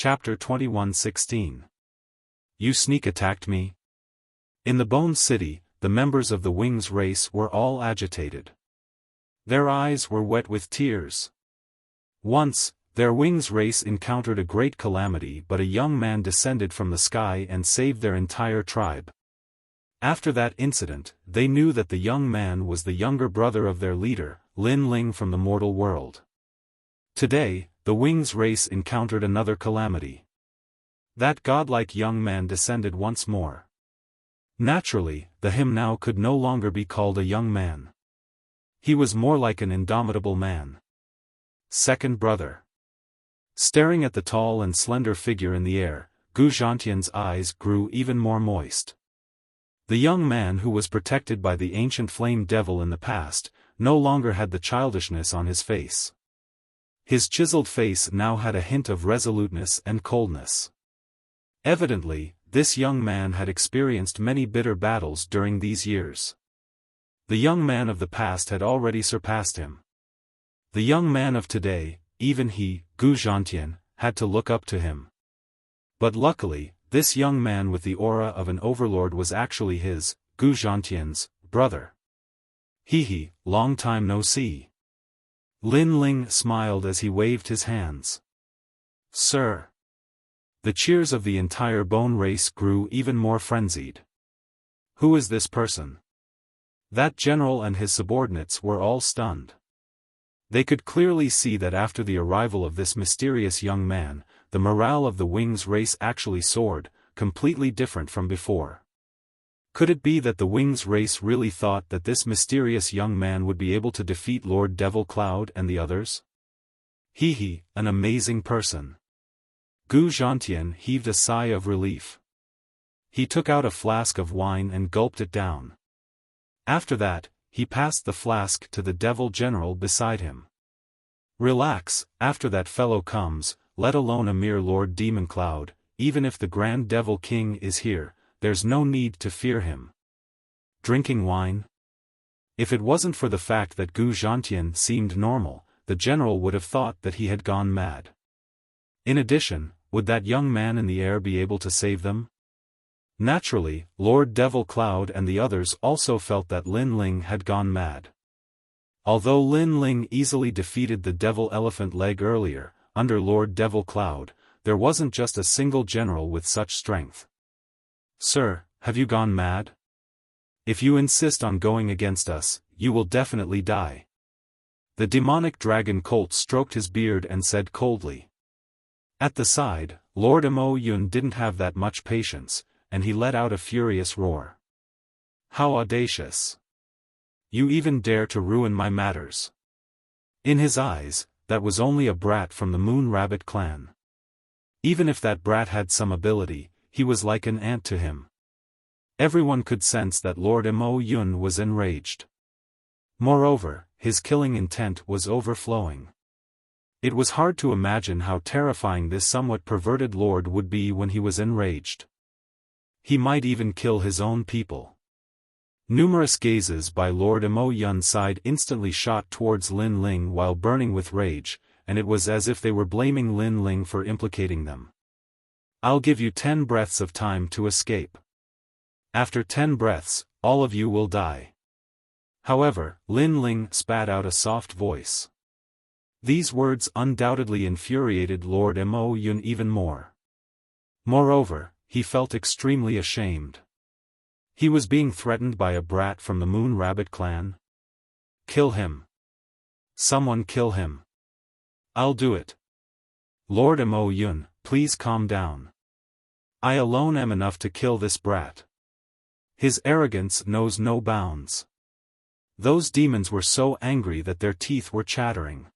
Chapter 21:16. You sneak attacked me? In the Bone City, the members of the Wings race were all agitated. Their eyes were wet with tears. Once, their Wings race encountered a great calamity, but a young man descended from the sky and saved their entire tribe. After that incident, they knew that the young man was the younger brother of their leader, Lin Ling from the mortal world. Today, the Wings race encountered another calamity. That godlike young man descended once more. Naturally, the him now could no longer be called a young man. He was more like an indomitable man. Second brother. Staring at the tall and slender figure in the air, Gu Zhantian's eyes grew even more moist. The young man who was protected by the ancient flame devil in the past, no longer had the childishness on his face. His chiseled face now had a hint of resoluteness and coldness. Evidently, this young man had experienced many bitter battles during these years. The young man of the past had already surpassed him. The young man of today, even he, Gu Zhantian, had to look up to him. But luckily, this young man with the aura of an overlord was actually his, Gu Zhantian's, brother. He, long time no see. Lin Ling smiled as he waved his hands. Sir. The cheers of the entire Bone race grew even more frenzied. Who is this person? That general and his subordinates were all stunned. They could clearly see that after the arrival of this mysterious young man, the morale of the Wings race actually soared, completely different from before. Could it be that the Wings race really thought that this mysterious young man would be able to defeat Lord Devil Cloud and the others? An amazing person. Gu Zhantian heaved a sigh of relief. He took out a flask of wine and gulped it down. After that, he passed the flask to the Devil General beside him. Relax, after that fellow comes, let alone a mere Lord Demon Cloud, even if the Grand Devil King is here, there's no need to fear him. Drinking wine? If it wasn't for the fact that Gu Zhantian seemed normal, the general would have thought that he had gone mad. In addition, would that young man in the air be able to save them? Naturally, Lord Devil Cloud and the others also felt that Lin Ling had gone mad. Although Lin Ling easily defeated the Devil Elephant Leg earlier, under Lord Devil Cloud, there wasn't just a single general with such strength. Sir, have you gone mad? If you insist on going against us, you will definitely die. The demonic dragon colt stroked his beard and said coldly. At the side, Lord Mo Yun didn't have that much patience, and he let out a furious roar. How audacious! You even dare to ruin my matters. In his eyes, that was only a brat from the Moon Rabbit clan. Even if that brat had some ability, he was like an ant to him. Everyone could sense that Lord Mo Yun was enraged. Moreover, his killing intent was overflowing. It was hard to imagine how terrifying this somewhat perverted lord would be when he was enraged. He might even kill his own people. Numerous gazes by Lord Mo Yun's side instantly shot towards Lin Ling while burning with rage, and it was as if they were blaming Lin Ling for implicating them. I'll give you 10 breaths of time to escape. After 10 breaths, all of you will die. However, Lin Ling spat out a soft voice. These words undoubtedly infuriated Lord Mo Yun even more. Moreover, he felt extremely ashamed. He was being threatened by a brat from the Moon Rabbit clan. Kill him. Someone kill him. I'll do it. Lord Mo Yun, please calm down. I alone am enough to kill this brat. His arrogance knows no bounds. Those demons were so angry that their teeth were chattering.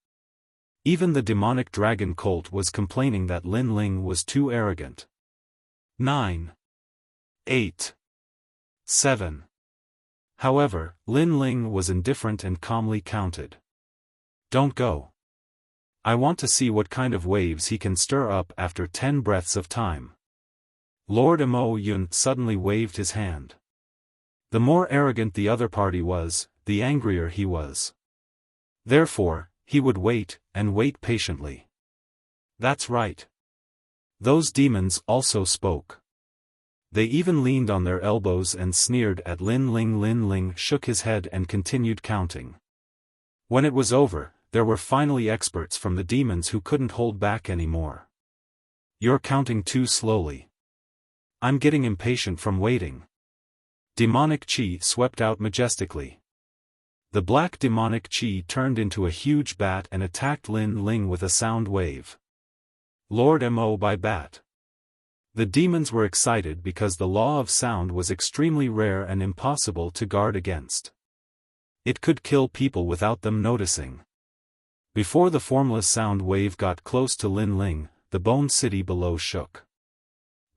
Even the demonic dragon colt was complaining that Lin Ling was too arrogant. 9. 8. 7. However, Lin Ling was indifferent and calmly counted. Don't go. I want to see what kind of waves he can stir up after 10 breaths of time. Lord Mo Yun suddenly waved his hand. The more arrogant the other party was, the angrier he was. Therefore, he would wait, and wait patiently. That's right. Those demons also spoke. They even leaned on their elbows and sneered at Lin Ling. Lin Ling shook his head and continued counting. When it was over, there were finally experts from the demons who couldn't hold back anymore. You're counting too slowly. I'm getting impatient from waiting. Demonic Qi swept out majestically. The black demonic Qi turned into a huge bat and attacked Lin Ling with a sound wave. Lord Mo by bat. The demons were excited because the law of sound was extremely rare and impossible to guard against. It could kill people without them noticing. Before the formless sound wave got close to Lin Ling, the bone city below shook.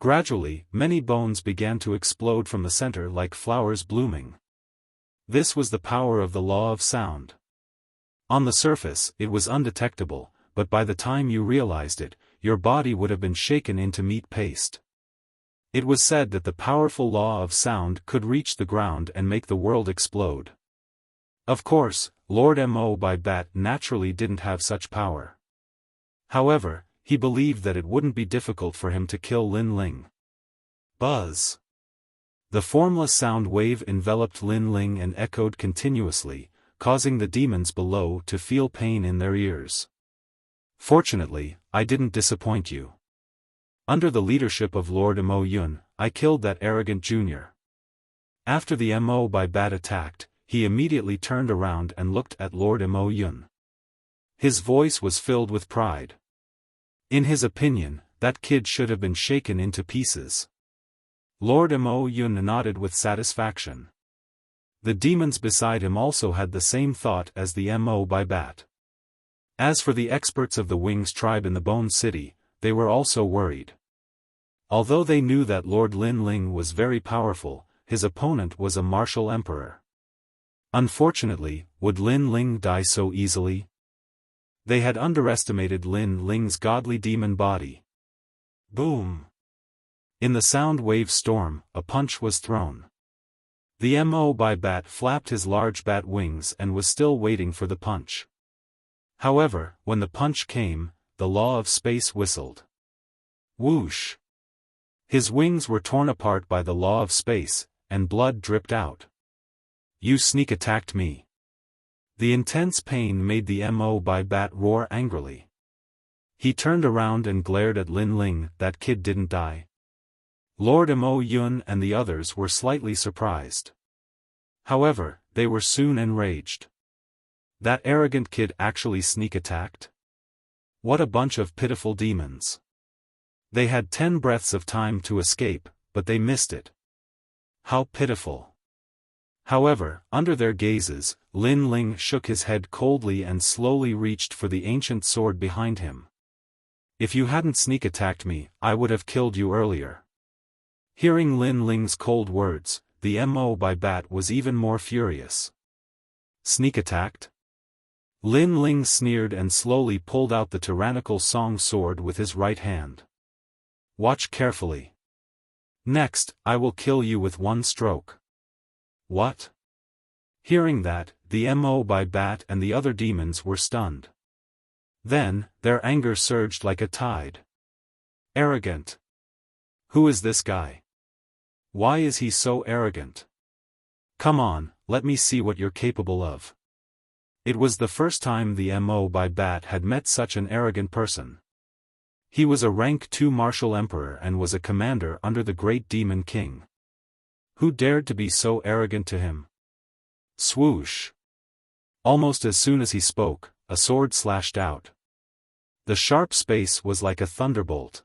Gradually, many bones began to explode from the center like flowers blooming. This was the power of the law of sound. On the surface, it was undetectable, but by the time you realized it, your body would have been shaken into meat paste. It was said that the powerful law of sound could reach the ground and make the world explode. Of course, Lord Mo by bat naturally didn't have such power. However, he believed that it wouldn't be difficult for him to kill Lin Ling. Buzz. The formless sound wave enveloped Lin Ling and echoed continuously, causing the demons below to feel pain in their ears. Fortunately, I didn't disappoint you. Under the leadership of Lord Mo Yun, I killed that arrogant junior. After the Mo by bat attacked, he immediately turned around and looked at Lord Mo Yun. His voice was filled with pride. In his opinion, that kid should have been shaken into pieces. Lord Mo Yun nodded with satisfaction. The demons beside him also had the same thought as the Mo by bat. As for the experts of the Wings tribe in the Bone City, they were also worried. Although they knew that Lord Lin Ling was very powerful, his opponent was a martial emperor. Unfortunately, would Lin Ling die so easily? They had underestimated Lin Ling's godly demon body. Boom! In the sound wave storm, a punch was thrown. The Mo by bat flapped his large bat wings and was still waiting for the punch. However, when the punch came, the law of space whistled. Whoosh! His wings were torn apart by the law of space, and blood dripped out. You sneak attacked me. The intense pain made the Mo by bat roar angrily. He turned around and glared at Lin Ling. That kid didn't die. Lord Mo Yun and the others were slightly surprised. However, they were soon enraged. That arrogant kid actually sneak attacked? What a bunch of pitiful demons. They had 10 breaths of time to escape, but they missed it. How pitiful. However, under their gazes, Lin Ling shook his head coldly and slowly reached for the ancient sword behind him. If you hadn't sneak attacked me, I would have killed you earlier. Hearing Lin Ling's cold words, the Mo by bat was even more furious. Sneak attacked? Lin Ling sneered and slowly pulled out the tyrannical song sword with his right hand. Watch carefully. Next, I will kill you with one stroke. What? Hearing that, the Mo by bat and the other demons were stunned. Then, their anger surged like a tide. Arrogant. Who is this guy? Why is he so arrogant? Come on, let me see what you're capable of. It was the first time the Mo by bat had met such an arrogant person. He was a rank 2 martial emperor and was a commander under the great demon king. Who dared to be so arrogant to him? Swoosh! Almost as soon as he spoke, a sword slashed out. The sharp space was like a thunderbolt.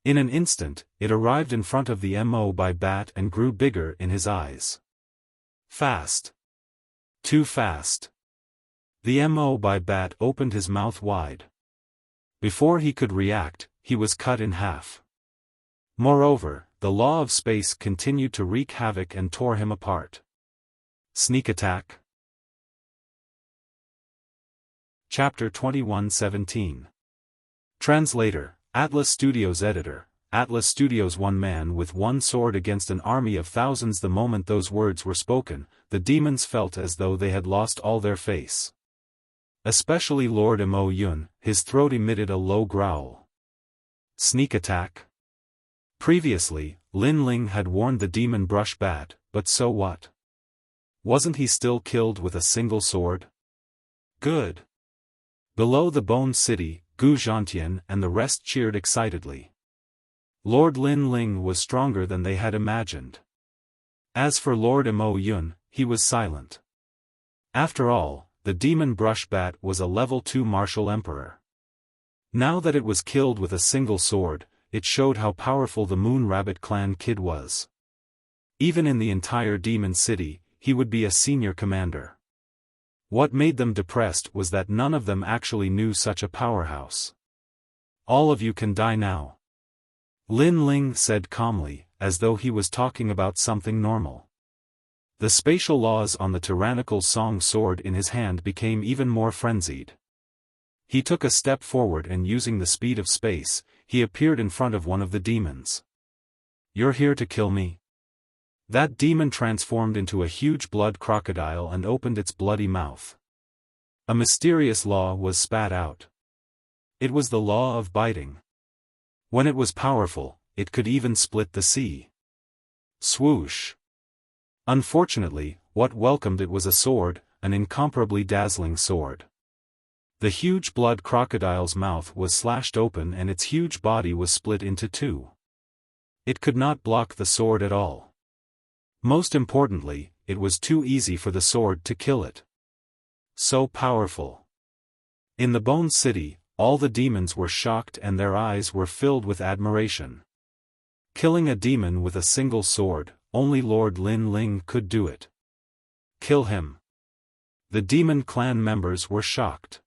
In an instant, it arrived in front of the Mo by bat and grew bigger in his eyes. Fast. Too fast. The Mo by bat opened his mouth wide. Before he could react, he was cut in half. Moreover, the law of space continued to wreak havoc and tore him apart. Sneak attack. Chapter 21:17. Translator, Atlas Studios Editor. Atlas Studios. One man with one sword against an army of thousands. The moment those words were spoken, the demons felt as though they had lost all their face. Especially Lord Mo Yun, his throat emitted a low growl. Sneak attack? Previously, Lin Ling had warned the demon brush bat, but so what? Wasn't he still killed with a single sword? Good. Below the Bone City, Gu Zhantian and the rest cheered excitedly. Lord Lin Ling was stronger than they had imagined. As for Lord Mo Yun, he was silent. After all, the demon brush bat was a level 2 martial emperor. Now that it was killed with a single sword, it showed how powerful the Moon Rabbit clan kid was. Even in the entire demon city, he would be a senior commander. What made them depressed was that none of them actually knew such a powerhouse. All of you can die now. Lin Ling said calmly, as though he was talking about something normal. The spatial laws on the tyrannical song sword in his hand became even more frenzied. He took a step forward and using the speed of space, he appeared in front of one of the demons. You're here to kill me? That demon transformed into a huge blood crocodile and opened its bloody mouth. A mysterious law was spat out. It was the law of biting. When it was powerful, it could even split the sea. Swoosh. Unfortunately, what welcomed it was a sword, an incomparably dazzling sword. The huge blood crocodile's mouth was slashed open and its huge body was split into two. It could not block the sword at all. Most importantly, it was too easy for the sword to kill it. So powerful. In the Bone City, all the demons were shocked and their eyes were filled with admiration. Killing a demon with a single sword, only Lord Lin Ling could do it. Kill him. The demon clan members were shocked.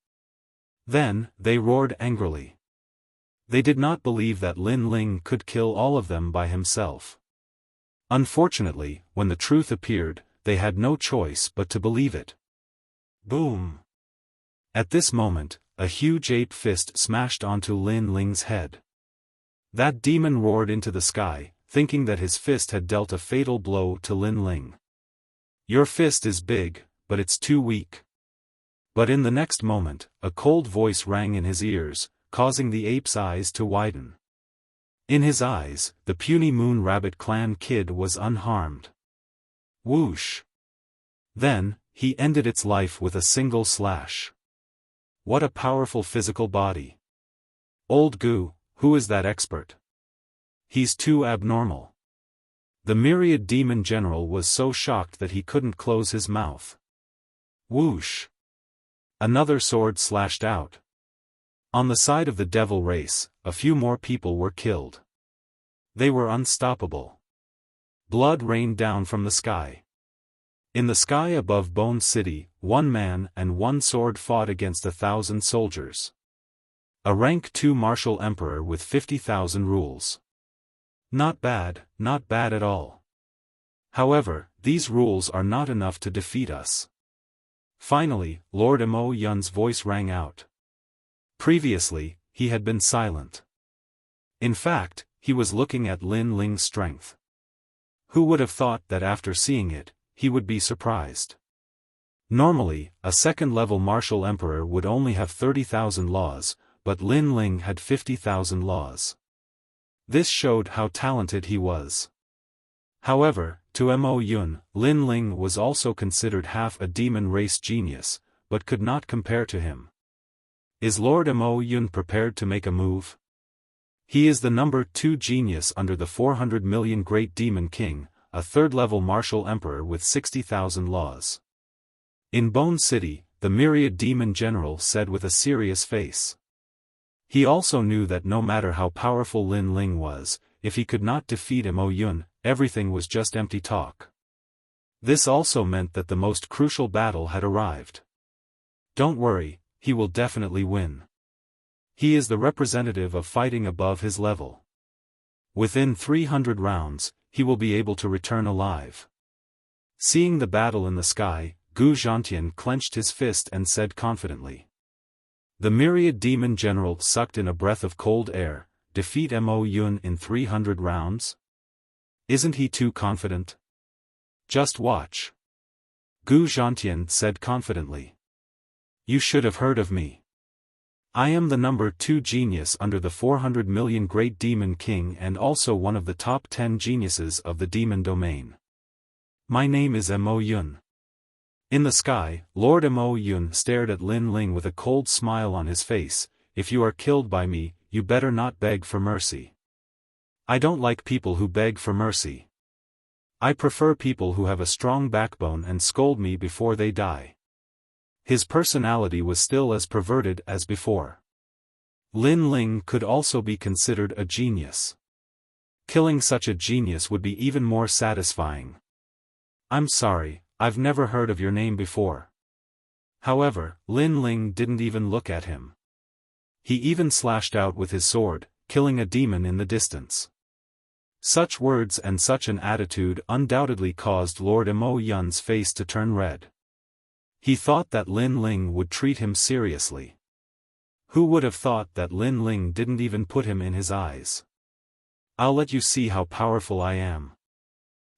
Then, they roared angrily. They did not believe that Lin Ling could kill all of them by himself. Unfortunately, when the truth appeared, they had no choice but to believe it. Boom! At this moment, a huge ape fist smashed onto Lin Ling's head. That demon roared into the sky, thinking that his fist had dealt a fatal blow to Lin Ling. Your fist is big, but it's too weak. But in the next moment, a cold voice rang in his ears, causing the ape's eyes to widen. In his eyes, the puny Moon Rabbit clan kid was unharmed. Whoosh! Then, he ended its life with a single slash. What a powerful physical body. Old Gu, who is that expert? He's too abnormal. The myriad demon general was so shocked that he couldn't close his mouth. Whoosh! Another sword slashed out. On the side of the devil race, a few more people were killed. They were unstoppable. Blood rained down from the sky. In the sky above Bone City, one man and one sword fought against 1,000 soldiers. A rank 2 martial emperor with 50,000 rules. Not bad at all. However, these rules are not enough to defeat us. Finally, Lord Mo Yun's voice rang out. Previously, he had been silent. In fact, he was looking at Lin Ling's strength. Who would have thought that after seeing it, he would be surprised? Normally, a second-level martial emperor would only have 30,000 laws, but Lin Ling had 50,000 laws. This showed how talented he was. However, to Mo Yun, Lin Ling was also considered half a demon race genius, but could not compare to him. Is Lord Mo Yun prepared to make a move? He is the number 2 genius under the 400 million Great Demon King, a third-level martial emperor with 60,000 laws. In Bone City, the myriad demon general said with a serious face. He also knew that no matter how powerful Lin Ling was, if he could not defeat Mo Yun, everything was just empty talk. This also meant that the most crucial battle had arrived. Don't worry, he will definitely win. He is the representative of fighting above his level. Within 300 rounds, he will be able to return alive. Seeing the battle in the sky, Gu Zhantian clenched his fist and said confidently. The myriad demon general sucked in a breath of cold air. Defeat Mo Yun in 300 rounds? Isn't he too confident? Just watch. Gu Zhantian said confidently. You should have heard of me. I am the number 2 genius under the 400 million Great Demon King and also one of the top 10 geniuses of the demon domain. My name is Mo Yun. In the sky, Lord Mo Yun stared at Lin Ling with a cold smile on his face. If you are killed by me, you better not beg for mercy. I don't like people who beg for mercy. I prefer people who have a strong backbone and scold me before they die. His personality was still as perverted as before. Lin Ling could also be considered a genius. Killing such a genius would be even more satisfying. I'm sorry, I've never heard of your name before. However, Lin Ling didn't even look at him. He even slashed out with his sword, killing a demon in the distance. Such words and such an attitude undoubtedly caused Lord Mo Yun's face to turn red. He thought that Lin Ling would treat him seriously. Who would have thought that Lin Ling didn't even put him in his eyes? I'll let you see how powerful I am.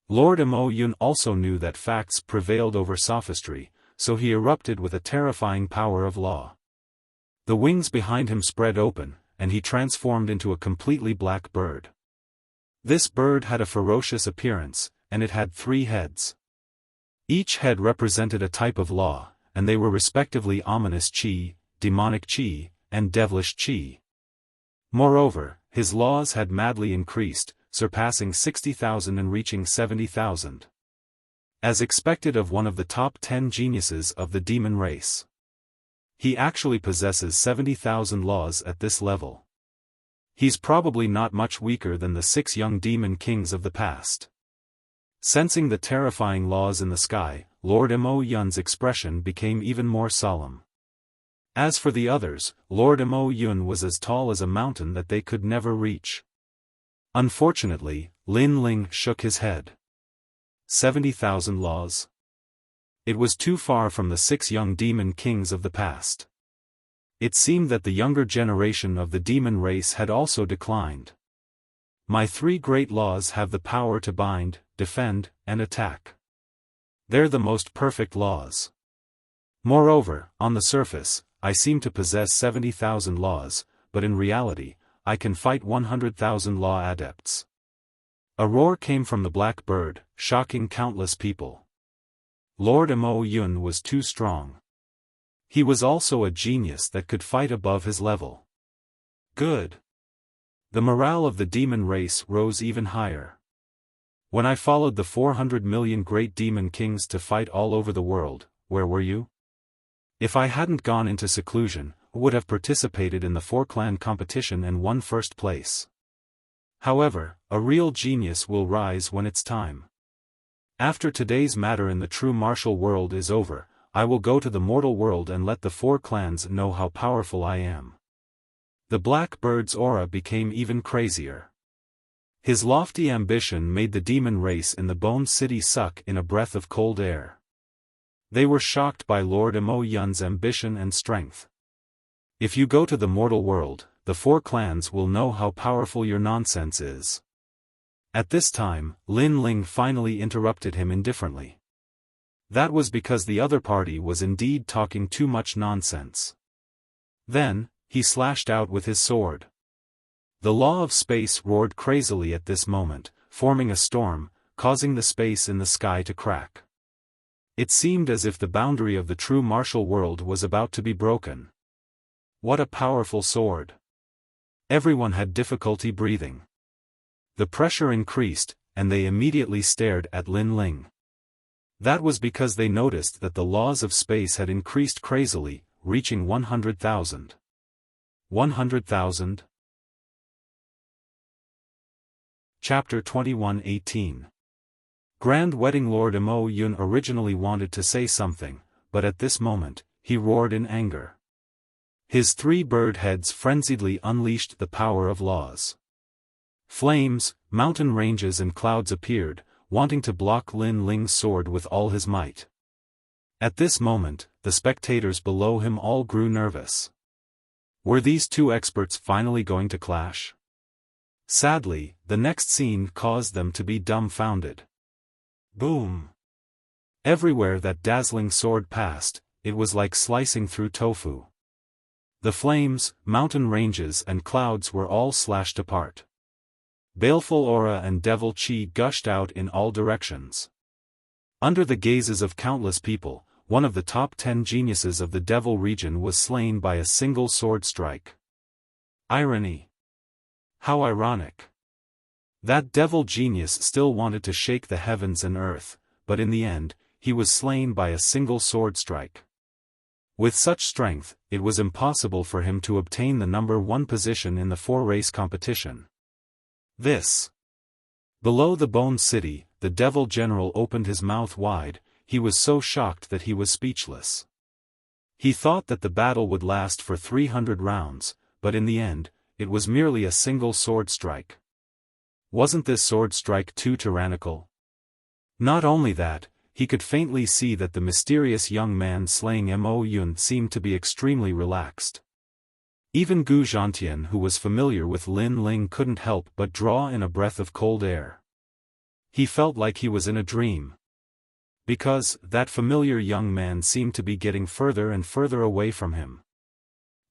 Lord Mo Yun also knew that facts prevailed over sophistry, so he erupted with a terrifying power of law. The wings behind him spread open, and he transformed into a completely black bird. This bird had a ferocious appearance, and it had 3 heads. Each head represented a type of law, and they were respectively ominous chi, demonic chi, and devilish chi. Moreover, his laws had madly increased, surpassing 60,000 and reaching 70,000. As expected of one of the top 10 geniuses of the demon race. He actually possesses 70,000 laws at this level. He's probably not much weaker than the 6 young demon kings of the past. Sensing the terrifying laws in the sky, Lord Mo Yun's expression became even more solemn. As for the others, Lord Mo Yun was as tall as a mountain that they could never reach. Unfortunately, Lin Ling shook his head. 70,000 laws? It was too far from the 6 young demon kings of the past. It seemed that the younger generation of the demon race had also declined. My 3 great laws have the power to bind, defend, and attack. They're the most perfect laws. Moreover, on the surface, I seem to possess 70,000 laws, but in reality, I can fight 100,000 law adepts. A roar came from the black bird, shocking countless people. Lord Mo Yun was too strong. He was also a genius that could fight above his level. Good. The morale of the demon race rose even higher. When I followed the 400 million great demon kings to fight all over the world, where were you? If I hadn't gone into seclusion, I would have participated in the 4-clan competition and won first place. However, a real genius will rise when it's time. After today's matter in the true martial world is over, I will go to the mortal world and let the 4 clans know how powerful I am. The black bird's aura became even crazier. His lofty ambition made the demon race in the Bone City suck in a breath of cold air. They were shocked by Lord Mo Yun's ambition and strength. If you go to the mortal world, the 4 clans will know how powerful your nonsense is. At this time, Lin Ling finally interrupted him indifferently. That was because the other party was indeed talking too much nonsense. Then, he slashed out with his sword. The law of space roared crazily at this moment, forming a storm, causing the space in the sky to crack. It seemed as if the boundary of the true martial world was about to be broken. What a powerful sword! Everyone had difficulty breathing. The pressure increased, and they immediately stared at Lin Ling. That was because they noticed that the laws of space had increased crazily, reaching 100,000. 100,000? Chapter 21:18. Grand Wedding. Lord Mo Yun originally wanted to say something, but at this moment, he roared in anger. His 3 bird heads frenziedly unleashed the power of laws. Flames, mountain ranges and clouds appeared, wanting to block Lin Ling's sword with all his might. At this moment, the spectators below him all grew nervous. Were these 2 experts finally going to clash? Sadly, the next scene caused them to be dumbfounded. Boom! Everywhere that dazzling sword passed, it was like slicing through tofu. The flames, mountain ranges and clouds were all slashed apart. Baleful aura and devil chi gushed out in all directions. Under the gazes of countless people, one of the top 10 geniuses of the devil region was slain by a single sword strike. Irony. How ironic. That devil genius still wanted to shake the heavens and earth, but in the end, he was slain by a single sword strike. With such strength, it was impossible for him to obtain the number 1 position in the 4-race competition. This. Below the Bone City, the devil general opened his mouth wide. He was so shocked that he was speechless. He thought that the battle would last for 300 rounds, but in the end, it was merely a single sword strike. Wasn't this sword strike too tyrannical? Not only that, he could faintly see that the mysterious young man slaying Mo Yun seemed to be extremely relaxed. Even Gu Zhantian, who was familiar with Lin Ling, couldn't help but draw in a breath of cold air. He felt like he was in a dream. Because that familiar young man seemed to be getting further and further away from him.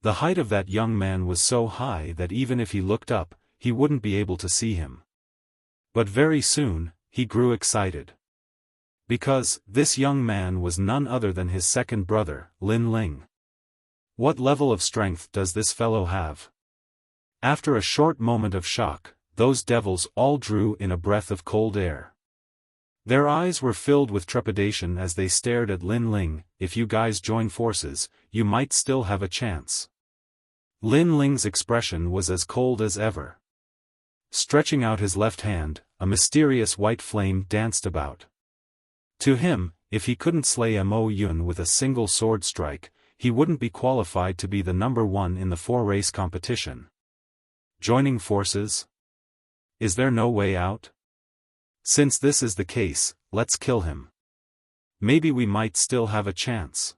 The height of that young man was so high that even if he looked up, he wouldn't be able to see him. But very soon, he grew excited. Because this young man was none other than his second brother, Lin Ling. What level of strength does this fellow have? After a short moment of shock, those devils all drew in a breath of cold air. Their eyes were filled with trepidation as they stared at Lin Ling. If you guys join forces, you might still have a chance. Lin Ling's expression was as cold as ever. Stretching out his left hand, a mysterious white flame danced about. To him, if he couldn't slay Mo Yun with a single sword strike, he wouldn't be qualified to be the number 1 in the 4-race competition. Joining forces? Is there no way out? Since this is the case, let's kill him. Maybe we might still have a chance.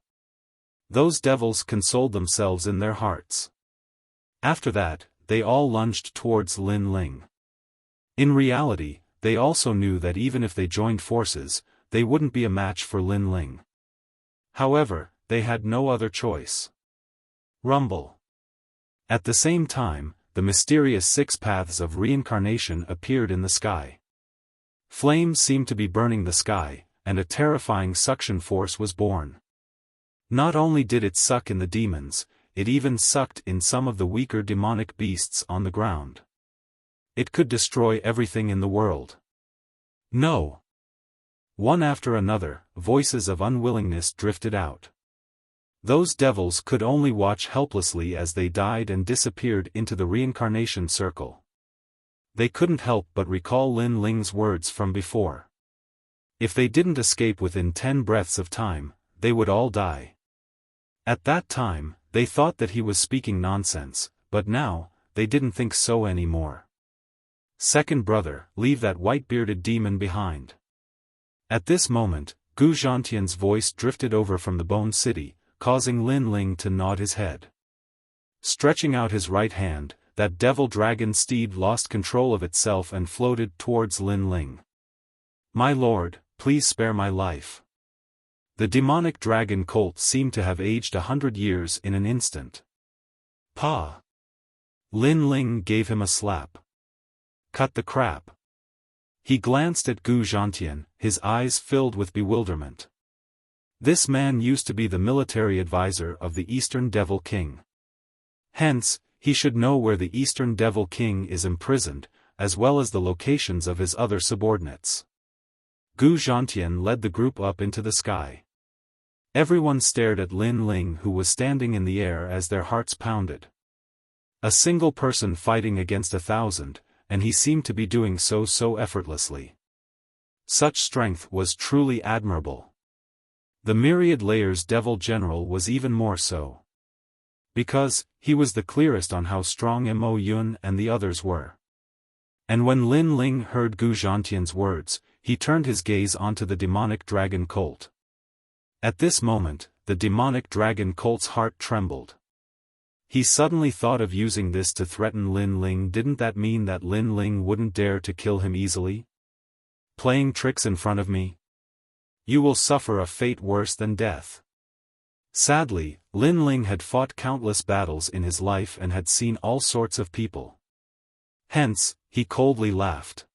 Those devils consoled themselves in their hearts. After that, they all lunged towards Lin Ling. In reality, they also knew that even if they joined forces, they wouldn't be a match for Lin Ling. However, they had no other choice. Rumble. At the same time, the mysterious 6 paths of reincarnation appeared in the sky. Flames seemed to be burning the sky, and a terrifying suction force was born. Not only did it suck in the demons, it even sucked in some of the weaker demonic beasts on the ground. It could destroy everything in the world. No. One after another, voices of unwillingness drifted out. Those devils could only watch helplessly as they died and disappeared into the reincarnation circle. They couldn't help but recall Lin Ling's words from before. If they didn't escape within 10 breaths of time, they would all die. At that time, they thought that he was speaking nonsense, but now, they didn't think so anymore. Second brother, leave that white-bearded demon behind. At this moment, Gu Zhantian's voice drifted over from the Bone City, causing Lin Ling to nod his head. Stretching out his right hand, that devil dragon steed lost control of itself and floated towards Lin Ling. My lord, please spare my life. The demonic dragon colt seemed to have aged 100 years in an instant. Pa! Lin Ling gave him a slap. Cut the crap. He glanced at Gu Zhantian, his eyes filled with bewilderment. This man used to be the military advisor of the Eastern Devil King. Hence, he should know where the Eastern Devil King is imprisoned, as well as the locations of his other subordinates. Gu Zhantian led the group up into the sky. Everyone stared at Lin Ling, who was standing in the air as their hearts pounded. A single person fighting against 1,000, and he seemed to be doing so effortlessly. Such strength was truly admirable. The myriad layers devil general was even more so. Because, he was the clearest on how strong Mo Yun and the others were. And when Lin Ling heard Gu Zhantian's words, he turned his gaze onto the demonic dragon colt. At this moment, the demonic dragon colt's heart trembled. He suddenly thought of using this to threaten Lin Ling. Didn't that mean that Lin Ling wouldn't dare to kill him easily? Playing tricks in front of me? You will suffer a fate worse than death. Sadly, Lin Ling had fought countless battles in his life and had seen all sorts of people. Hence, he coldly laughed.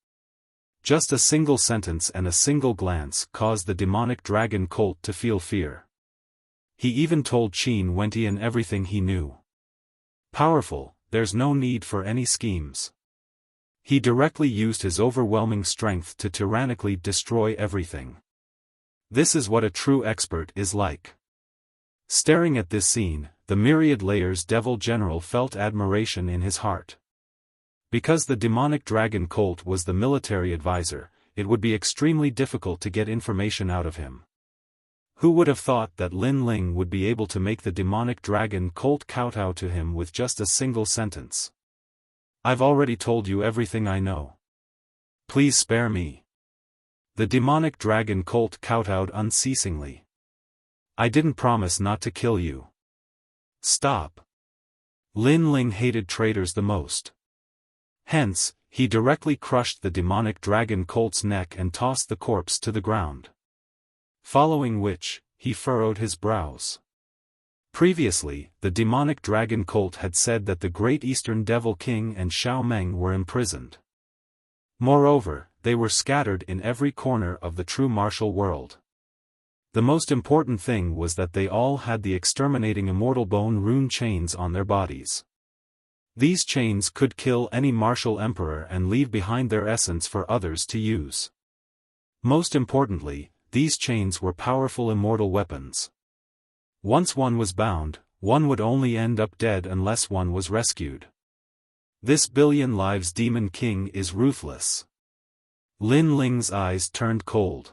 Just a single sentence and a single glance caused the demonic dragon colt to feel fear. He even told Qin Wentian everything he knew. Powerful, there's no need for any schemes. He directly used his overwhelming strength to tyrannically destroy everything. This is what a true expert is like. Staring at this scene, the Myriad Layers Devil General felt admiration in his heart. Because the demonic dragon colt was the military advisor, it would be extremely difficult to get information out of him. Who would have thought that Lin Ling would be able to make the demonic dragon colt kowtow to him with just a single sentence? I've already told you everything I know. Please spare me. The demonic dragon colt kowtowed unceasingly. I didn't promise not to kill you. Stop. Lin Ling hated traitors the most. Hence, he directly crushed the demonic dragon colt's neck and tossed the corpse to the ground. Following which, he furrowed his brows. Previously, the demonic dragon colt had said that the Great Eastern Devil King and Xiao Meng were imprisoned. Moreover, they were scattered in every corner of the true martial world. The most important thing was that they all had the exterminating immortal bone rune chains on their bodies. These chains could kill any martial emperor and leave behind their essence for others to use. Most importantly, these chains were powerful immortal weapons. Once one was bound, one would only end up dead unless one was rescued. This billion lives demon king is ruthless. Lin Ling's eyes turned cold.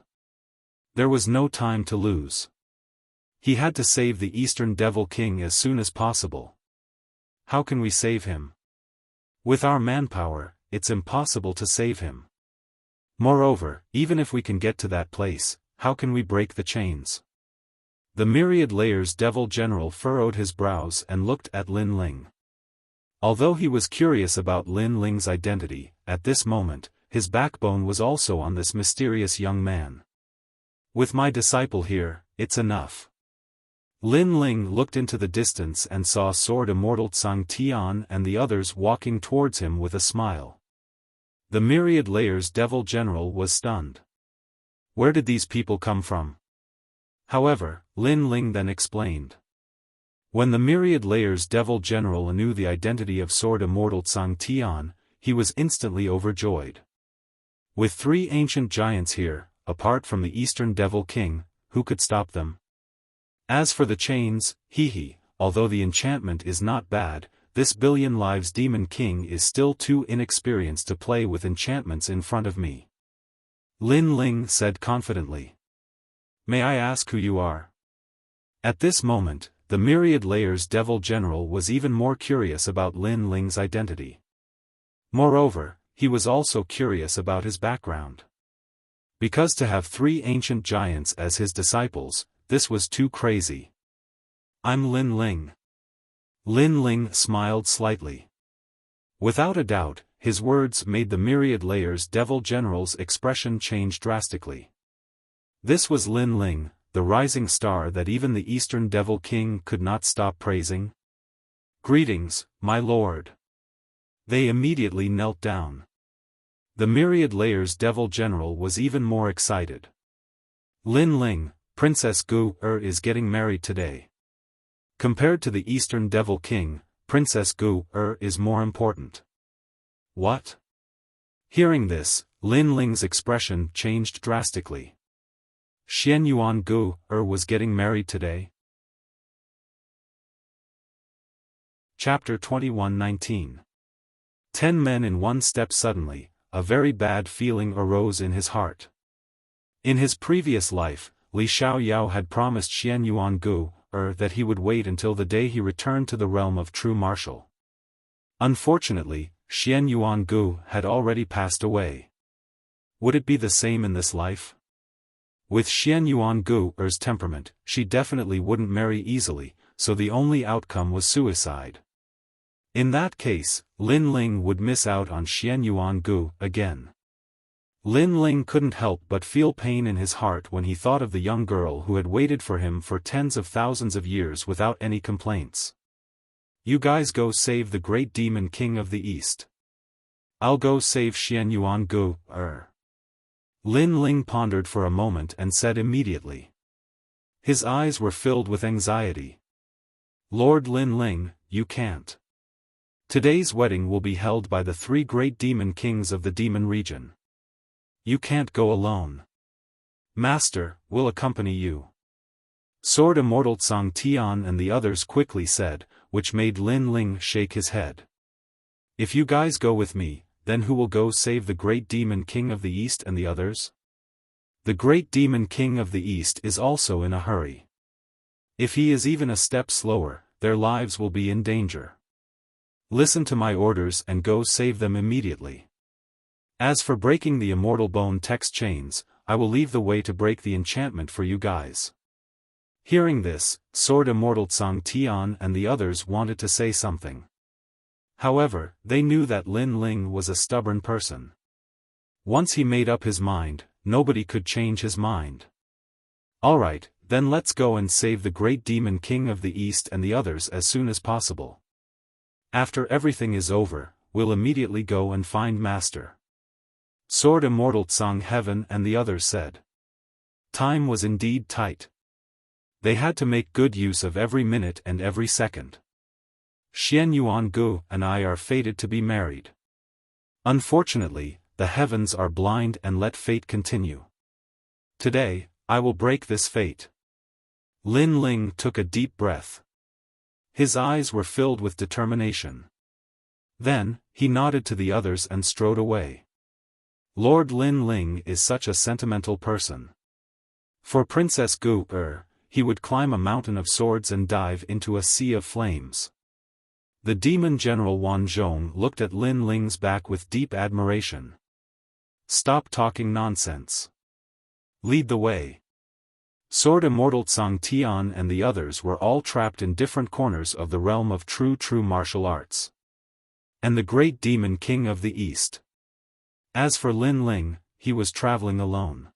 There was no time to lose. He had to save the Eastern Devil King as soon as possible. How can we save him? With our manpower, it's impossible to save him. Moreover, even if we can get to that place, how can we break the chains? The Myriad Layers Devil General furrowed his brows and looked at Lin Ling. Although he was curious about Lin Ling's identity, at this moment, his backbone was also on this mysterious young man. With my disciple here, it's enough. Lin Ling looked into the distance and saw Sword Immortal Tsang Tian and the others walking towards him with a smile. The Myriad Layers Devil General was stunned. Where did these people come from? However, Lin Ling then explained. When the Myriad Layers Devil General knew the identity of Sword Immortal Tsang Tian, he was instantly overjoyed. With 3 ancient giants here, apart from the Eastern Devil King, who could stop them? As for the chains, although the enchantment is not bad, this billion lives demon king is still too inexperienced to play with enchantments in front of me. Lin Ling said confidently. May I ask who you are? At this moment, the Myriad Layers Devil General was even more curious about Lin Ling's identity. Moreover, he was also curious about his background. Because to have 3 ancient giants as his disciples, this was too crazy. I'm Lin Ling. Lin Ling smiled slightly. Without a doubt, his words made the Myriad Layers Devil General's expression change drastically. This was Lin Ling, the rising star that even the Eastern Devil King could not stop praising. Greetings, my lord. They immediately knelt down. The Myriad Layers Devil General was even more excited. Lin Ling, Princess Gu is getting married today. Compared to the Eastern Devil King, Princess Gu is more important. What? Hearing this, Lin Ling's expression changed drastically. Xian Yuan Gu was getting married today? Chapter 21:19. 10 men in one step. Suddenly, a very bad feeling arose in his heart. In his previous life, Li Xiaoyao had promised Xian Yuan Gu that he would wait until the day he returned to the realm of true martial. Unfortunately, Xian Yuan Gu had already passed away. Would it be the same in this life? With Xian Yuan Gu's temperament, she definitely wouldn't marry easily, so the only outcome was suicide. In that case, Lin Ling would miss out on Xian Yuan Gu again. Lin Ling couldn't help but feel pain in his heart when he thought of the young girl who had waited for him for tens of thousands of years without any complaints. You guys go save the great demon king of the East. I'll go save Xian Yuan Gu. Lin Ling pondered for a moment and said immediately. His eyes were filled with anxiety. Lord Lin Ling, you can't. Today's wedding will be held by the 3 great demon kings of the demon region. You can't go alone. Master, will accompany you. Sword Immortal Tsang Tian and the others quickly said, which made Lin Ling shake his head. If you guys go with me, then who will go save the great demon king of the East and the others? The great demon king of the East is also in a hurry. If he is even a step slower, their lives will be in danger. Listen to my orders and go save them immediately. As for breaking the immortal bone text chains, I will leave the way to break the enchantment for you guys. Hearing this, Sword Immortal Tsang Tian and the others wanted to say something. However, they knew that Lin Ling was a stubborn person. Once he made up his mind, nobody could change his mind. Alright, then let's go and save the great demon king of the East and the others as soon as possible. After everything is over, we'll immediately go and find Master. Sword Immortal Tsang Heaven and the others said. Time was indeed tight. They had to make good use of every minute and every second. Xian Yuan Gu and I are fated to be married. Unfortunately, the heavens are blind and let fate continue. Today, I will break this fate. Lin Ling took a deep breath. His eyes were filled with determination. Then, he nodded to the others and strode away. Lord Lin Ling is such a sentimental person. For Princess Gu, he would climb a mountain of swords and dive into a sea of flames. The demon general Wan Zhong looked at Lin Ling's back with deep admiration. Stop talking nonsense. Lead the way. Sword Immortal Tsang Tian and the others were all trapped in different corners of the realm of true martial arts. And the great demon king of the East. As for Lin Ling, he was traveling alone.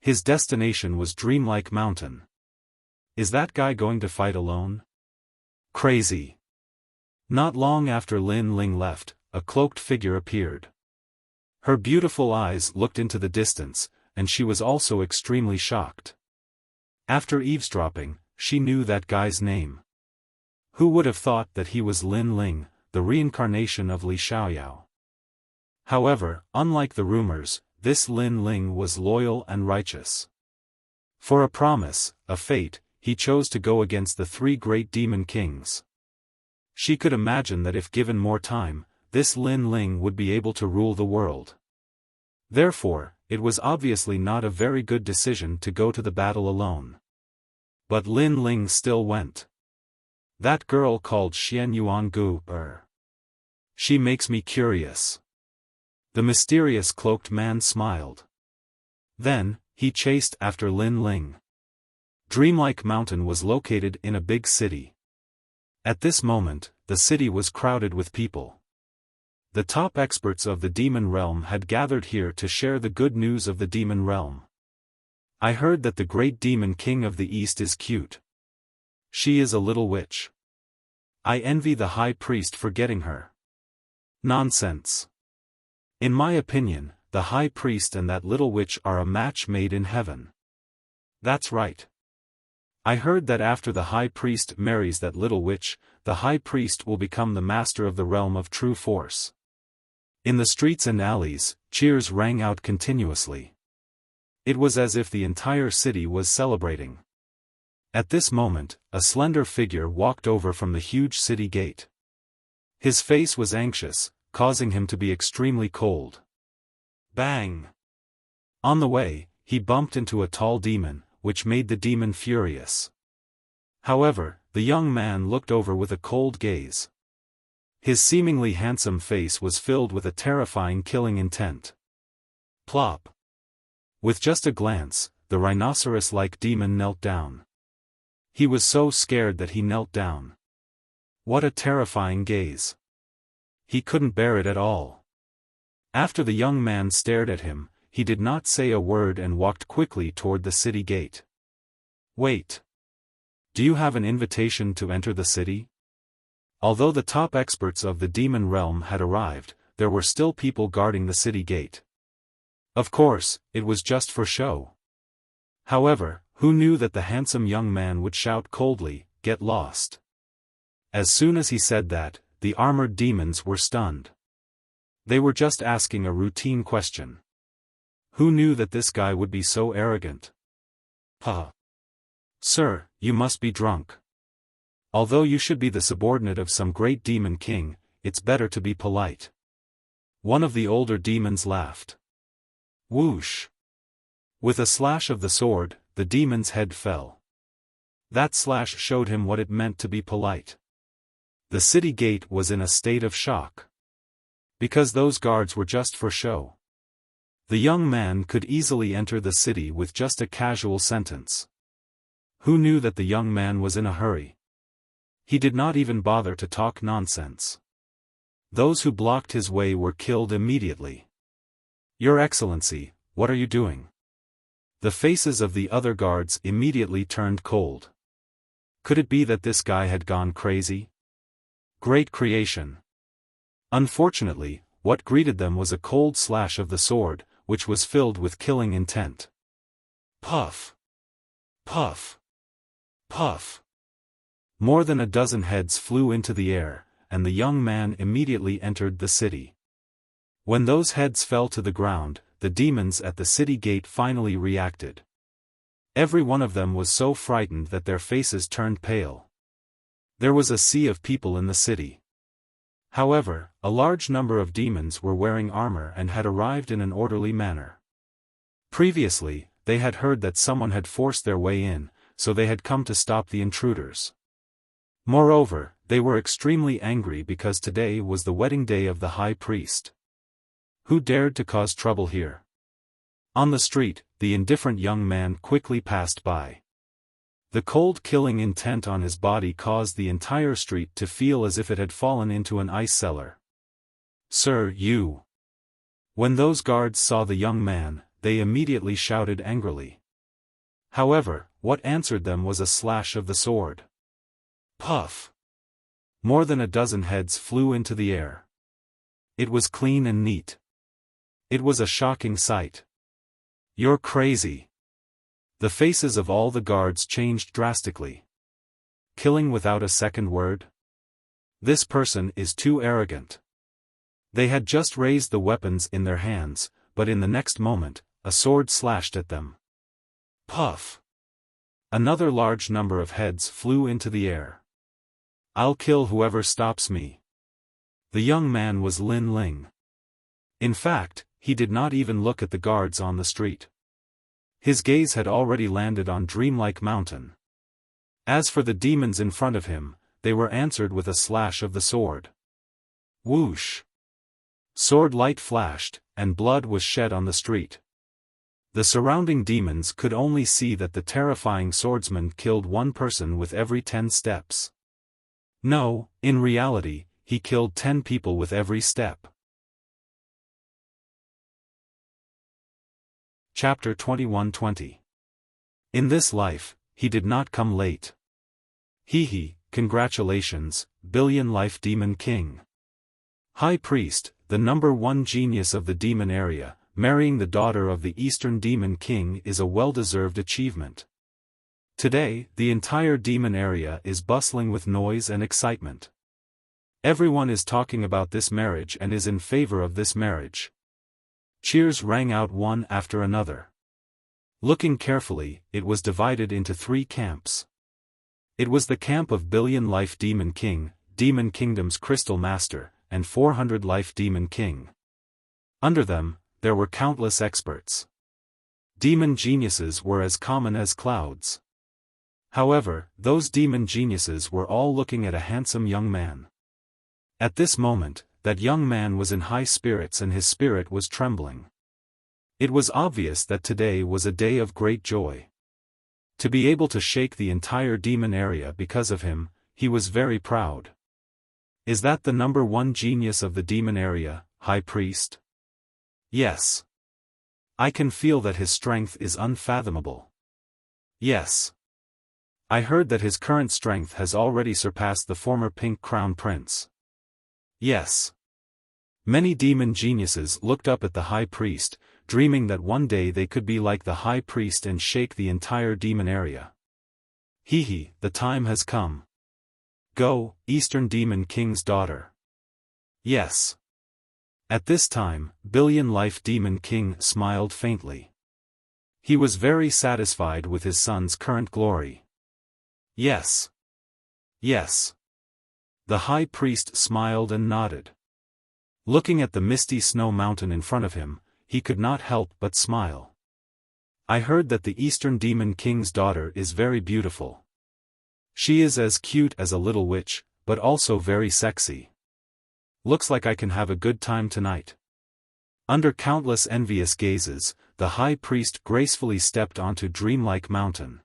His destination was Dreamlike Mountain. Is that guy going to fight alone? Crazy. Not long after Lin Ling left, a cloaked figure appeared. Her beautiful eyes looked into the distance, and she was also extremely shocked. After eavesdropping, she knew that guy's name. Who would have thought that he was Lin Ling, the reincarnation of Li Xiaoyao? However, unlike the rumors, this Lin Ling was loyal and righteous. For a promise, a fate, he chose to go against the 3 great demon kings. She could imagine that if given more time, this Lin Ling would be able to rule the world. Therefore, it was obviously not a very good decision to go to the battle alone. But Lin Ling still went. That girl called Xian Yuan Gu, She makes me curious. The mysterious cloaked man smiled. Then, he chased after Lin Ling. Dreamlike Mountain was located in a big city. At this moment, the city was crowded with people. The top experts of the demon realm had gathered here to share the good news of the demon realm. I heard that the great demon king of the East is cute. She is a little witch. I envy the high priest for getting her. Nonsense. In my opinion, the high priest and that little witch are a match made in heaven. That's right. I heard that after the high priest marries that little witch, the high priest will become the master of the realm of true force. In the streets and alleys, cheers rang out continuously. It was as if the entire city was celebrating. At this moment, a slender figure walked over from the huge city gate. His face was anxious, causing him to be extremely cold. Bang! On the way, he bumped into a tall demon, which made the demon furious. However, the young man looked over with a cold gaze. His seemingly handsome face was filled with a terrifying killing intent. Plop! With just a glance, the rhinoceros-like demon knelt down. He was so scared that he knelt down. What a terrifying gaze. He couldn't bear it at all. After the young man stared at him, he did not say a word and walked quickly toward the city gate. Wait. Do you have an invitation to enter the city? Although the top experts of the demon realm had arrived, there were still people guarding the city gate. Of course, it was just for show. However, who knew that the handsome young man would shout coldly, "Get lost." As soon as he said that, the armored demons were stunned. They were just asking a routine question. Who knew that this guy would be so arrogant? Huh. Sir, you must be drunk. Although you should be the subordinate of some great demon king, it's better to be polite. One of the older demons laughed. Whoosh. With a slash of the sword, the demon's head fell. That slash showed him what it meant to be polite. The city gate was in a state of shock. Because those guards were just for show. The young man could easily enter the city with just a casual sentence. Who knew that the young man was in a hurry? He did not even bother to talk nonsense. Those who blocked his way were killed immediately. Your Excellency, what are you doing? The faces of the other guards immediately turned cold. Could it be that this guy had gone crazy? Great creation. Unfortunately, what greeted them was a cold slash of the sword, which was filled with killing intent. Puff. Puff. Puff. More than a dozen heads flew into the air, and the young man immediately entered the city. When those heads fell to the ground, the demons at the city gate finally reacted. Every one of them was so frightened that their faces turned pale. There was a sea of people in the city. However, a large number of demons were wearing armor and had arrived in an orderly manner. Previously, they had heard that someone had forced their way in, so they had come to stop the intruders. Moreover, they were extremely angry because today was the wedding day of the high priest. Who dared to cause trouble here? On the street, the indifferent young man quickly passed by. The cold killing intent on his body caused the entire street to feel as if it had fallen into an ice cellar. Sir, you! When those guards saw the young man, they immediately shouted angrily. However, what answered them was a slash of the sword. Puff! More than a dozen heads flew into the air. It was clean and neat. It was a shocking sight. You're crazy. The faces of all the guards changed drastically. Killing without a second word? This person is too arrogant. They had just raised the weapons in their hands, but in the next moment, a sword slashed at them. Puff! Another large number of heads flew into the air. I'll kill whoever stops me. The young man was Lin Ling. In fact, he did not even look at the guards on the street. His gaze had already landed on Dreamlike Mountain. As for the demons in front of him, they were answered with a slash of the sword. Whoosh! Sword light flashed, and blood was shed on the street. The surrounding demons could only see that the terrifying swordsman killed one person with every 10 steps. No, in reality, he killed 10 people with every step. Chapter 21-20. In this life, he did not come late. Hee, congratulations, Billion Life Demon King. High Priest, the #1 genius of the demon area, marrying the daughter of the Eastern Demon King is a well-deserved achievement. Today, the entire demon area is bustling with noise and excitement. Everyone is talking about this marriage and is in favor of this marriage. Cheers rang out one after another. Looking carefully, it was divided into 3 camps. It was the camp of Billion Life Demon King, Demon Kingdom's Crystal Master, and 400 Life Demon King. Under them, there were countless experts. Demon geniuses were as common as clouds. However, those demon geniuses were all looking at a handsome young man. At this moment, that young man was in high spirits and his spirit was trembling. It was obvious that today was a day of great joy. To be able to shake the entire demon area because of him, he was very proud. Is that the #1 genius of the demon area, High Priest? Yes. I can feel that his strength is unfathomable. Yes. I heard that his current strength has already surpassed the former Pink Crown Prince. Yes. Many demon geniuses looked up at the High Priest, dreaming that one day they could be like the High Priest and shake the entire demon area. Hee, the time has come. Go, Eastern Demon King's daughter. Yes. At this time, Billion Life Demon King smiled faintly. He was very satisfied with his son's current glory. Yes. Yes. The High Priest smiled and nodded. Looking at the misty snow mountain in front of him, he could not help but smile. I heard that the Eastern Demon King's daughter is very beautiful. She is as cute as a little witch, but also very sexy. Looks like I can have a good time tonight. Under countless envious gazes, the High Priest gracefully stepped onto Dreamlike Mountain.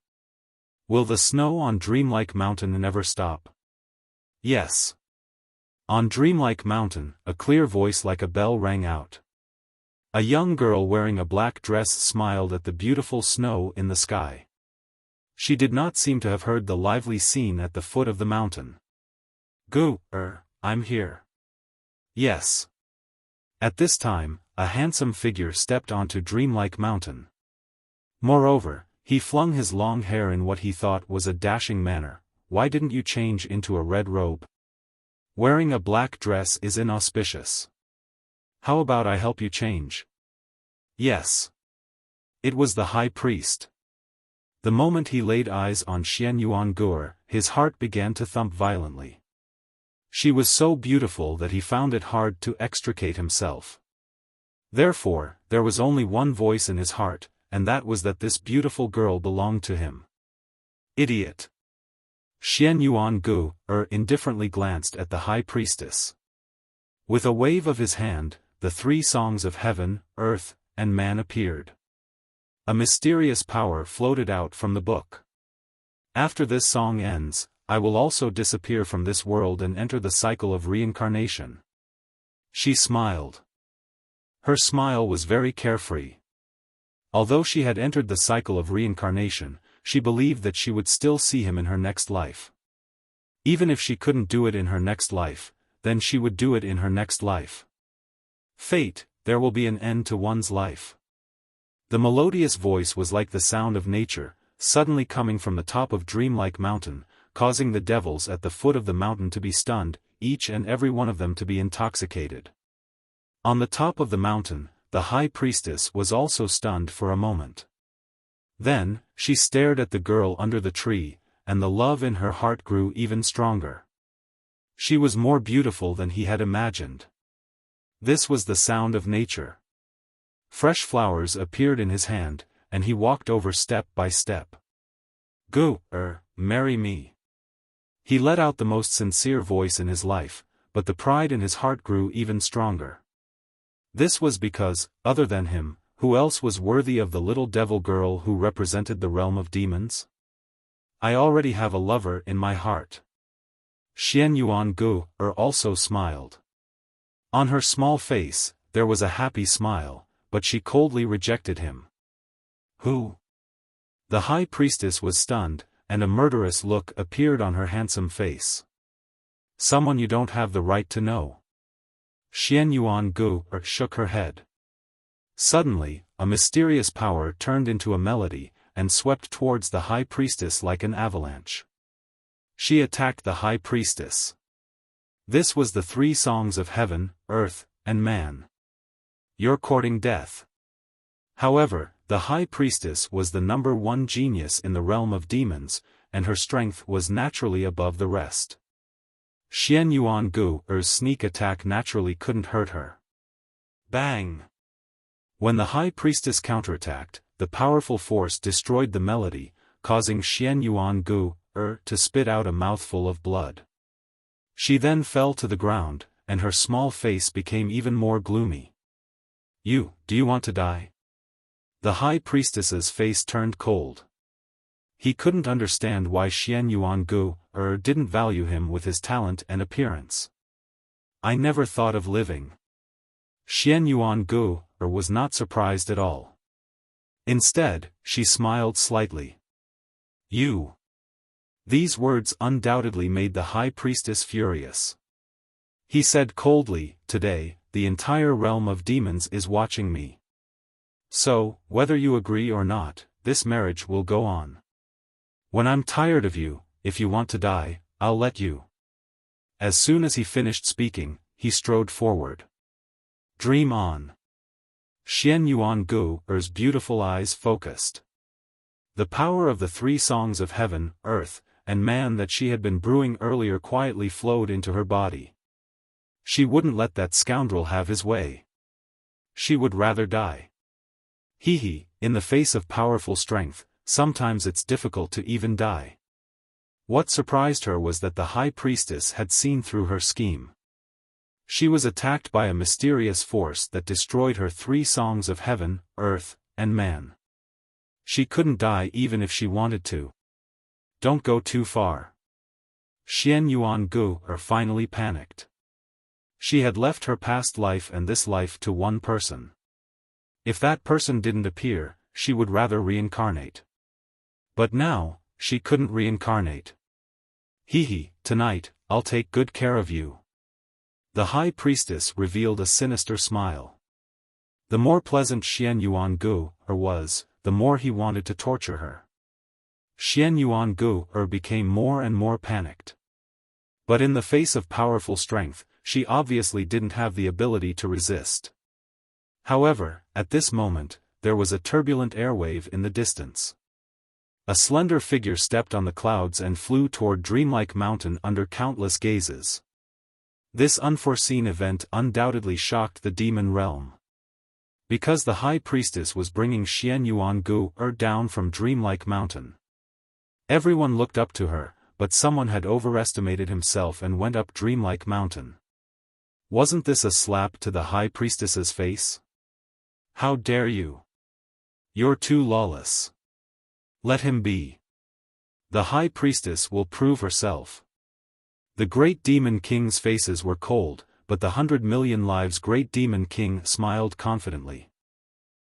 Will the snow on Dreamlike Mountain never stop? Yes. On Dreamlike Mountain, a clear voice like a bell rang out. A young girl wearing a black dress smiled at the beautiful snow in the sky. She did not seem to have heard the lively scene at the foot of the mountain. I'm here. Yes. At this time, a handsome figure stepped onto Dreamlike Mountain. Moreover, he flung his long hair in what he thought was a dashing manner. Why didn't you change into a red robe? Wearing a black dress is inauspicious. How about I help you change? Yes. It was the High Priest. The moment he laid eyes on Xian Yuangur, his heart began to thump violently. She was so beautiful that he found it hard to extricate himself. Therefore, there was only one voice in his heart, and that was that this beautiful girl belonged to him. Idiot. Xian Yuangur indifferently glanced at the High Priestess. With a wave of his hand, the three songs of heaven, earth, and man appeared. A mysterious power floated out from the book. After this song ends, I will also disappear from this world and enter the cycle of reincarnation. She smiled. Her smile was very carefree. Although she had entered the cycle of reincarnation, she believed that she would still see him in her next life. Even if she couldn't do it in her next life, then she would do it in her next life. Fate, there will be an end to one's life. The melodious voice was like the sound of nature, suddenly coming from the top of Dreamlike Mountain, causing the devils at the foot of the mountain to be stunned, each and every one of them to be intoxicated. On the top of the mountain, the High Priestess was also stunned for a moment. Then, she stared at the girl under the tree, and the love in her heart grew even stronger. She was more beautiful than he had imagined. This was the sound of nature. Fresh flowers appeared in his hand, and he walked over step by step. Marry me. He let out the most sincere voice in his life, but the pride in his heart grew even stronger. This was because, other than him, who else was worthy of the little devil girl who represented the realm of demons? I already have a lover in my heart. Xian Yuangur also smiled. On her small face, there was a happy smile, but she coldly rejected him. Who? The High Priestess was stunned, and a murderous look appeared on her handsome face. Someone you don't have the right to know. Xian Yuangur shook her head. Suddenly, a mysterious power turned into a melody, and swept towards the High Priestess like an avalanche. She attacked the High Priestess. This was the three songs of heaven, earth, and man. You're courting death. However, the High Priestess was the number one genius in the realm of demons, and her strength was naturally above the rest. Xian Yuangur's sneak attack naturally couldn't hurt her. Bang! When the High Priestess counterattacked, the powerful force destroyed the melody, causing Xian Yuangur to spit out a mouthful of blood. She then fell to the ground, and her small face became even more gloomy. Do you want to die? The High Priestess's face turned cold. He couldn't understand why Xian Yuangur didn't value him with his talent and appearance. I never thought of living. Xian Yuan Gu was not surprised at all. Instead, she smiled slightly. You. These words undoubtedly made the high priestess furious. He said coldly, today, the entire realm of demons is watching me. So, whether you agree or not, this marriage will go on. When I'm tired of you, if you want to die, I'll let you. As soon as he finished speaking, he strode forward. Dream on. Xian Yuan Gu's beautiful eyes focused. The power of the three songs of heaven, earth, and man that she had been brewing earlier quietly flowed into her body. She wouldn't let that scoundrel have his way. She would rather die. In the face of powerful strength, sometimes it's difficult to even die. What surprised her was that the high priestess had seen through her scheme. She was attacked by a mysterious force that destroyed her three songs of heaven, earth, and man. She couldn't die even if she wanted to. Don't go too far. Xian Yuan Gu finally panicked. She had left her past life and this life to one person. If that person didn't appear, she would rather reincarnate. But now, she couldn't reincarnate. Tonight, I'll take good care of you. The high priestess revealed a sinister smile. The more pleasant Xian Yuan Gu was, the more he wanted to torture her. Xian Yuan Gu became more and more panicked. But in the face of powerful strength, she obviously didn't have the ability to resist. However, at this moment, there was a turbulent airwave in the distance. A slender figure stepped on the clouds and flew toward Dreamlike Mountain under countless gazes. This unforeseen event undoubtedly shocked the demon realm. Because the high priestess was bringing Xian Yuan Gu down from Dreamlike Mountain. Everyone looked up to her, but someone had overestimated himself and went up Dreamlike Mountain. Wasn't this a slap to the high priestess's face? How dare you? You're too lawless. Let him be. The high priestess will prove herself. The great demon king's faces were cold, but the 100 million lives great demon king smiled confidently.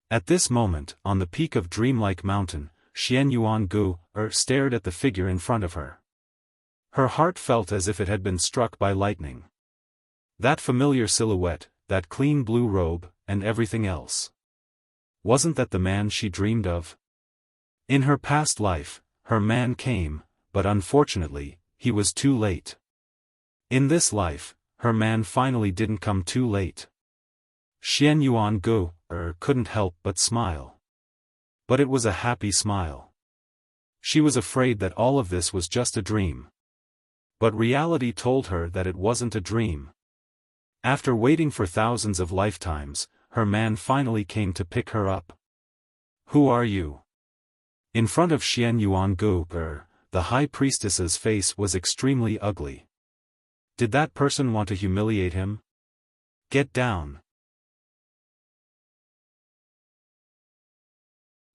At this moment, on the peak of Dreamlike Mountain, Xian Yuan Gu stared at the figure in front of her. Her heart felt as if it had been struck by lightning. That familiar silhouette, that clean blue robe, and everything else. Wasn't that the man she dreamed of? In her past life, her man came, but unfortunately, he was too late. In this life, her man finally didn't come too late. Xian Yuan Gu couldn't help but smile. But it was a happy smile. She was afraid that all of this was just a dream. But reality told her that it wasn't a dream. After waiting for thousands of lifetimes, her man finally came to pick her up. Who are you? In front of Xian Yuan Gu, the high priestess's face was extremely ugly. Did that person want to humiliate him? Get down.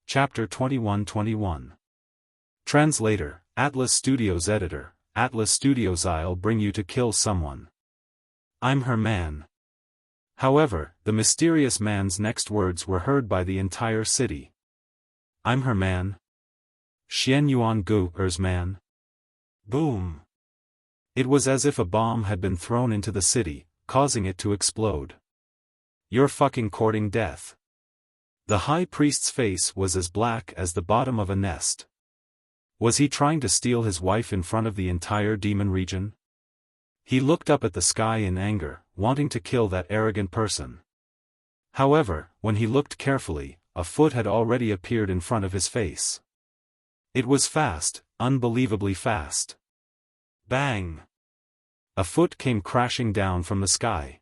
Chapter 21-21. Translator, Atlas Studios Editor, Atlas Studios. I'll bring you to kill someone. I'm her man. However, the mysterious man's next words were heard by the entire city. I'm her man. Xian Yuan Gu's man. Boom. It was as if a bomb had been thrown into the city, causing it to explode. You're fucking courting death. The high priest's face was as black as the bottom of a nest. Was he trying to steal his wife in front of the entire demon region? He looked up at the sky in anger, wanting to kill that arrogant person. However, when he looked carefully, a foot had already appeared in front of his face. It was fast, unbelievably fast. Bang! A foot came crashing down from the sky.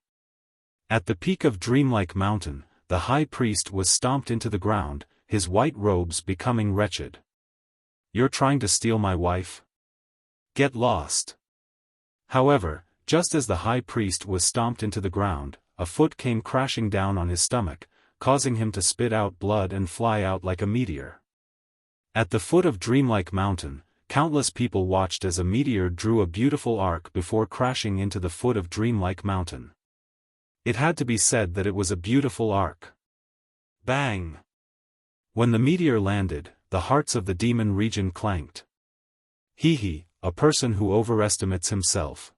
At the peak of Dreamlike Mountain, the high priest was stomped into the ground, his white robes becoming wretched. You're trying to steal my wife? Get lost. However, just as the high priest was stomped into the ground, a foot came crashing down on his stomach, causing him to spit out blood and fly out like a meteor. At the foot of Dreamlike Mountain, countless people watched as a meteor drew a beautiful arc before crashing into the foot of Dreamlike Mountain. It had to be said that it was a beautiful arc. Bang! When the meteor landed, the hearts of the demon region clanked. He, a person who overestimates himself.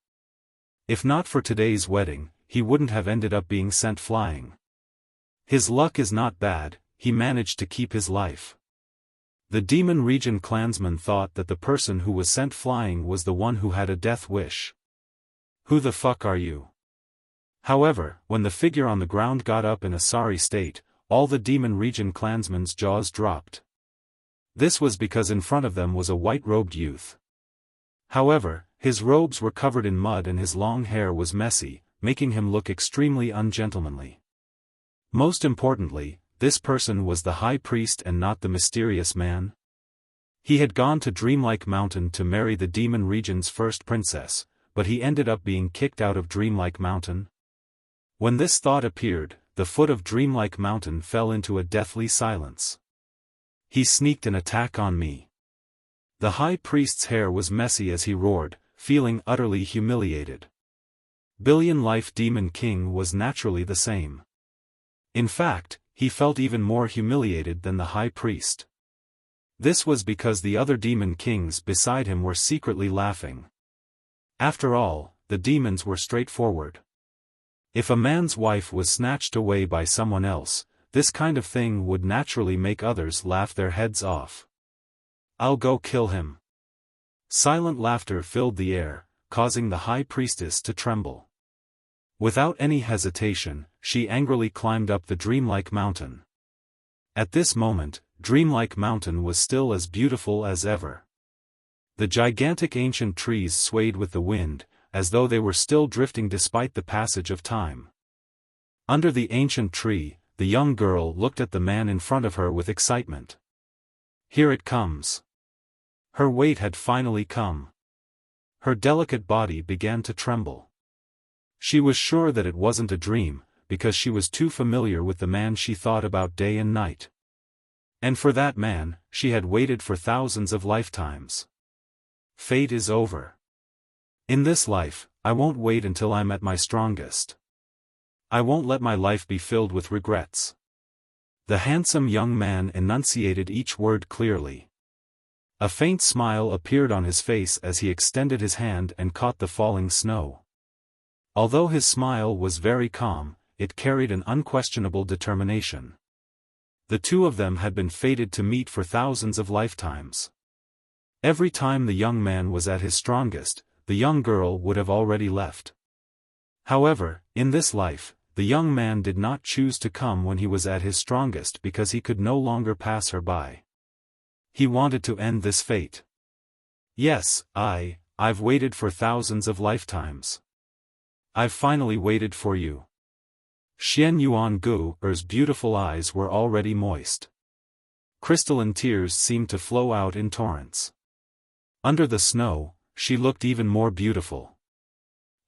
If not for today's wedding, he wouldn't have ended up being sent flying. His luck is not bad, he managed to keep his life. The demon region clansman thought that the person who was sent flying was the one who had a death wish. Who the fuck are you? However, when the figure on the ground got up in a sorry state, all the demon region clansmen's jaws dropped. This was because in front of them was a white-robed youth. However, his robes were covered in mud and his long hair was messy, making him look extremely ungentlemanly. Most importantly, this person was the high priest and not the mysterious man. He had gone to Dreamlike Mountain to marry the demon region's first princess, but he ended up being kicked out of Dreamlike Mountain. When this thought appeared, the foot of Dreamlike Mountain fell into a deathly silence. He sneaked an attack on me. The high priest's hair was messy as he roared, feeling utterly humiliated. Billion Life Demon King was naturally the same. In fact, he felt even more humiliated than the high priest. This was because the other demon kings beside him were secretly laughing. After all, the demons were straightforward. If a man's wife was snatched away by someone else, this kind of thing would naturally make others laugh their heads off. I'll go kill him. Silent laughter filled the air, causing the high priestess to tremble. Without any hesitation, she angrily climbed up the Dreamlike Mountain. At this moment, Dreamlike Mountain was still as beautiful as ever. The gigantic ancient trees swayed with the wind, as though they were still drifting despite the passage of time. Under the ancient tree, the young girl looked at the man in front of her with excitement. Here it comes. Her wait had finally come. Her delicate body began to tremble. She was sure that it wasn't a dream, because she was too familiar with the man she thought about day and night. And for that man, she had waited for thousands of lifetimes. Fate is over. In this life, I won't wait until I'm at my strongest. I won't let my life be filled with regrets. The handsome young man enunciated each word clearly. A faint smile appeared on his face as he extended his hand and caught the falling snow. Although his smile was very calm, it carried an unquestionable determination. The two of them had been fated to meet for thousands of lifetimes. Every time the young man was at his strongest, the young girl would have already left. However, in this life, the young man did not choose to come when he was at his strongest because he could no longer pass her by. He wanted to end this fate. Yes, I've waited for thousands of lifetimes. I've finally waited for you. Xian Yuan Gu's beautiful eyes were already moist. Crystalline tears seemed to flow out in torrents. Under the snow, she looked even more beautiful.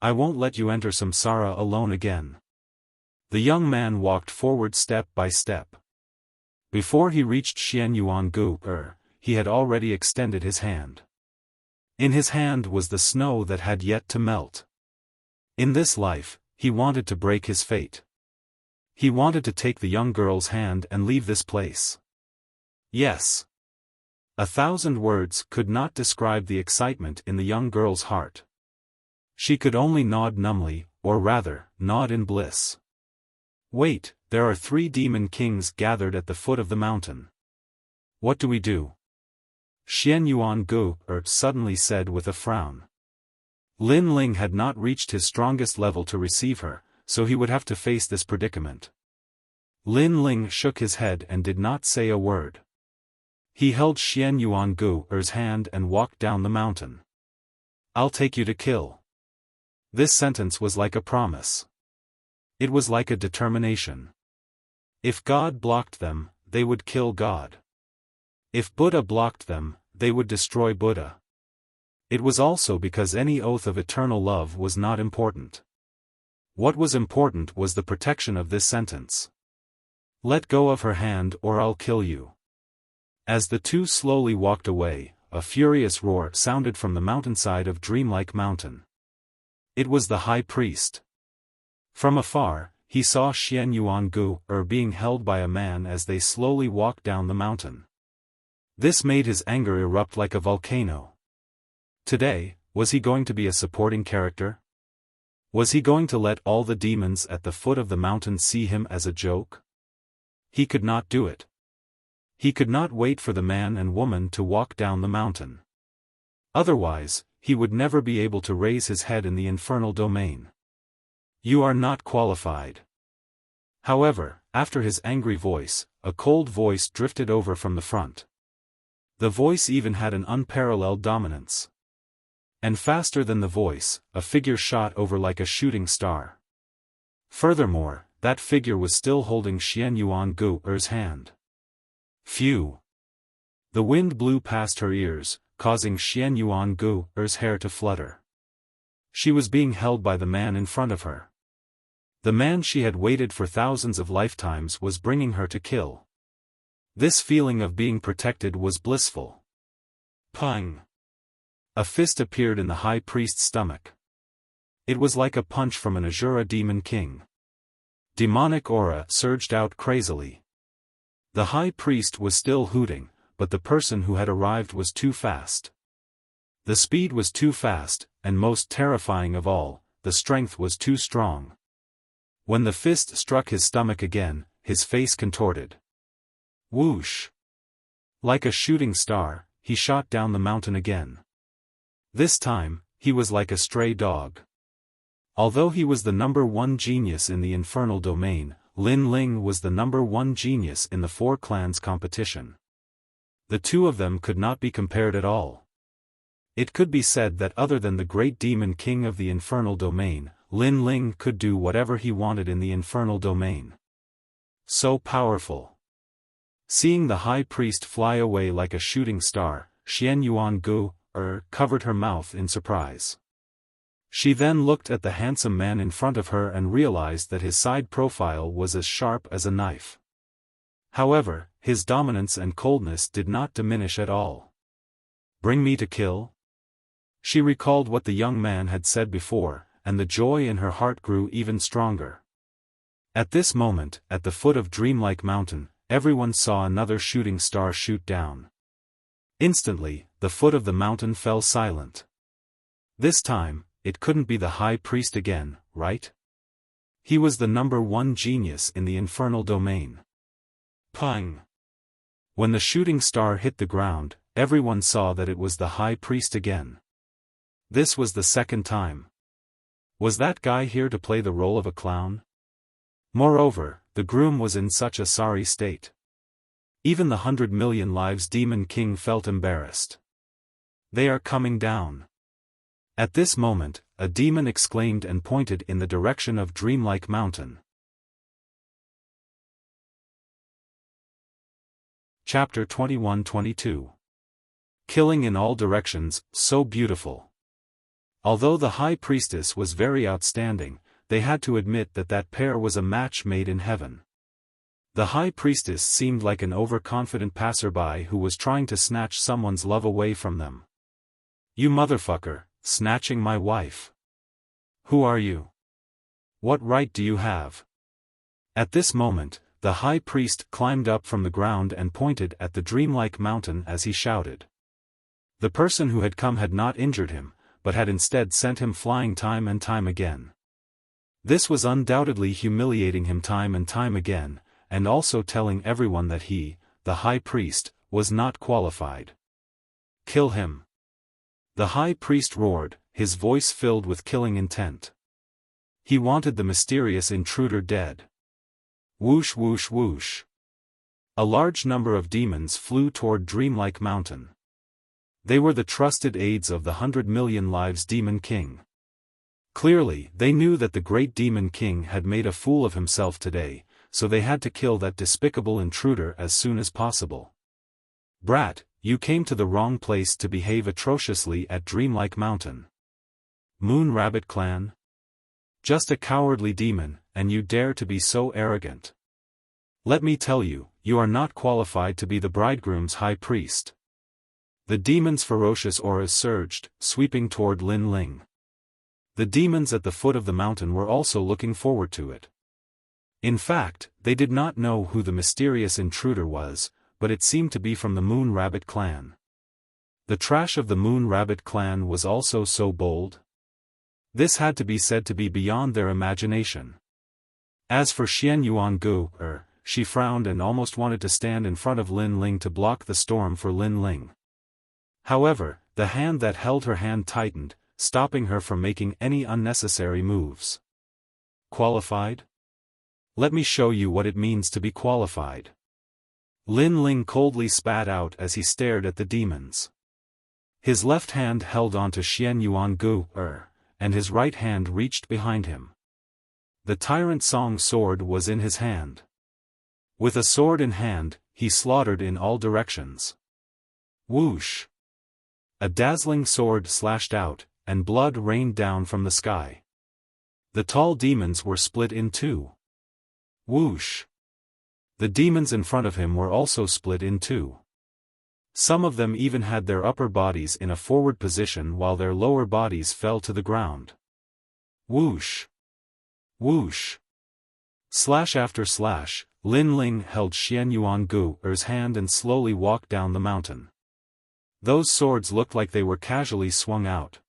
I won't let you enter Samsara alone again. The young man walked forward step by step. Before he reached Xian Yuan he had already extended his hand. In his hand was the snow that had yet to melt. In this life, he wanted to break his fate. He wanted to take the young girl's hand and leave this place. Yes. 1,000 words could not describe the excitement in the young girl's heart. She could only nod numbly, or rather, nod in bliss. Wait, there are 3 demon kings gathered at the foot of the mountain. What do we do? Xian Yuan suddenly said with a frown. Lin Ling had not reached his strongest level to receive her, so he would have to face this predicament. Lin Ling shook his head and did not say a word. He held Xian Yuan hand and walked down the mountain. I'll take you to kill. This sentence was like a promise. It was like a determination. If God blocked them, they would kill God. If Buddha blocked them, they would destroy Buddha. It was also because any oath of eternal love was not important. What was important was the protection of this sentence. Let go of her hand or I'll kill you. As the two slowly walked away, a furious roar sounded from the mountainside of Dreamlike Mountain. It was the high priest. From afar, he saw Xian Yuangu being held by a man as they slowly walked down the mountain. This made his anger erupt like a volcano. Today, was he going to be a supporting character? Was he going to let all the demons at the foot of the mountain see him as a joke? He could not do it. He could not wait for the man and woman to walk down the mountain. Otherwise, he would never be able to raise his head in the infernal domain. You are not qualified. However, after his angry voice, a cold voice drifted over from the front. The voice even had an unparalleled dominance. And faster than the voice, a figure shot over like a shooting star. Furthermore, that figure was still holding Xian Yuangu's hand. Phew! The wind blew past her ears, causing Xian Yuangu's hair to flutter. She was being held by the man in front of her. The man she had waited for thousands of lifetimes was bringing her to kill. This feeling of being protected was blissful. Pang! A fist appeared in the high priest's stomach. It was like a punch from an Azura demon king. Demonic aura surged out crazily. The high priest was still hooting, but the person who had arrived was too fast. The speed was too fast, and most terrifying of all, the strength was too strong. When the fist struck his stomach again, his face contorted. Whoosh! Like a shooting star, he shot down the mountain again. This time, he was like a stray dog. Although he was the #1 genius in the infernal domain, Lin Ling was the #1 genius in the Four Clans competition. The two of them could not be compared at all. It could be said that other than the great demon king of the infernal domain, Lin Ling could do whatever he wanted in the infernal domain. So powerful. Seeing the high priest fly away like a shooting star, Xian Yuangu covered her mouth in surprise. She then looked at the handsome man in front of her and realized that his side profile was as sharp as a knife. However, his dominance and coldness did not diminish at all. Bring me to kill? She recalled what the young man had said before, and the joy in her heart grew even stronger. At this moment, at the foot of Dreamlike Mountain, everyone saw another shooting star shoot down. Instantly, the foot of the mountain fell silent. This time, it couldn't be the high priest again, right? He was the #1 genius in the infernal domain. Pang! When the shooting star hit the ground, everyone saw that it was the high priest again. This was the second time. Was that guy here to play the role of a clown? Moreover, the groom was in such a sorry state. Even the 100 million lives Demon King felt embarrassed. They are coming down. At this moment, a demon exclaimed and pointed in the direction of Dreamlike Mountain. Chapter 21-22. Killing in all directions, so beautiful. Although the High Priestess was very outstanding, they had to admit that that pair was a match made in heaven. The High Priestess seemed like an overconfident passerby who was trying to snatch someone's love away from them. You motherfucker, snatching my wife. Who are you? What right do you have? At this moment, the High Priest climbed up from the ground and pointed at the Dreamlike Mountain as he shouted. The person who had come had not injured him, but had instead sent him flying time and time again. This was undoubtedly humiliating him time and time again, and also telling everyone that he, the High Priest, was not qualified. Kill him. The High Priest roared, his voice filled with killing intent. He wanted the mysterious intruder dead. Whoosh whoosh whoosh. A large number of demons flew toward Dreamlike Mountain. They were the trusted aides of the 100 million lives Demon King. Clearly, they knew that the great Demon King had made a fool of himself today, so they had to kill that despicable intruder as soon as possible. Brat, you came to the wrong place to behave atrociously at Dreamlike Mountain. Moon Rabbit Clan? Just a cowardly demon, and you dare to be so arrogant. Let me tell you, you are not qualified to be the bridegroom's high priest. The demon's ferocious auras surged, sweeping toward Lin Ling. The demons at the foot of the mountain were also looking forward to it. In fact, they did not know who the mysterious intruder was, but it seemed to be from the Moon Rabbit clan. The trash of the Moon Rabbit clan was also so bold. This had to be said to be beyond their imagination. As for Xian Yuangu, she frowned and almost wanted to stand in front of Lin Ling to block the storm for Lin Ling. However, the hand that held her hand tightened, stopping her from making any unnecessary moves. Qualified? Let me show you what it means to be qualified. Lin Ling coldly spat out as he stared at the demons. His left hand held onto Xian Yuangu, and his right hand reached behind him. The Tyrant Song sword was in his hand. With a sword in hand, he slaughtered in all directions. Whoosh! A dazzling sword slashed out, and blood rained down from the sky. The tall demons were split in two. Whoosh! The demons in front of him were also split in two. Some of them even had their upper bodies in a forward position while their lower bodies fell to the ground. Whoosh! Whoosh! Slash after slash, Lin Ling held Xian Yuangu's hand and slowly walked down the mountain. Those swords looked like they were casually swung out.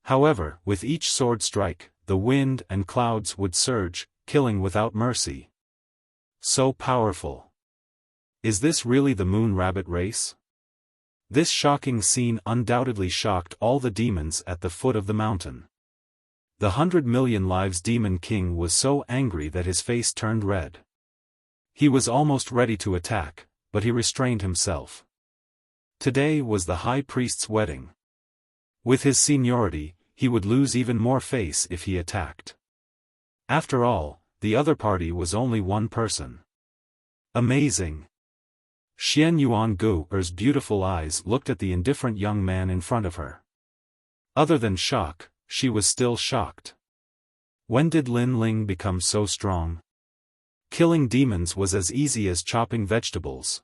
However, with each sword strike, the wind and clouds would surge, killing without mercy. So powerful. Is this really the Moon Rabbit race? This shocking scene undoubtedly shocked all the demons at the foot of the mountain. The 100 million lives Demon King was so angry that his face turned red. He was almost ready to attack, but he restrained himself. Today was the High Priest's wedding. With his seniority, he would lose even more face if he attacked. After all, the other party was only one person. Amazing! Xian Yuangu's beautiful eyes looked at the indifferent young man in front of her. Other than shock, she was still shocked. When did Lin Ling become so strong? Killing demons was as easy as chopping vegetables.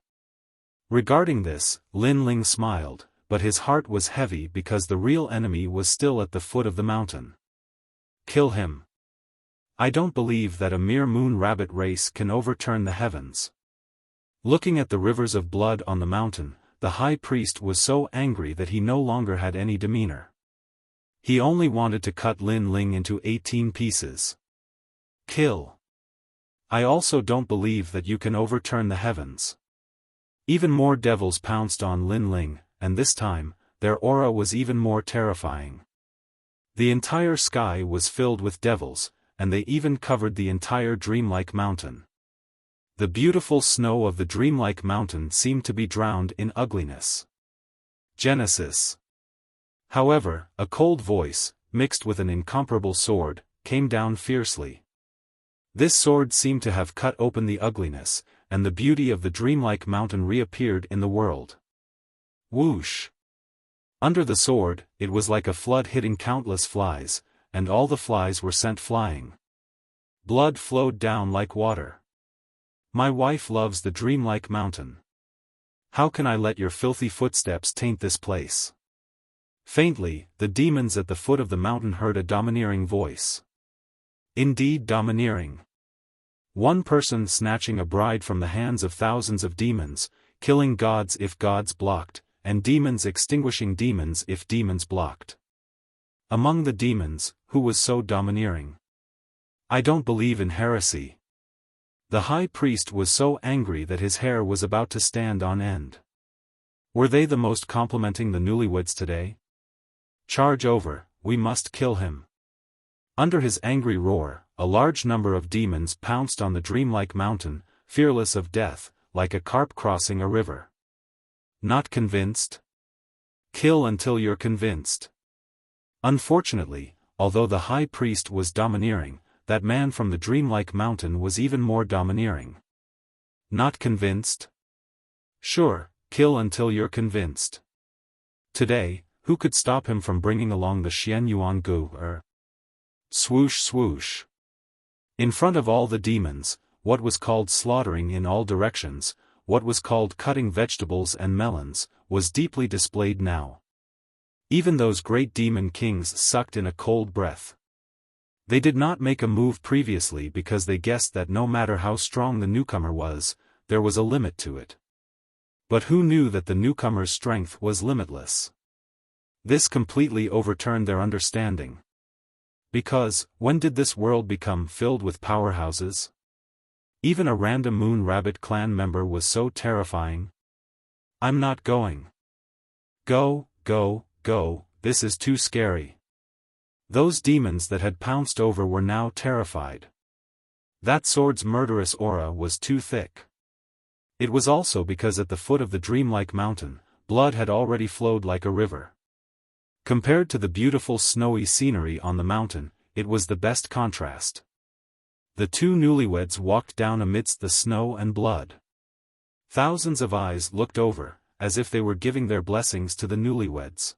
Regarding this, Lin Ling smiled, but his heart was heavy because the real enemy was still at the foot of the mountain. Kill him. I don't believe that a mere Moon Rabbit race can overturn the heavens. Looking at the rivers of blood on the mountain, the High Priest was so angry that he no longer had any demeanor. He only wanted to cut Lin Ling into 18 pieces. Kill. I also don't believe that you can overturn the heavens. Even more devils pounced on Lin Ling, and this time, their aura was even more terrifying. The entire sky was filled with devils, and they even covered the entire dreamlike mountain. The beautiful snow of the dreamlike mountain seemed to be drowned in ugliness. Genesis. However, a cold voice, mixed with an incomparable sword, came down fiercely. This sword seemed to have cut open the ugliness, and the beauty of the dreamlike mountain reappeared in the world. Whoosh! Under the sword, it was like a flood hitting countless flies, and all the flies were sent flying. Blood flowed down like water. My wife loves the dreamlike mountain. How can I let your filthy footsteps taint this place? Faintly, the demons at the foot of the mountain heard a domineering voice. Indeed domineering. One person snatching a bride from the hands of thousands of demons, killing gods if gods blocked, and demons extinguishing demons if demons blocked. Among the demons, who was so domineering? I don't believe in heresy. The High Priest was so angry that his hair was about to stand on end. Were they the most complimenting the newlyweds today? Charge over, we must kill him. Under his angry roar, a large number of demons pounced on the dreamlike mountain, fearless of death, like a carp crossing a river. Not convinced? Kill until you're convinced. Unfortunately, although the High Priest was domineering, that man from the dreamlike mountain was even more domineering. Not convinced? Sure, kill until you're convinced. Today, who could stop him from bringing along the Xian Yuangu? Swoosh swoosh. In front of all the demons, what was called slaughtering in all directions, what was called cutting vegetables and melons, was deeply displayed now. Even those great demon kings sucked in a cold breath. They did not make a move previously because they guessed that no matter how strong the newcomer was, there was a limit to it. But who knew that the newcomer's strength was limitless? This completely overturned their understanding. Because, when did this world become filled with powerhouses? Even a random Moon Rabbit clan member was so terrifying. I'm not going. Go, go, go, this is too scary. Those demons that had pounced over were now terrified. That sword's murderous aura was too thick. It was also because at the foot of the dreamlike mountain, blood had already flowed like a river. Compared to the beautiful snowy scenery on the mountain, it was the best contrast. The two newlyweds walked down amidst the snow and blood. Thousands of eyes looked over, as if they were giving their blessings to the newlyweds.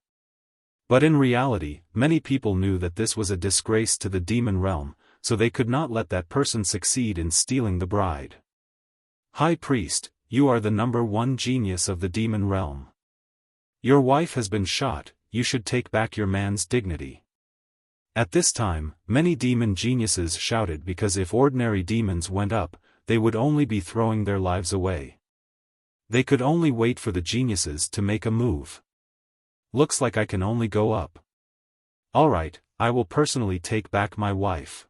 But in reality, many people knew that this was a disgrace to the demon realm, so they could not let that person succeed in stealing the bride. High Priest, you are the #1 genius of the demon realm. Your wife has been shot, you should take back your man's dignity. At this time, many demon geniuses shouted because if ordinary demons went up, they would only be throwing their lives away. They could only wait for the geniuses to make a move. Looks like I can only go up. Alright, I will personally take back my wife.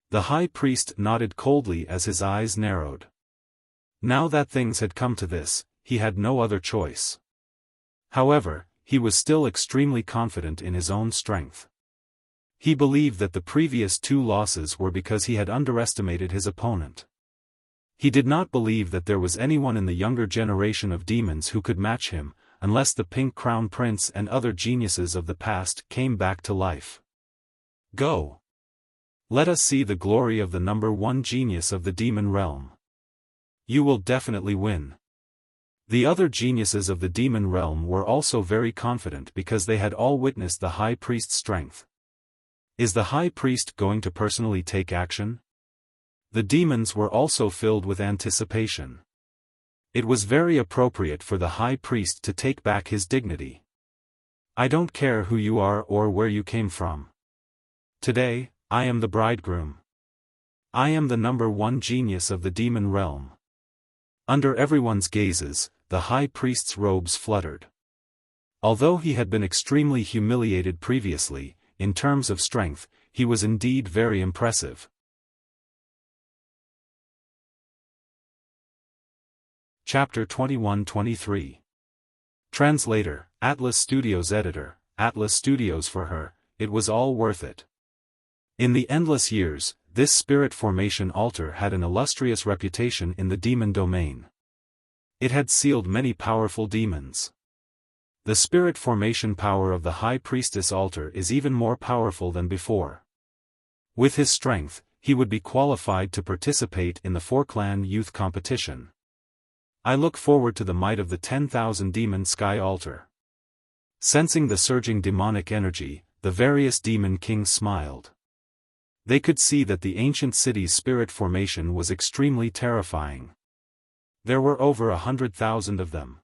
The High Priest nodded coldly as his eyes narrowed. Now that things had come to this, he had no other choice. However, he was still extremely confident in his own strength. He believed that the previous 2 losses were because he had underestimated his opponent. He did not believe that there was anyone in the younger generation of demons who could match him, unless the Pink Crown Prince and other geniuses of the past came back to life. Go! Let us see the glory of the #1 genius of the demon realm. You will definitely win. The other geniuses of the demon realm were also very confident because they had all witnessed the High Priest's strength. Is the High Priest going to personally take action? The demons were also filled with anticipation. It was very appropriate for the High Priest to take back his dignity. I don't care who you are or where you came from. Today, I am the bridegroom. I am the #1 genius of the demon realm. Under everyone's gazes, the High Priest's robes fluttered. Although he had been extremely humiliated previously, in terms of strength, he was indeed very impressive. Chapter 21-23. Translator, Atlas Studios Editor, Atlas Studios. For her, it was all worth it. In the endless years, this spirit formation altar had an illustrious reputation in the demon domain. It had sealed many powerful demons. The spirit formation power of the High Priestess altar is even more powerful than before. With his strength, he would be qualified to participate in the 4-clan youth competition. I look forward to the might of the 10,000 demon sky altar. Sensing the surging demonic energy, the various demon kings smiled. They could see that the ancient city's spirit formation was extremely terrifying. There were over 100,000 of them.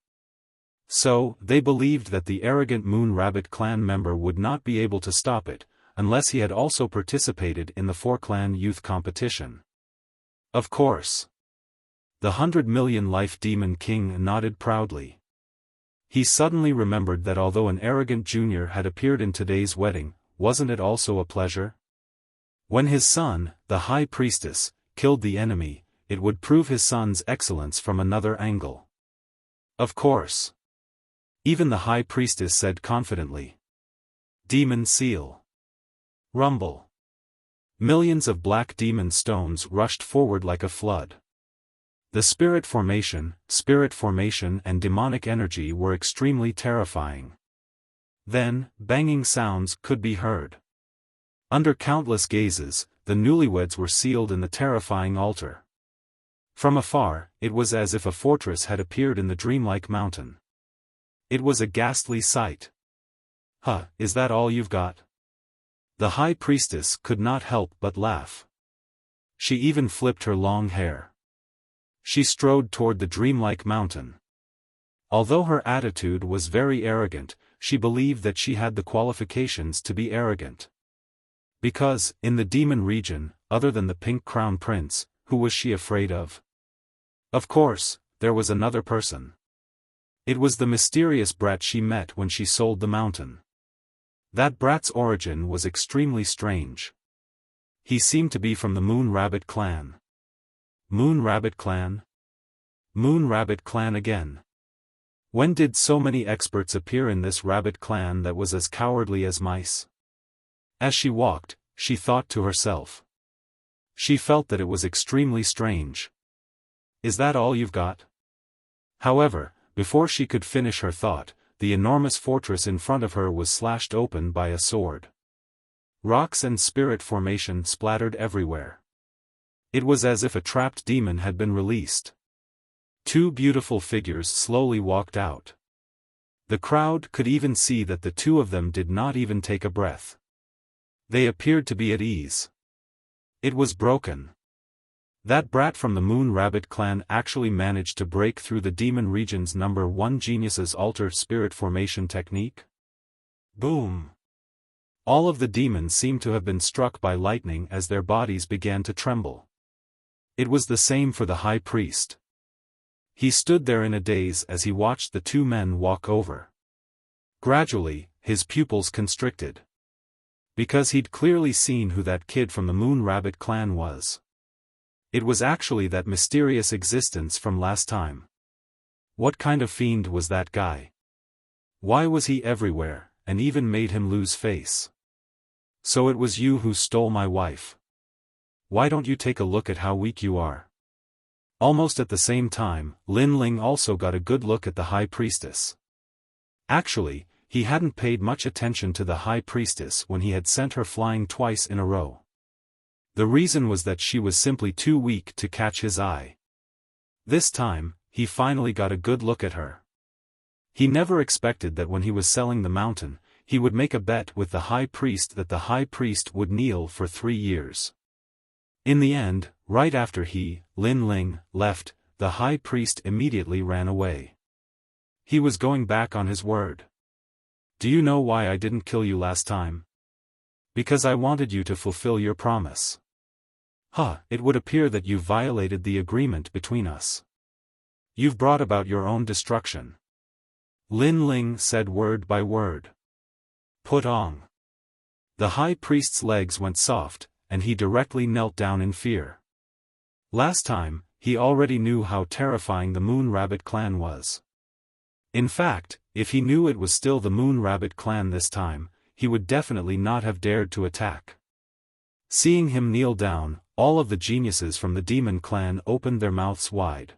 So, they believed that the arrogant Moon Rabbit clan member would not be able to stop it, unless he had also participated in the 4-clan youth competition. Of course. The 100 million life demon king nodded proudly. He suddenly remembered that although an arrogant junior had appeared in today's wedding, wasn't it also a pleasure? When his son, the High Priestess, killed the enemy, it would prove his son's excellence from another angle. Of course. Even the High Priestess said confidently. Demon seal. Rumble. Millions of black demon stones rushed forward like a flood. The spirit formation and demonic energy were extremely terrifying. Then, banging sounds could be heard. Under countless gazes, the newlyweds were sealed in the terrifying altar. From afar, it was as if a fortress had appeared in the dreamlike mountain. It was a ghastly sight. Huh, is that all you've got? The High Priestess could not help but laugh. She even flipped her long hair. She strode toward the dreamlike mountain. Although her attitude was very arrogant, she believed that she had the qualifications to be arrogant. Because, in the demon region, other than the Pink Crown Prince, who was she afraid of? Of course, there was another person. It was the mysterious brat she met when she sold the mountain. That brat's origin was extremely strange. He seemed to be from the Moon Rabbit clan. Moon Rabbit clan? Moon Rabbit clan again. When did so many experts appear in this rabbit clan that was as cowardly as mice? As she walked, she thought to herself. She felt that it was extremely strange. Is that all you've got? However, before she could finish her thought, the enormous fortress in front of her was slashed open by a sword. Rocks and spirit formation splattered everywhere. It was as if a trapped demon had been released. Two beautiful figures slowly walked out. The crowd could even see that the two of them did not even take a breath. They appeared to be at ease. It was broken. That brat from the Moon Rabbit clan actually managed to break through the demon region's #1 genius's alter spirit formation technique. Boom! All of the demons seemed to have been struck by lightning as their bodies began to tremble. It was the same for the high priest. He stood there in a daze as he watched the two men walk over. Gradually, his pupils constricted. Because he'd clearly seen who that kid from the Moon Rabbit clan was. It was actually that mysterious existence from last time. What kind of fiend was that guy? Why was he everywhere, and even made him lose face? So it was you who stole my wife. Why don't you take a look at how weak you are? Almost at the same time, Lin Ling also got a good look at the High Priestess. Actually, he hadn't paid much attention to the High Priestess when he had sent her flying twice in a row. The reason was that she was simply too weak to catch his eye. This time, he finally got a good look at her. He never expected that when he was selling the mountain, he would make a bet with the High Priest that the High Priest would kneel for 3 years. In the end, right after he, Lin Ling, left, the High Priest immediately ran away. He was going back on his word. Do you know why I didn't kill you last time? Because I wanted you to fulfill your promise. It would appear that you violated the agreement between us. You've brought about your own destruction. Lin Ling said word by word. Put on. The High Priest's legs went soft, and he directly knelt down in fear. Last time, he already knew how terrifying the Moon Rabbit clan was. In fact, if he knew it was still the Moon Rabbit clan this time, he would definitely not have dared to attack. Seeing him kneel down, all of the geniuses from the demon clan opened their mouths wide.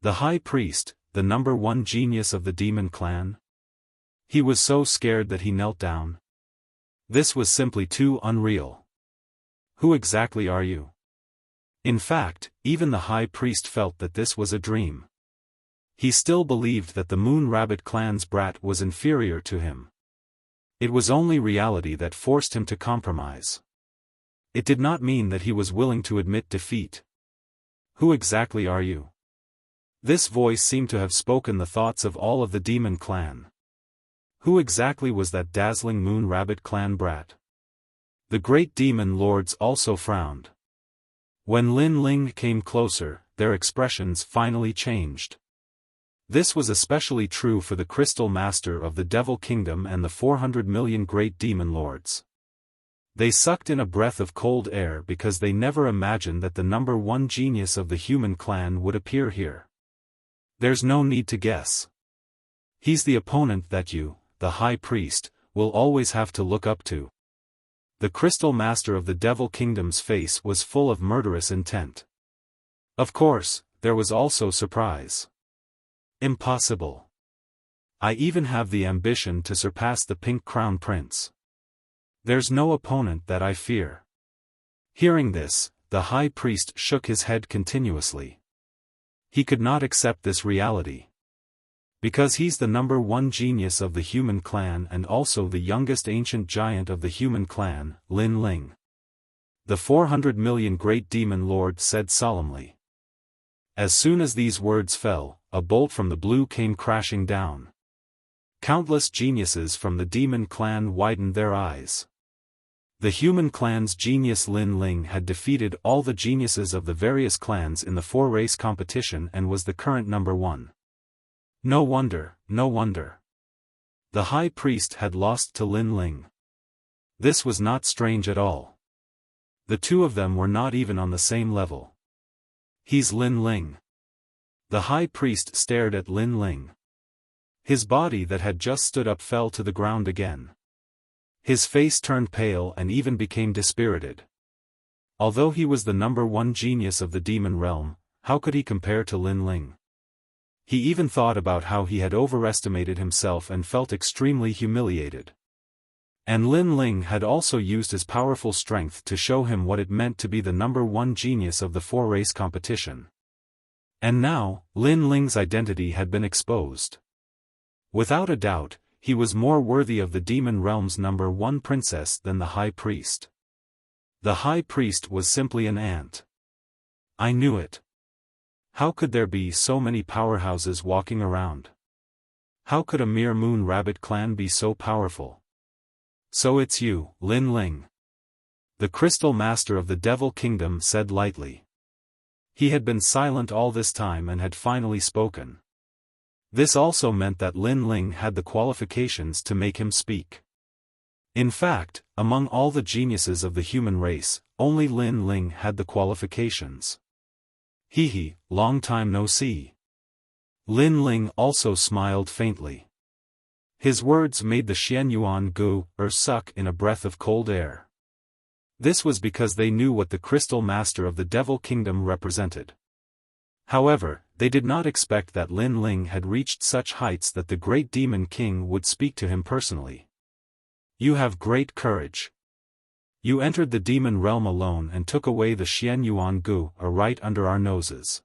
The High Priest, the #1 genius of the demon clan? He was so scared that he knelt down. This was simply too unreal. Who exactly are you? In fact, even the High Priest felt that this was a dream. He still believed that the Moon Rabbit clan's brat was inferior to him. It was only reality that forced him to compromise. It did not mean that he was willing to admit defeat. Who exactly are you? This voice seemed to have spoken the thoughts of all of the demon clan. Who exactly was that dazzling Moon Rabbit clan brat? The great demon lords also frowned. When Lin Ling came closer, their expressions finally changed. This was especially true for the Crystal Master of the Devil Kingdom and the 400 million great demon lords. They sucked in a breath of cold air because they never imagined that the #1 genius of the human clan would appear here. There's no need to guess. He's the opponent that you, the High Priest, will always have to look up to. The Crystal Master of the Devil Kingdom's face was full of murderous intent. Of course, there was also surprise. Impossible. I even have the ambition to surpass the Pink Crown Prince. There's no opponent that I fear. Hearing this, the High Priest shook his head continuously. He could not accept this reality. Because he's the #1 genius of the human clan and also the youngest ancient giant of the human clan, Lin Ling. The 400 million great demon lord said solemnly. As soon as these words fell, a bolt from the blue came crashing down. Countless geniuses from the demon clan widened their eyes. The human clan's genius Lin Ling had defeated all the geniuses of the various clans in the 4-race competition and was the current number 1. No wonder, no wonder. The high priest had lost to Lin Ling. This was not strange at all. The two of them were not even on the same level. He's Lin Ling. The high priest stared at Lin Ling. His body that had just stood up fell to the ground again. His face turned pale and even became dispirited. Although he was the number 1 genius of the demon realm, how could he compare to Lin Ling? He even thought about how he had overestimated himself and felt extremely humiliated. And Lin Ling had also used his powerful strength to show him what it meant to be the number 1 genius of the 4-race competition. And now, Lin Ling's identity had been exposed. Without a doubt, he was more worthy of the demon realm's number 1 princess than the high priest. The high priest was simply an ant. I knew it. How could there be so many powerhouses walking around? How could a mere moon rabbit clan be so powerful? So it's you, Lin Ling. The crystal master of the Devil Kingdom said lightly. He had been silent all this time and had finally spoken. This also meant that Lin Ling had the qualifications to make him speak. In fact, among all the geniuses of the human race, only Lin Ling had the qualifications. Hee, long time no see. Lin Ling also smiled faintly. His words made the Xianyuan go, or suck in a breath of cold air. This was because they knew what the crystal master of the Devil Kingdom represented. However, they did not expect that Lin Ling had reached such heights that the great demon king would speak to him personally. You have great courage. You entered the demon realm alone and took away the Xianyuan Gu right under our noses.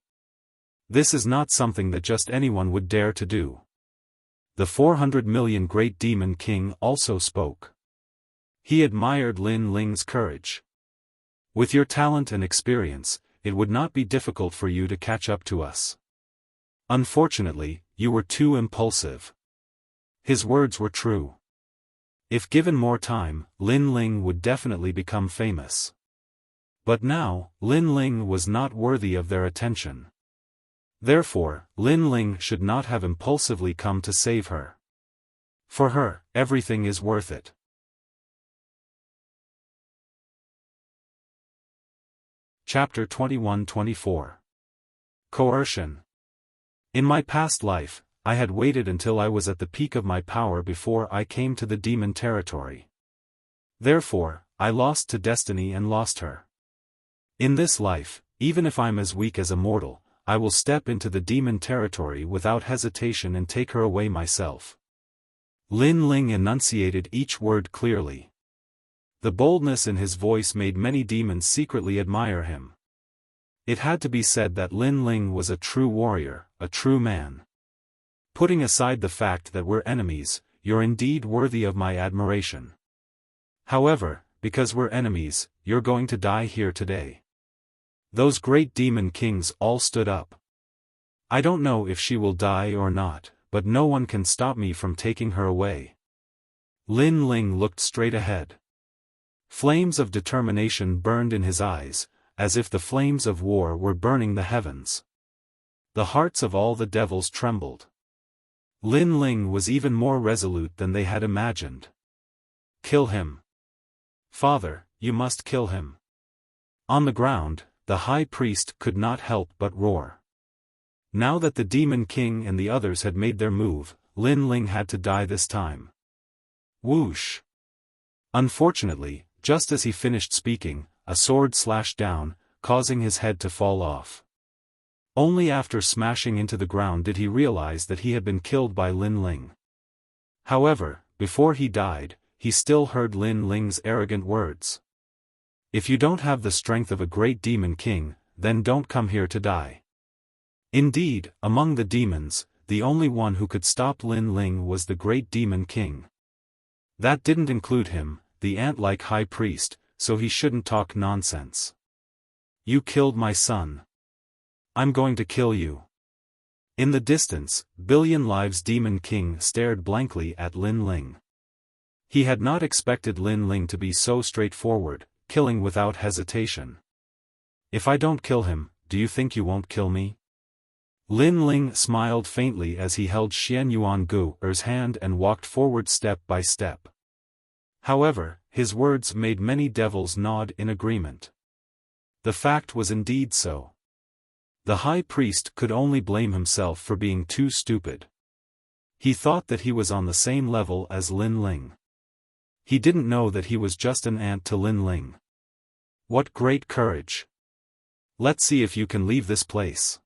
This is not something that just anyone would dare to do. The 400 million great demon king also spoke. He admired Lin Ling's courage. With your talent and experience, it would not be difficult for you to catch up to us. Unfortunately, you were too impulsive. His words were true. If given more time, Lin Ling would definitely become famous. But now, Lin Ling was not worthy of their attention. Therefore, Lin Ling should not have impulsively come to save her. For her, everything is worth it. Chapter 21-24. Coercion. In my past life, I had waited until I was at the peak of my power before I came to the demon territory. Therefore, I lost to destiny and lost her. In this life, even if I'm as weak as a mortal, I will step into the demon territory without hesitation and take her away myself. Lin Ling enunciated each word clearly. The boldness in his voice made many demons secretly admire him. It had to be said that Lin Ling was a true warrior, a true man. Putting aside the fact that we're enemies, you're indeed worthy of my admiration. However, because we're enemies, you're going to die here today. Those great demon kings all stood up. I don't know if she will die or not, but no one can stop me from taking her away. Lin Ling looked straight ahead. Flames of determination burned in his eyes, as if the flames of war were burning the heavens. The hearts of all the devils trembled. Lin Ling was even more resolute than they had imagined. Kill him. Father, you must kill him. On the ground, the high priest could not help but roar. Now that the demon king and the others had made their move, Lin Ling had to die this time. Whoosh! Unfortunately, just as he finished speaking, a sword slashed down, causing his head to fall off. Only after smashing into the ground did he realize that he had been killed by Lin Ling. However, before he died, he still heard Lin Ling's arrogant words. If you don't have the strength of a great demon king, then don't come here to die. Indeed, among the demons, the only one who could stop Lin Ling was the great demon king. That didn't include him, the ant-like high priest, so he shouldn't talk nonsense. You killed my son. I'm going to kill you. In the distance, Billion Lives Demon King stared blankly at Lin Ling. He had not expected Lin Ling to be so straightforward, killing without hesitation. If I don't kill him, do you think you won't kill me? Lin Ling smiled faintly as he held Xian Yuangu's hand and walked forward step by step. However, his words made many devils nod in agreement. The fact was indeed so. The high priest could only blame himself for being too stupid. He thought that he was on the same level as Lin Ling. He didn't know that he was just an ant to Lin Ling. What great courage! Let's see if you can leave this place.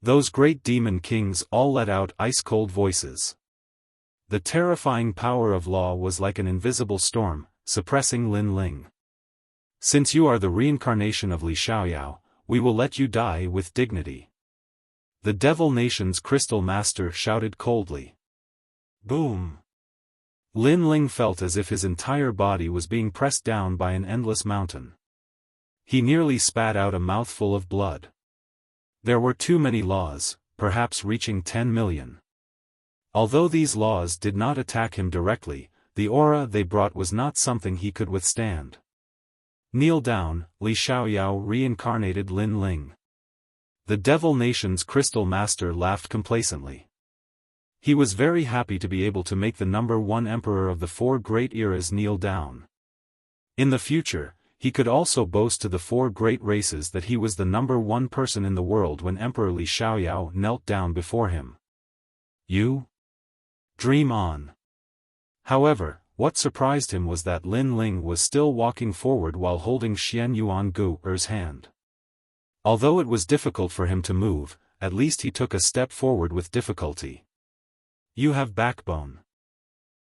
Those great demon kings all let out ice-cold voices. The terrifying power of law was like an invisible storm, suppressing Lin Ling. Since you are the reincarnation of Li Xiaoyao, we will let you die with dignity. The Devil Nation's Crystal Master shouted coldly. Boom! Lin Ling felt as if his entire body was being pressed down by an endless mountain. He nearly spat out a mouthful of blood. There were too many laws, perhaps reaching 10 million. Although these laws did not attack him directly, the aura they brought was not something he could withstand. Kneel down, Li Xiaoyao reincarnated Lin Ling. The Devil Nation's Crystal Master laughed complacently. He was very happy to be able to make the number one emperor of the four great eras kneel down. In the future, he could also boast to the four great races that he was the number one person in the world when Emperor Li Xiaoyao knelt down before him. You? Dream on. However, what surprised him was that Lin Ling was still walking forward while holding Xian Yuangu's hand. Although it was difficult for him to move, at least he took a step forward with difficulty. You have backbone.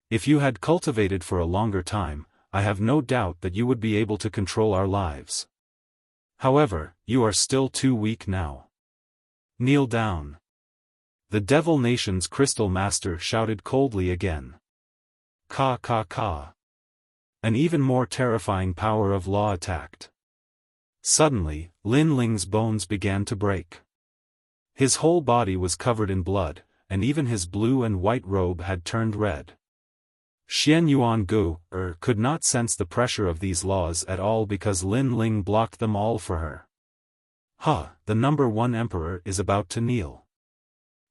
If you had cultivated for a longer time, I have no doubt that you would be able to control our lives. However, you are still too weak now. Kneel down. The Devil Nation's Crystal Master shouted coldly again. Ka ka ka. An even more terrifying power of law attacked. Suddenly, Lin Ling's bones began to break. His whole body was covered in blood, and even his blue and white robe had turned red. Xian Yuangu could not sense the pressure of these laws at all because Lin Ling blocked them all for her. The number one emperor is about to kneel.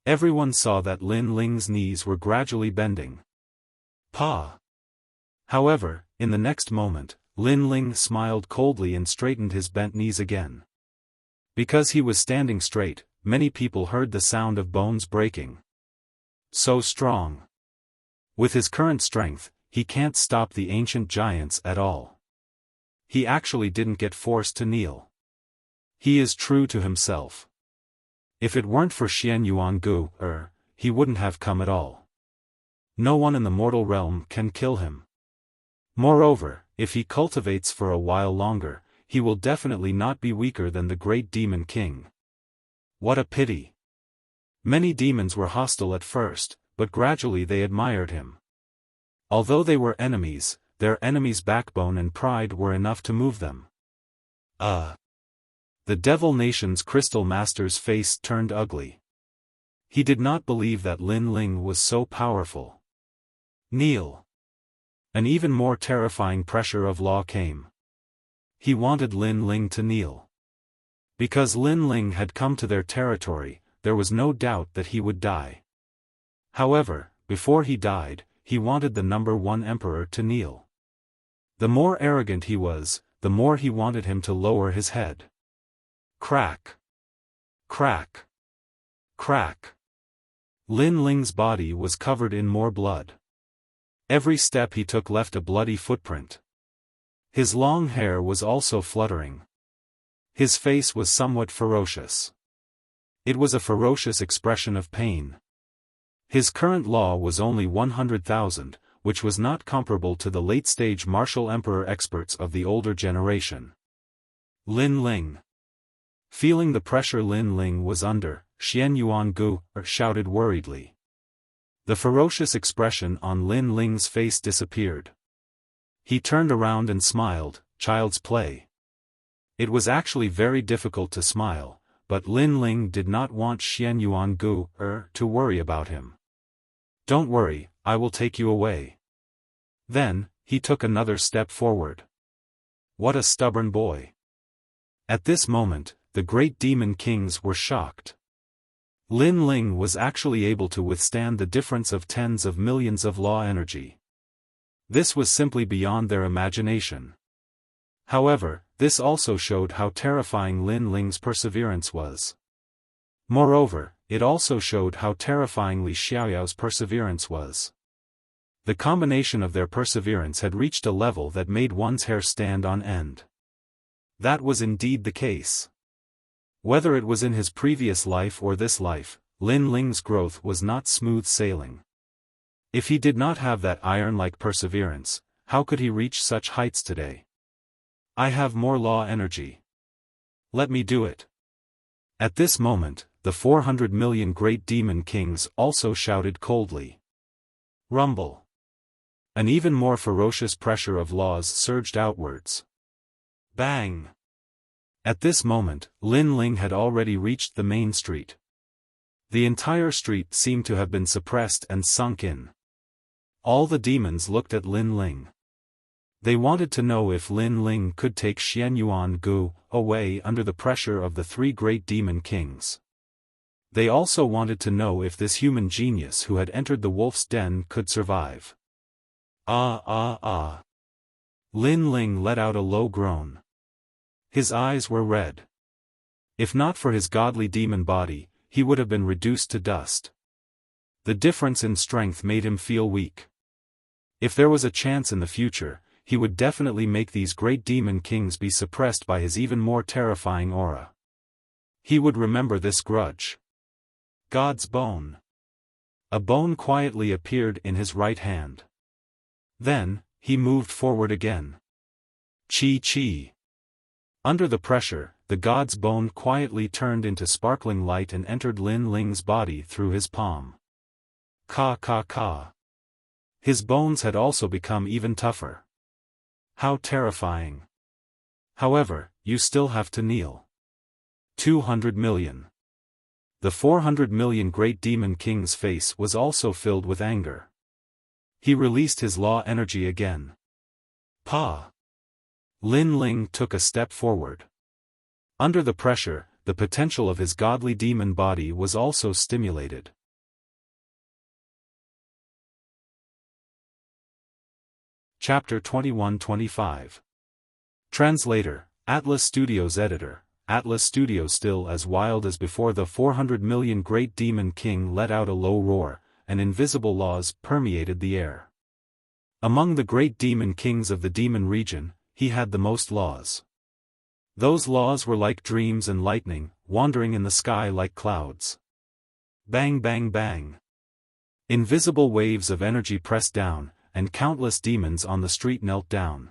Everyone saw that Lin Ling's knees were gradually bending. However, in the next moment, Lin Ling smiled coldly and straightened his bent knees again. Because he was standing straight, many people heard the sound of bones breaking. So strong. With his current strength, he can't stop the ancient giants at all. He actually didn't get forced to kneel. He is true to himself. If it weren't for Xian Yuangu, he wouldn't have come at all. No one in the mortal realm can kill him. Moreover, if he cultivates for a while longer, he will definitely not be weaker than the great demon king. What a pity. Many demons were hostile at first, but gradually they admired him. Although they were enemies, their enemies' backbone and pride were enough to move them. The Devil Nation's Crystal Master's face turned ugly. He did not believe that Lin Ling was so powerful. Kneel. An even more terrifying pressure of law came. He wanted Lin Ling to kneel. Because Lin Ling had come to their territory, there was no doubt that he would die. However, before he died, he wanted the number one emperor to kneel. The more arrogant he was, the more he wanted him to lower his head. Crack. Crack. Crack. Lin Ling's body was covered in more blood. Every step he took left a bloody footprint. His long hair was also fluttering. His face was somewhat ferocious. It was a ferocious expression of pain. His current law was only 100,000, which was not comparable to the late-stage martial emperor experts of the older generation. Lin Ling. Feeling the pressure Lin Ling was under, Xian Yuangu shouted worriedly. The ferocious expression on Lin Ling's face disappeared. He turned around and smiled, child's play. It was actually very difficult to smile, but Lin Ling did not want Xian Yuangu to worry about him. Don't worry, I will take you away. Then, he took another step forward. What a stubborn boy. At this moment, the great demon kings were shocked. Lin Ling was actually able to withstand the difference of tens of millions of law energy. This was simply beyond their imagination. However, this also showed how terrifying Lin Ling's perseverance was. Moreover, it also showed how terrifyingly Xiaoyao's perseverance was. The combination of their perseverance had reached a level that made one's hair stand on end. That was indeed the case. Whether it was in his previous life or this life, Lin Ling's growth was not smooth sailing. If he did not have that iron-like perseverance, how could he reach such heights today? I have more law energy. Let me do it. At this moment, the 400 million great demon kings also shouted coldly. Rumble. An even more ferocious pressure of laws surged outwards. Bang! At this moment, Lin Ling had already reached the main street. The entire street seemed to have been suppressed and sunk in. All the demons looked at Lin Ling. They wanted to know if Lin Ling could take Xianyuan Gu away under the pressure of the three great demon kings. They also wanted to know if this human genius who had entered the wolf's den could survive. Ah. Lin Ling let out a low groan. His eyes were red. If not for his godly demon body, he would have been reduced to dust. The difference in strength made him feel weak. If there was a chance in the future, he would definitely make these great demon kings be suppressed by his even more terrifying aura. He would remember this grudge. God's bone. A bone quietly appeared in his right hand. Then, he moved forward again. Chi. Under the pressure, the god's bone quietly turned into sparkling light and entered Lin Ling's body through his palm. Ka. His bones had also become even tougher. How terrifying. However, you still have to kneel. 200 million. The 400 million great demon king's face was also filled with anger. He released his law energy again. Pa! Lin Ling took a step forward. Under the pressure, the potential of his godly demon body was also stimulated. Chapter 21-25. Translator, Atlas Studios Editor. Atlas Studios. Still as wild as before, the 400 million great demon king let out a low roar, and invisible laws permeated the air. Among the great demon kings of the demon region, he had the most laws. Those laws were like dreams and lightning, wandering in the sky like clouds. Bang. Invisible waves of energy pressed down, and countless demons on the street knelt down.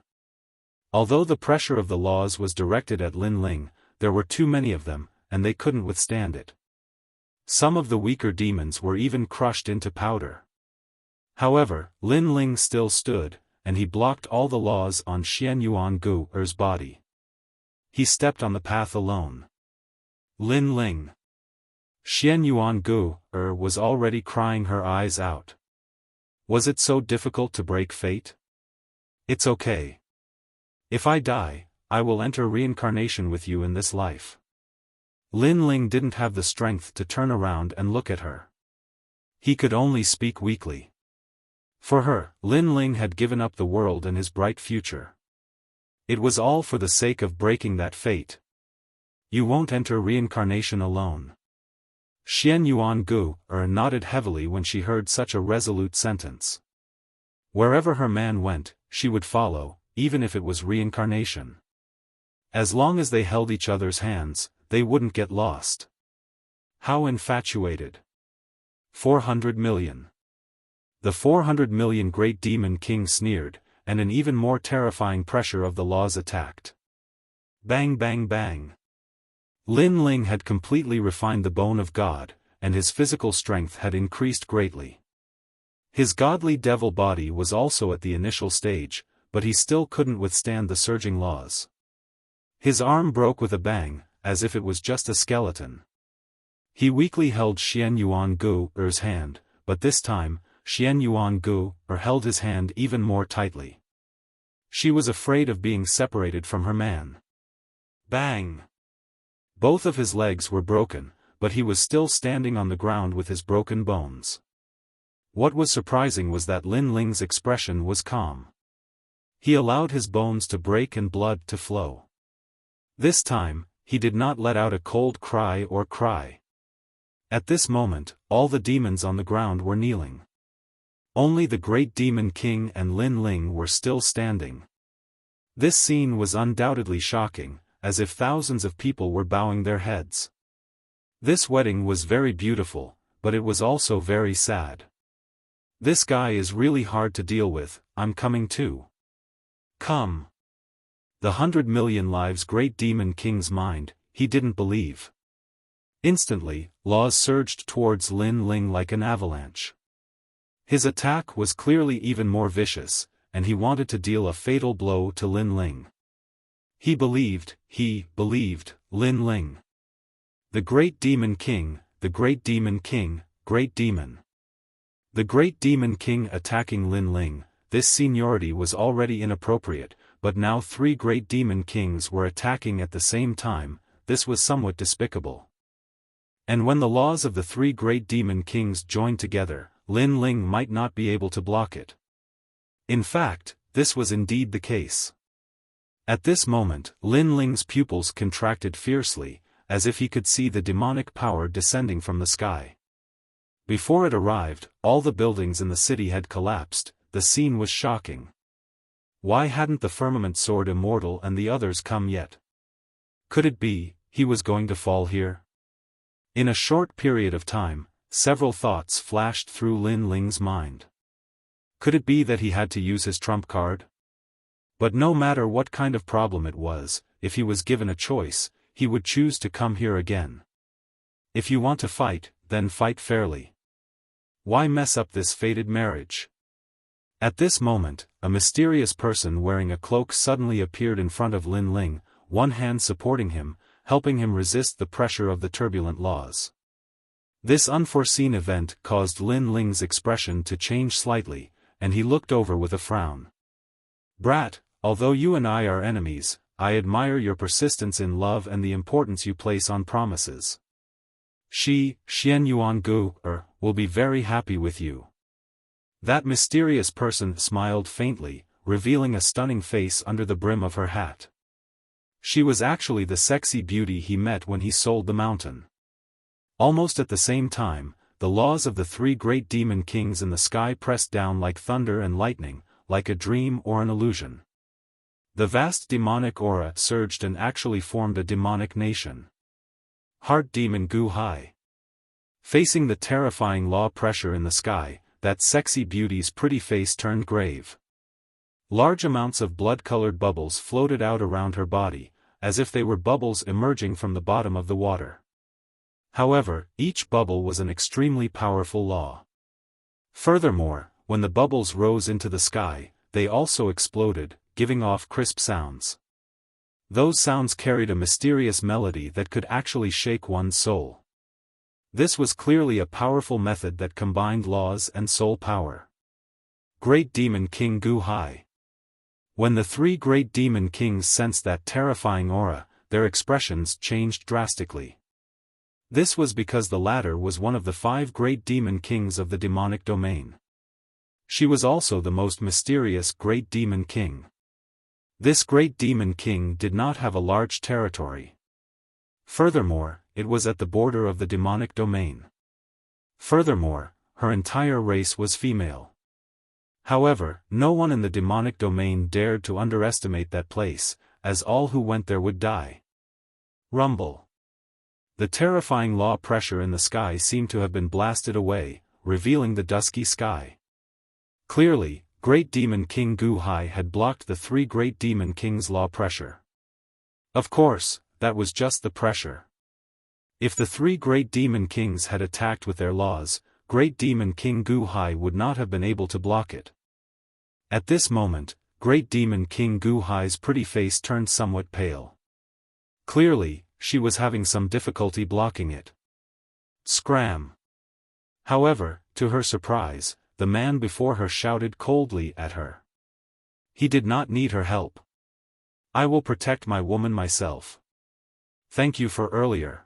Although the pressure of the laws was directed at Lin Ling, there were too many of them, and they couldn't withstand it. Some of the weaker demons were even crushed into powder. However, Lin Ling still stood, and he blocked all the laws on Xianyuan Gu's body. He stepped on the path alone. Lin Ling. Xianyuan Gu was already crying her eyes out. Was it so difficult to break fate? It's okay. If I die, I will enter reincarnation with you in this life. Lin Ling didn't have the strength to turn around and look at her. He could only speak weakly. For her, Lin Ling had given up the world and his bright future. It was all for the sake of breaking that fate. You won't enter reincarnation alone. Xianyuan Gu nodded heavily when she heard such a resolute sentence. Wherever her man went, she would follow, even if it was reincarnation. As long as they held each other's hands, they wouldn't get lost. How infatuated. 400 million. The 400 million great demon king sneered, and an even more terrifying pressure of the laws attacked. Bang. Lin Ling had completely refined the bone of God, and his physical strength had increased greatly. His godly devil body was also at the initial stage, but he still couldn't withstand the surging laws. His arm broke with a bang, as if it was just a skeleton. He weakly held Xianyuan Gu's hand, but this time, Xian Yuan Gu, held his hand even more tightly. She was afraid of being separated from her man. Bang! Both of his legs were broken, but he was still standing on the ground with his broken bones. What was surprising was that Lin Ling's expression was calm. He allowed his bones to break and blood to flow. This time, he did not let out a cold cry or cry. At this moment, all the demons on the ground were kneeling. Only the great demon king and Lin Ling were still standing. This scene was undoubtedly shocking, as if thousands of people were bowing their heads. This wedding was very beautiful, but it was also very sad. This guy is really hard to deal with, I'm coming too. Come. The 100 million lives great demon king's mind, he didn't believe. Instantly, laws surged towards Lin Ling like an avalanche. His attack was clearly even more vicious, and he wanted to deal a fatal blow to Lin Ling. He believed, Lin Ling. The great demon king, the great demon king, great demon. The great demon king attacking Lin Ling, this seniority was already inappropriate, but now 3 great demon kings were attacking at the same time, this was somewhat despicable. And when the laws of the 3 great demon kings joined together, Lin Ling might not be able to block it. In fact, this was indeed the case. At this moment, Lin Ling's pupils contracted fiercely, as if he could see the demonic power descending from the sky. Before it arrived, all the buildings in the city had collapsed, the scene was shocking. Why hadn't the firmament sword immortal and the others come yet? Could it be, he was going to fall here? In a short period of time, several thoughts flashed through Lin Ling's mind. Could it be that he had to use his trump card? But no matter what kind of problem it was, if he was given a choice, he would choose to come here again. If you want to fight, then fight fairly. Why mess up this fated marriage? At this moment, a mysterious person wearing a cloak suddenly appeared in front of Lin Ling, one hand supporting him, helping him resist the pressure of the turbulent laws. This unforeseen event caused Lin Ling's expression to change slightly, and he looked over with a frown. Brat, although you and I are enemies, I admire your persistence in love and the importance you place on promises. Xian Yuan Gu, will be very happy with you. That mysterious person smiled faintly, revealing a stunning face under the brim of her hat. She was actually the sexy beauty he met when he sold the mountain. Almost at the same time, the laws of the 3 great demon kings in the sky pressed down like thunder and lightning, like a dream or an illusion. The vast demonic aura surged and actually formed a demonic nation. Heart Demon Gu Hai. Facing the terrifying law pressure in the sky, that sexy beauty's pretty face turned grave. Large amounts of blood-colored bubbles floated out around her body, as if they were bubbles emerging from the bottom of the water. However, each bubble was an extremely powerful law. Furthermore, when the bubbles rose into the sky, they also exploded, giving off crisp sounds. Those sounds carried a mysterious melody that could actually shake one's soul. This was clearly a powerful method that combined laws and soul power. Great Demon King Gu Hai. When the 3 great demon kings sensed that terrifying aura, their expressions changed drastically. This was because the latter was one of the 5 great demon kings of the demonic domain. She was also the most mysterious great demon king. This great demon king did not have a large territory. Furthermore, it was at the border of the demonic domain. Furthermore, her entire race was female. However, no one in the demonic domain dared to underestimate that place, as all who went there would die. Rumble. The terrifying law pressure in the sky seemed to have been blasted away, revealing the dusky sky. Clearly, Great Demon King Gu Hai had blocked the 3 great demon kings' law pressure. Of course, that was just the pressure. If the 3 great demon kings had attacked with their laws, Great Demon King Gu Hai would not have been able to block it. At this moment, Great Demon King Gu Hai's pretty face turned somewhat pale. Clearly, she was having some difficulty blocking it. Scram! However, to her surprise, the man before her shouted coldly at her. He did not need her help. I will protect my woman myself. Thank you for earlier.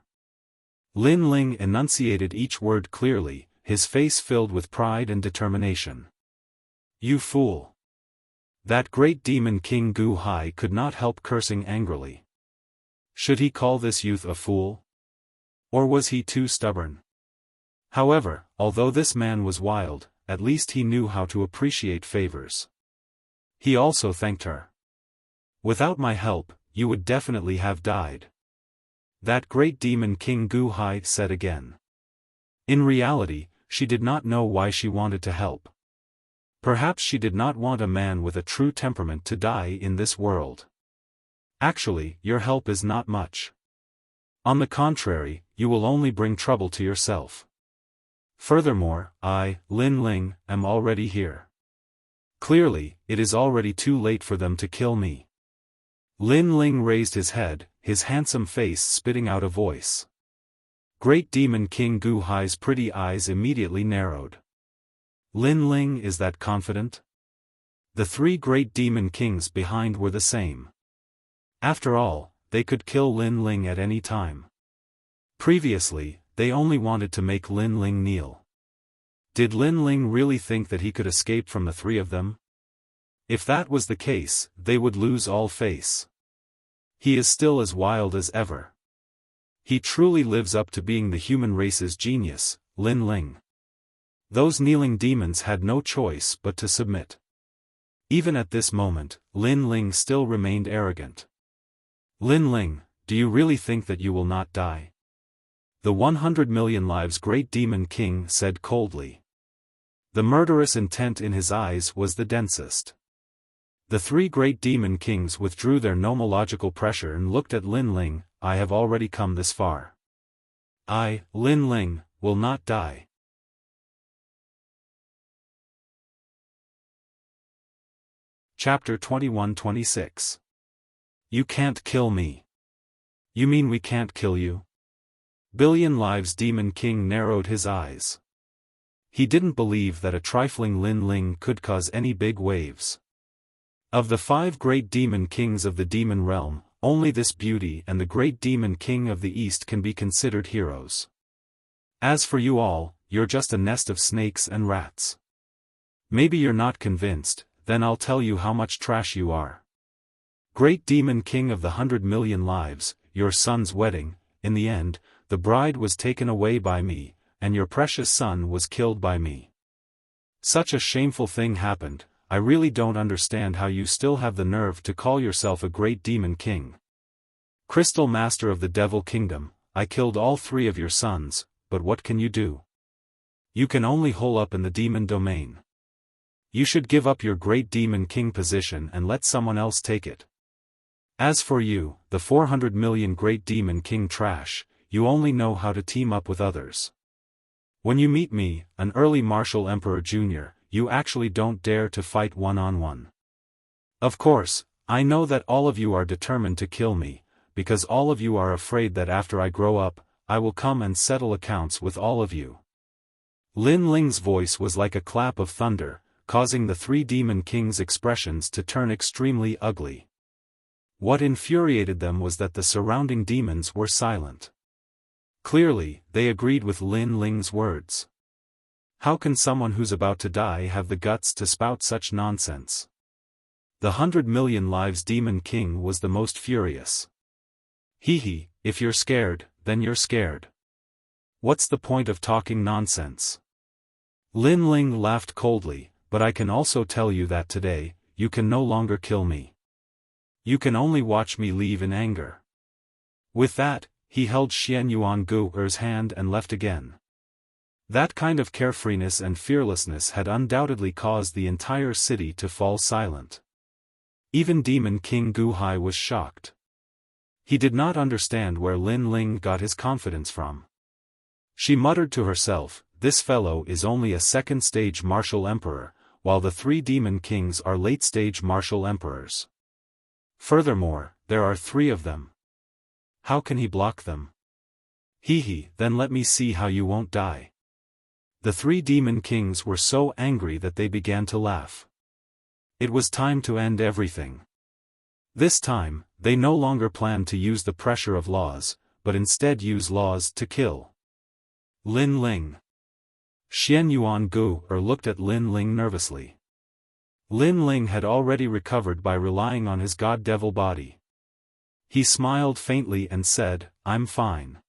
Lin Ling enunciated each word clearly, his face filled with pride and determination. You fool! That great demon King Gu Hai could not help cursing angrily. Should he call this youth a fool? Or was he too stubborn? However, although this man was wild, at least he knew how to appreciate favors. He also thanked her. Without my help, you would definitely have died. That great demon King Gu Hai said again. In reality, she did not know why she wanted to help. Perhaps she did not want a man with a true temperament to die in this world. Actually, your help is not much. On the contrary, you will only bring trouble to yourself. Furthermore, I, Lin Ling, am already here. Clearly, it is already too late for them to kill me. Lin Ling raised his head, his handsome face spitting out a voice. Great demon King Gu Hai's pretty eyes immediately narrowed. Lin Ling is that confident? The three great demon kings behind were the same. After all, they could kill Lin Ling at any time. Previously, they only wanted to make Lin Ling kneel. Did Lin Ling really think that he could escape from the three of them? If that was the case, they would lose all face. He is still as wild as ever. He truly lives up to being the human race's genius, Lin Ling. Those kneeling demons had no choice but to submit. Even at this moment, Lin Ling still remained arrogant. Lin Ling, do you really think that you will not die? The 100 million lives great demon king said coldly. The murderous intent in his eyes was the densest. The three great demon kings withdrew their nomological pressure and looked at Lin Ling. I have already come this far. I, Lin Ling, will not die. Chapter 21-26. You can't kill me. You mean we can't kill you? Billion Lives Demon King narrowed his eyes. He didn't believe that a trifling Lin Ling could cause any big waves. Of the 5 great demon kings of the demon realm, only this beauty and the great demon king of the east can be considered heroes. As for you all, you're just a nest of snakes and rats. Maybe you're not convinced, then I'll tell you how much trash you are. Great demon king of the 100 million lives, your son's wedding, in the end, the bride was taken away by me, and your precious son was killed by me. Such a shameful thing happened. I really don't understand how you still have the nerve to call yourself a great demon king. Crystal Master of the Devil Kingdom, I killed all 3 of your sons, but what can you do? You can only hole up in the demon domain. You should give up your great demon king position and let someone else take it. As for you, the 400 million great demon king trash, you only know how to team up with others. When you meet me, an early Martial Emperor Jr., you actually don't dare to fight one-on-one. Of course, I know that all of you are determined to kill me, because all of you are afraid that after I grow up, I will come and settle accounts with all of you. Lin Ling's voice was like a clap of thunder, causing the 3 demon kings' expressions to turn extremely ugly. What infuriated them was that the surrounding demons were silent. Clearly, they agreed with Lin Ling's words. How can someone who's about to die have the guts to spout such nonsense? The 100 million lives demon king was the most furious. Hee, if you're scared, then you're scared. What's the point of talking nonsense? Lin Ling laughed coldly, but I can also tell you that today, you can no longer kill me. You can only watch me leave in anger. With that, he held Xian Yuan Gu'er's hand and left again. That kind of carefreeness and fearlessness had undoubtedly caused the entire city to fall silent. Even Demon King Gu Hai was shocked. He did not understand where Lin Ling got his confidence from. She muttered to herself, this fellow is only a second-stage martial emperor, while the 3 demon kings are late-stage martial emperors. Furthermore, there are 3 of them. How can he block them? Then let me see how you won't die. The three demon kings were so angry that they began to laugh. It was time to end everything. This time, they no longer planned to use the pressure of laws, but instead use laws to kill. Lin Ling. Xian Yuan Gu looked at Lin Ling nervously. Lin Ling had already recovered by relying on his god-devil body. He smiled faintly and said, "I'm fine.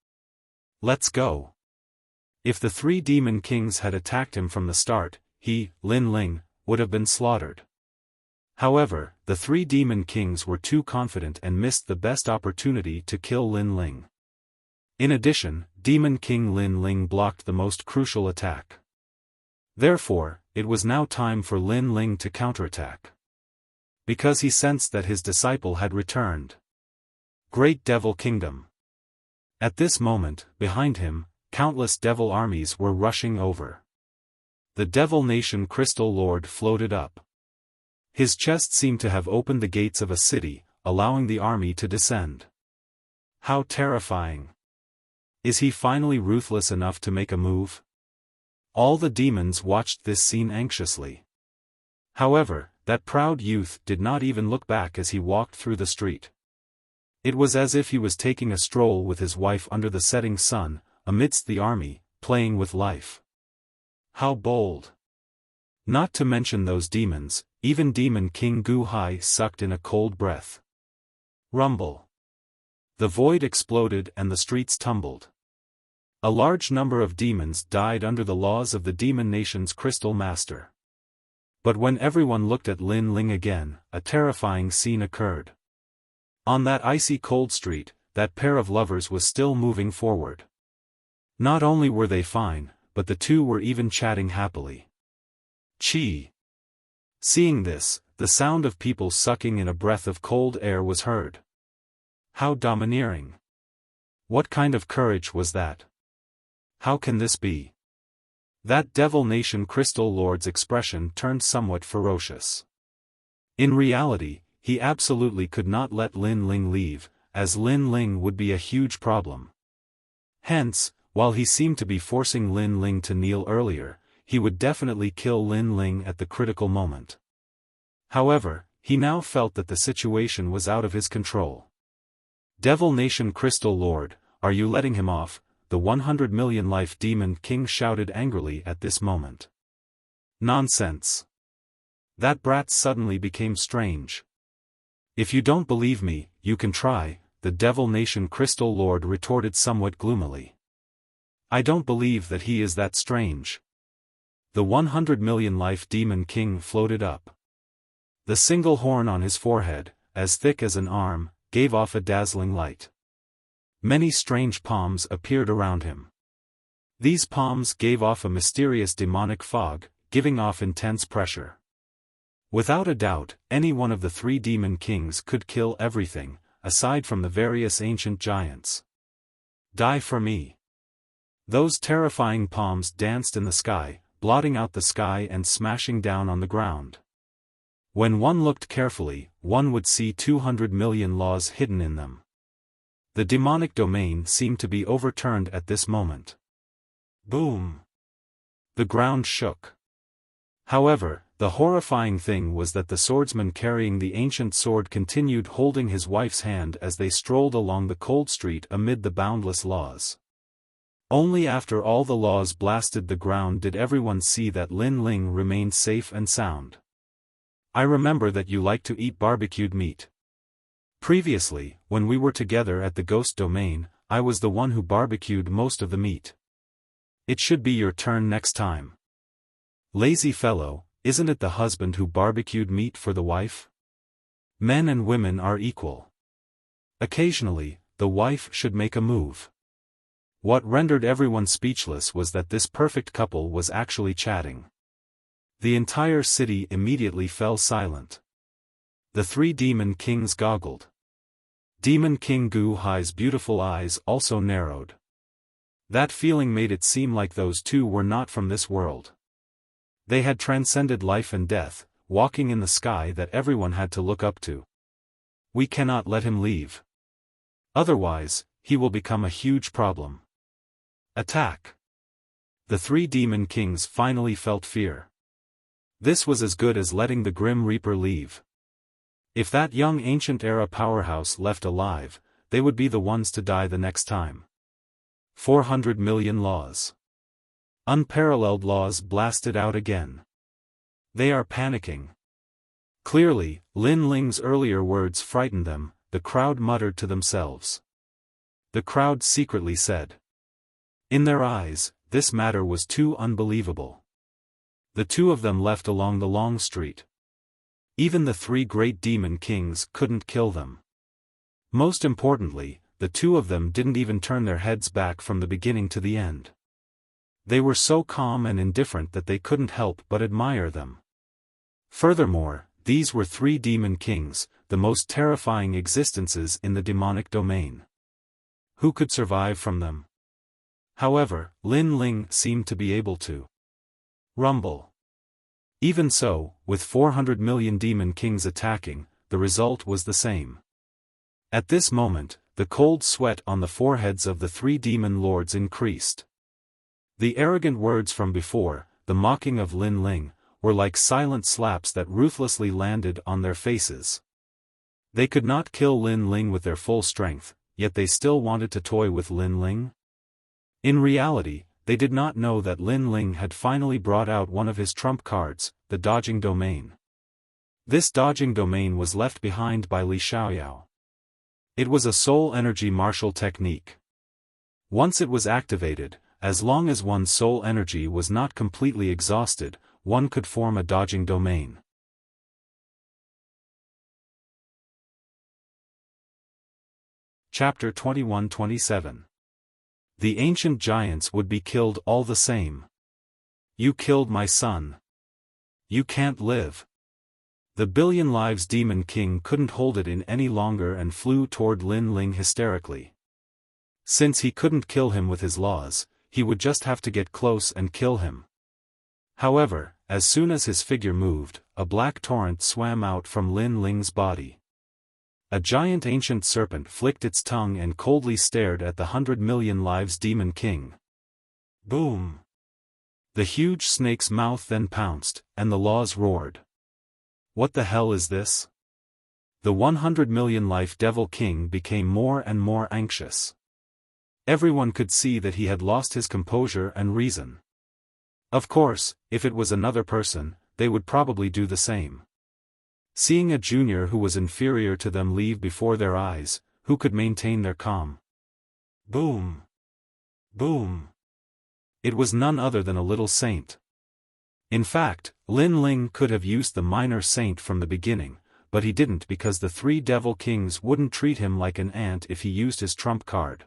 Let's go." If the three demon kings had attacked him from the start, he, Lin Ling, would have been slaughtered. However, the three demon kings were too confident and missed the best opportunity to kill Lin Ling. In addition, Demon King Lin Ling blocked the most crucial attack. Therefore, it was now time for Lin Ling to counterattack. Because he sensed that his disciple had returned. Great Devil Kingdom. At this moment, behind him, countless devil armies were rushing over. The Devil Nation Crystal Lord floated up. His chest seemed to have opened the gates of a city, allowing the army to descend. How terrifying! Is he finally ruthless enough to make a move? All the demons watched this scene anxiously. However, that proud youth did not even look back as he walked through the street. It was as if he was taking a stroll with his wife under the setting sun, amidst the army, playing with life. How bold! Not to mention those demons, even Demon King Gu Hai sucked in a cold breath. Rumble. The void exploded and the streets tumbled. A large number of demons died under the laws of the Demon Nation's Crystal Master. But when everyone looked at Lin Ling again, a terrifying scene occurred. On that icy cold street, that pair of lovers was still moving forward. Not only were they fine, but the two were even chatting happily. Chi. Seeing this, the sound of people sucking in a breath of cold air was heard. How domineering! What kind of courage was that? How can this be? That Devil Nation Crystal Lord's expression turned somewhat ferocious. In reality, he absolutely could not let Lin Ling leave, as Lin Ling would be a huge problem. Hence, while he seemed to be forcing Lin Ling to kneel earlier, he would definitely kill Lin Ling at the critical moment. However, he now felt that the situation was out of his control. Devil Nation Crystal Lord, are you letting him off? The 100 million life demon king shouted angrily at this moment. Nonsense. That brat suddenly became strange. If you don't believe me, you can try, the Devil Nation Crystal Lord retorted somewhat gloomily. I don't believe that he is that strange. The 100 million life demon king floated up. The single horn on his forehead, as thick as an arm, gave off a dazzling light. Many strange palms appeared around him. These palms gave off a mysterious demonic fog, giving off intense pressure. Without a doubt, any one of the three demon kings could kill everything, aside from the various ancient giants. Die for me. Those terrifying palms danced in the sky, blotting out the sky and smashing down on the ground. When one looked carefully, one would see 200 million laws hidden in them. The demonic domain seemed to be overturned at this moment. Boom! The ground shook. However, the horrifying thing was that the swordsman carrying the ancient sword continued holding his wife's hand as they strolled along the cold street amid the boundless laws. Only after all the laws blasted the ground did everyone see that Lin Ling remained safe and sound. I remember that you like to eat barbecued meat. Previously, when we were together at the ghost domain, I was the one who barbecued most of the meat. It should be your turn next time. Lazy fellow, isn't it the husband who barbecued meat for the wife? Men and women are equal. Occasionally, the wife should make a move. What rendered everyone speechless was that this perfect couple was actually chatting. The entire city immediately fell silent. The three demon kings goggled. Demon King Gu Hai's beautiful eyes also narrowed. That feeling made it seem like those two were not from this world. They had transcended life and death, walking in the sky that everyone had to look up to. We cannot let him leave. Otherwise, he will become a huge problem. Attack! The three demon kings finally felt fear. This was as good as letting the Grim Reaper leave. If that young ancient-era powerhouse left alive, they would be the ones to die the next time. 400 million laws. Unparalleled laws blasted out again. They are panicking. Clearly, Lin Ling's earlier words frightened them, the crowd muttered to themselves. The crowd secretly said. In their eyes, this matter was too unbelievable. The two of them left along the long street. Even the three great demon kings couldn't kill them. Most importantly, the two of them didn't even turn their heads back from the beginning to the end. They were so calm and indifferent that they couldn't help but admire them. Furthermore, these were three demon kings, the most terrifying existences in the demonic domain. Who could survive from them? However, Lin Ling seemed to be able to. Rumble. Even so, with 400 million demon kings attacking, the result was the same. At this moment, the cold sweat on the foreheads of the three demon lords increased. The arrogant words from before, the mocking of Lin Ling, were like silent slaps that ruthlessly landed on their faces. They could not kill Lin Ling with their full strength, yet they still wanted to toy with Lin Ling? In reality, they did not know that Lin Ling had finally brought out one of his trump cards, the dodging domain. This dodging domain was left behind by Li Xiaoyao. It was a soul energy martial technique. Once it was activated, as long as one's soul energy was not completely exhausted, one could form a dodging domain. Chapter 21-27. The ancient giants would be killed all the same. You killed my son. You can't live. The billion lives demon king couldn't hold it in any longer and flew toward Lin Ling hysterically. Since he couldn't kill him with his laws, he would just have to get close and kill him. However, as soon as his figure moved, a black torrent swam out from Lin Ling's body. A giant ancient serpent flicked its tongue and coldly stared at the 100 million lives demon king. Boom! The huge snake's mouth then pounced, and the laws roared. What the hell is this? The 100 million life devil king became more and more anxious. Everyone could see that he had lost his composure and reason. Of course, if it was another person, they would probably do the same. Seeing a junior who was inferior to them leave before their eyes, who could maintain their calm? Boom! Boom! It was none other than a little saint. In fact, Lin Ling could have used the minor saint from the beginning, but he didn't because the three devil kings wouldn't treat him like an ant if he used his trump card.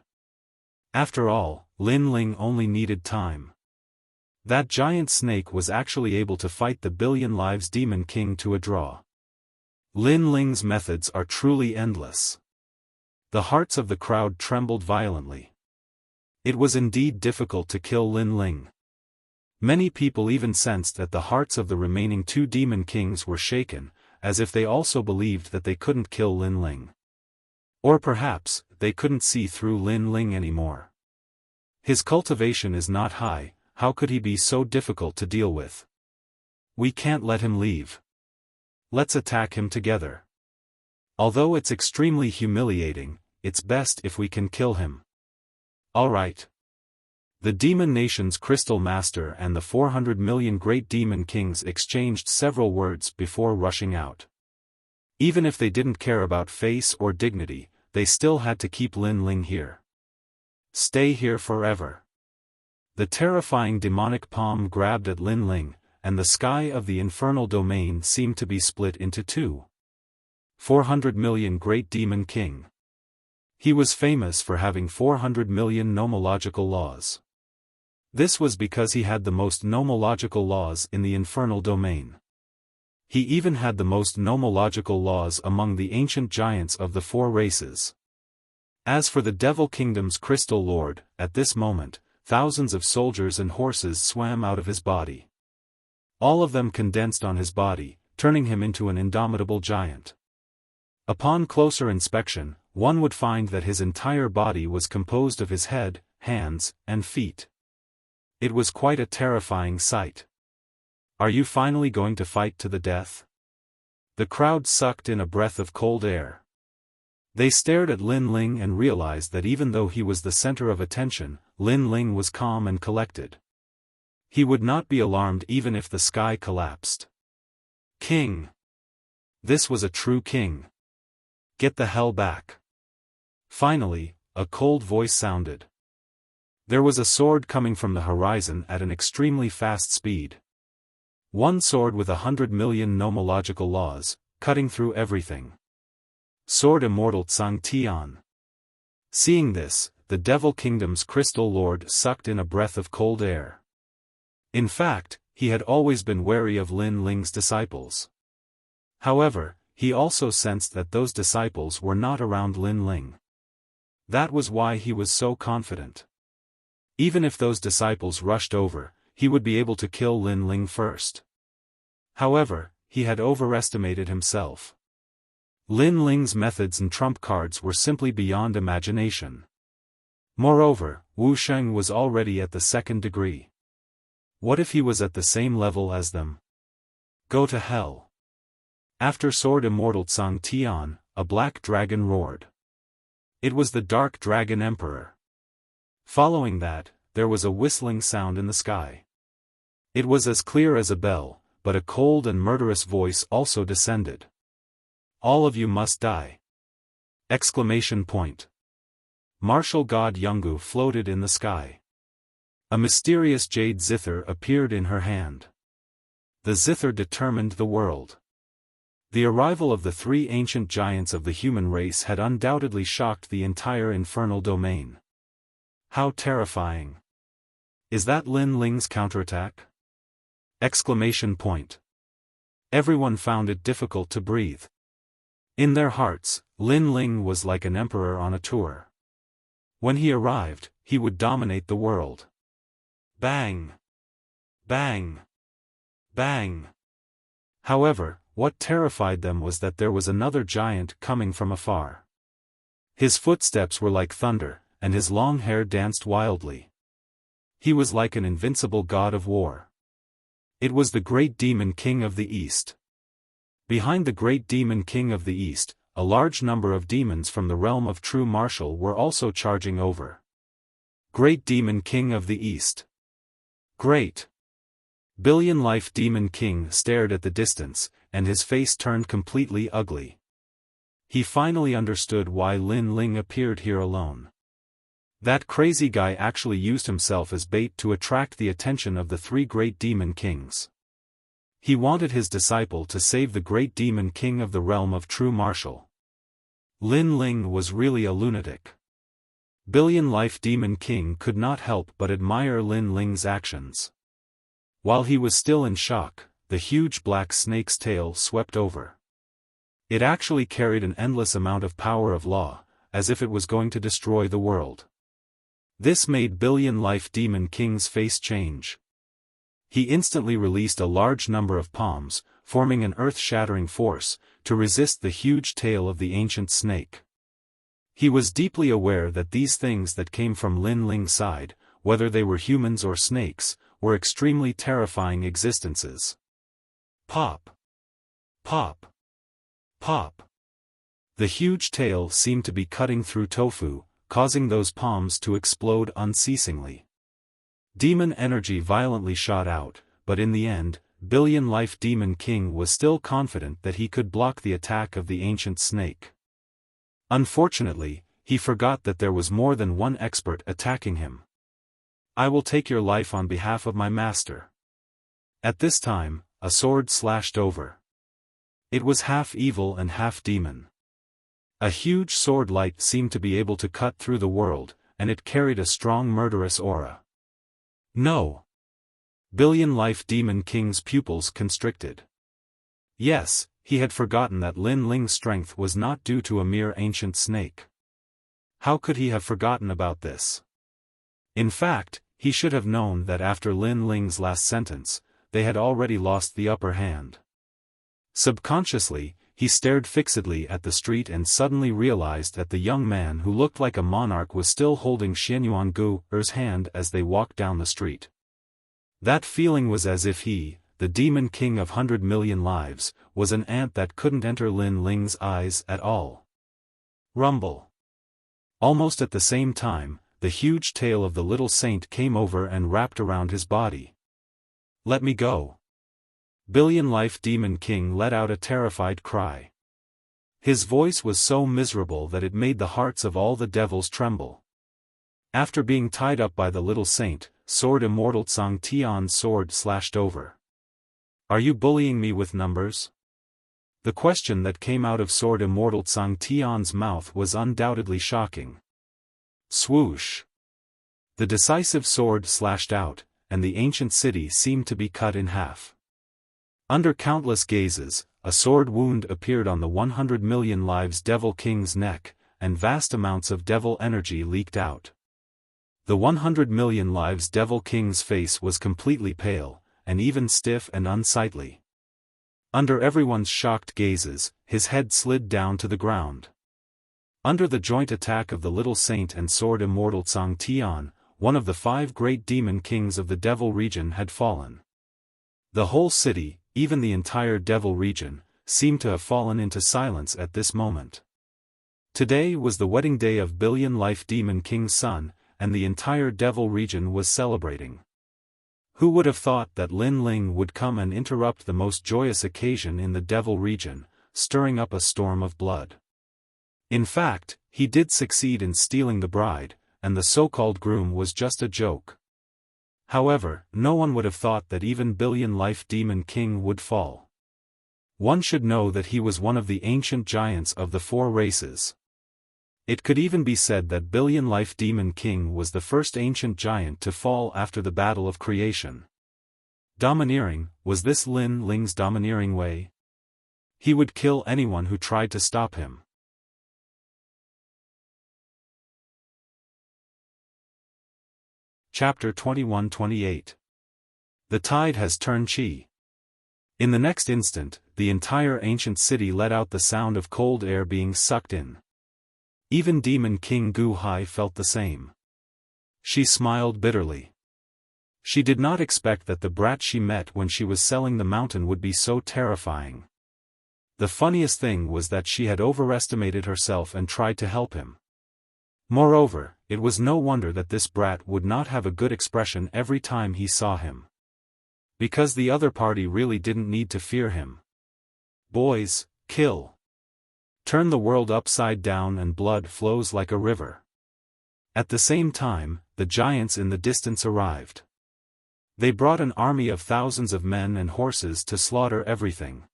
After all, Lin Ling only needed time. That giant snake was actually able to fight the billion lives demon king to a draw. Lin Ling's methods are truly endless. The hearts of the crowd trembled violently. It was indeed difficult to kill Lin Ling. Many people even sensed that the hearts of the remaining two demon kings were shaken, as if they also believed that they couldn't kill Lin Ling. Or perhaps, they couldn't see through Lin Ling anymore. His cultivation is not high, how could he be so difficult to deal with? We can't let him leave. Let's attack him together. Although it's extremely humiliating, it's best if we can kill him. Alright. The demon nation's crystal master and the 400 million great demon kings exchanged several words before rushing out. Even if they didn't care about face or dignity, they still had to keep Lin Ling here. Stay here forever. The terrifying demonic palm grabbed at Lin Ling, and the sky of the infernal domain seemed to be split into two. 400 million great demon king. He was famous for having 400 million nomological laws. This was because he had the most nomological laws in the infernal domain. He even had the most nomological laws among the ancient giants of the four races. As for the Devil Kingdom's Crystal Lord, at this moment, thousands of soldiers and horses swam out of his body. All of them condensed on his body, turning him into an indomitable giant. Upon closer inspection, one would find that his entire body was composed of his head, hands, and feet. It was quite a terrifying sight. Are you finally going to fight to the death? The crowd sucked in a breath of cold air. They stared at Lin Ling and realized that even though he was the center of attention, Lin Ling was calm and collected. He would not be alarmed even if the sky collapsed. King! This was a true king. Get the hell back. Finally, a cold voice sounded. There was a sword coming from the horizon at an extremely fast speed. One sword with 100 million nomological laws, cutting through everything. Sword Immortal Tsang Tian. Seeing this, the Devil Kingdom's Crystal Lord sucked in a breath of cold air. In fact, he had always been wary of Lin Ling's disciples. However, he also sensed that those disciples were not around Lin Ling. That was why he was so confident. Even if those disciples rushed over, he would be able to kill Lin Ling first. However, he had overestimated himself. Lin Ling's methods and trump cards were simply beyond imagination. Moreover, Wuxia was already at the 2nd degree. What if he was at the same level as them? Go to hell. After Sword Immortal Tsang Tian, a black dragon roared. It was the Dark Dragon Emperor. Following that, there was a whistling sound in the sky. It was as clear as a bell, but a cold and murderous voice also descended. All of you must die! Exclamation point. Martial god Yungu floated in the sky. A mysterious jade zither appeared in her hand. The zither determined the world. The arrival of the 3 ancient giants of the human race had undoubtedly shocked the entire infernal domain. How terrifying! Is that Lin Ling's counterattack? Exclamation point. Everyone found it difficult to breathe. In their hearts, Lin Ling was like an emperor on a tour. When he arrived, he would dominate the world. Bang! Bang! Bang! However, what terrified them was that there was another giant coming from afar. His footsteps were like thunder, and his long hair danced wildly. He was like an invincible god of war. It was the great demon king of the East. Behind the great demon king of the East, a large number of demons from the realm of true martial were also charging over. Great demon king of the East. Great! Billion Life Demon King stared at the distance, and his face turned completely ugly. He finally understood why Lin Ling appeared here alone. That crazy guy actually used himself as bait to attract the attention of the 3 great demon kings. He wanted his disciple to save the great demon king of the realm of true martial. Lin Ling was really a lunatic. Billion Life Demon King could not help but admire Lin Ling's actions. While he was still in shock, the huge black snake's tail swept over. It actually carried an endless amount of power of law, as if it was going to destroy the world. This made Billion Life Demon King's face change. He instantly released a large number of palms, forming an earth-shattering force, to resist the huge tail of the ancient snake. He was deeply aware that these things that came from Lin Ling's side, whether they were humans or snakes, were extremely terrifying existences. Pop! Pop! Pop! The huge tail seemed to be cutting through tofu, causing those palms to explode unceasingly. Demon energy violently shot out, but in the end, Billion Life Demon King was still confident that he could block the attack of the ancient snake. Unfortunately, he forgot that there was more than one expert attacking him. I will take your life on behalf of my master. At this time, a sword slashed over. It was half evil and half demon. A huge sword light seemed to be able to cut through the world, and it carried a strong murderous aura. No! Billion Life Demon King's pupils constricted. Yes, he had forgotten that Lin Ling's strength was not due to a mere ancient snake. How could he have forgotten about this? In fact, he should have known that after Lin Ling's last sentence, they had already lost the upper hand. Subconsciously, he stared fixedly at the street and suddenly realized that the young man who looked like a monarch was still holding Xianyuan Gu's hand as they walked down the street. That feeling was as if he, the Demon King of 100 million lives, was an ant that couldn't enter Lin Ling's eyes at all. Rumble. Almost at the same time, the huge tail of the little saint came over and wrapped around his body. Let me go. Billion Life Demon King let out a terrified cry. His voice was so miserable that it made the hearts of all the devils tremble. After being tied up by the little saint, Sword Immortal Tsang Tian's sword slashed over. Are you bullying me with numbers? The question that came out of Sword Immortal Tsang Tian's mouth was undoubtedly shocking. Swoosh! The decisive sword slashed out, and the ancient city seemed to be cut in half. Under countless gazes, a sword wound appeared on the 100 million lives Devil King's neck, and vast amounts of devil energy leaked out. The 100 million lives Devil King's face was completely pale, and even stiff and unsightly. Under everyone's shocked gazes, his head slid down to the ground. Under the joint attack of the little saint and Sword Immortal Tsang Tian, one of the 5 great demon kings of the devil region had fallen. The whole city, even the entire devil region, seemed to have fallen into silence at this moment. Today was the wedding day of Billion Life Demon King's son, and the entire devil region was celebrating. Who would have thought that Lin Ling would come and interrupt the most joyous occasion in the devil region, stirring up a storm of blood? In fact, he did succeed in stealing the bride, and the so-called groom was just a joke. However, no one would have thought that even Billion Life Demon King would fall. One should know that he was one of the ancient giants of the 4 races. It could even be said that Billion Life Demon King was the first ancient giant to fall after the battle of creation. Domineering, was this Lin Ling's domineering way? He would kill anyone who tried to stop him. Chapter 21-28. The tide has turned chi. In the next instant, the entire ancient city let out the sound of cold air being sucked in. Even Demon King Gu Hai felt the same. She smiled bitterly. She did not expect that the brat she met when she was selling the mountain would be so terrifying. The funniest thing was that she had overestimated herself and tried to help him. Moreover, it was no wonder that this brat would not have a good expression every time he saw him. Because the other party really didn't need to fear him. Boys, kill. Turn the world upside down and blood flows like a river. At the same time, the giants in the distance arrived. They brought an army of thousands of men and horses to slaughter everything.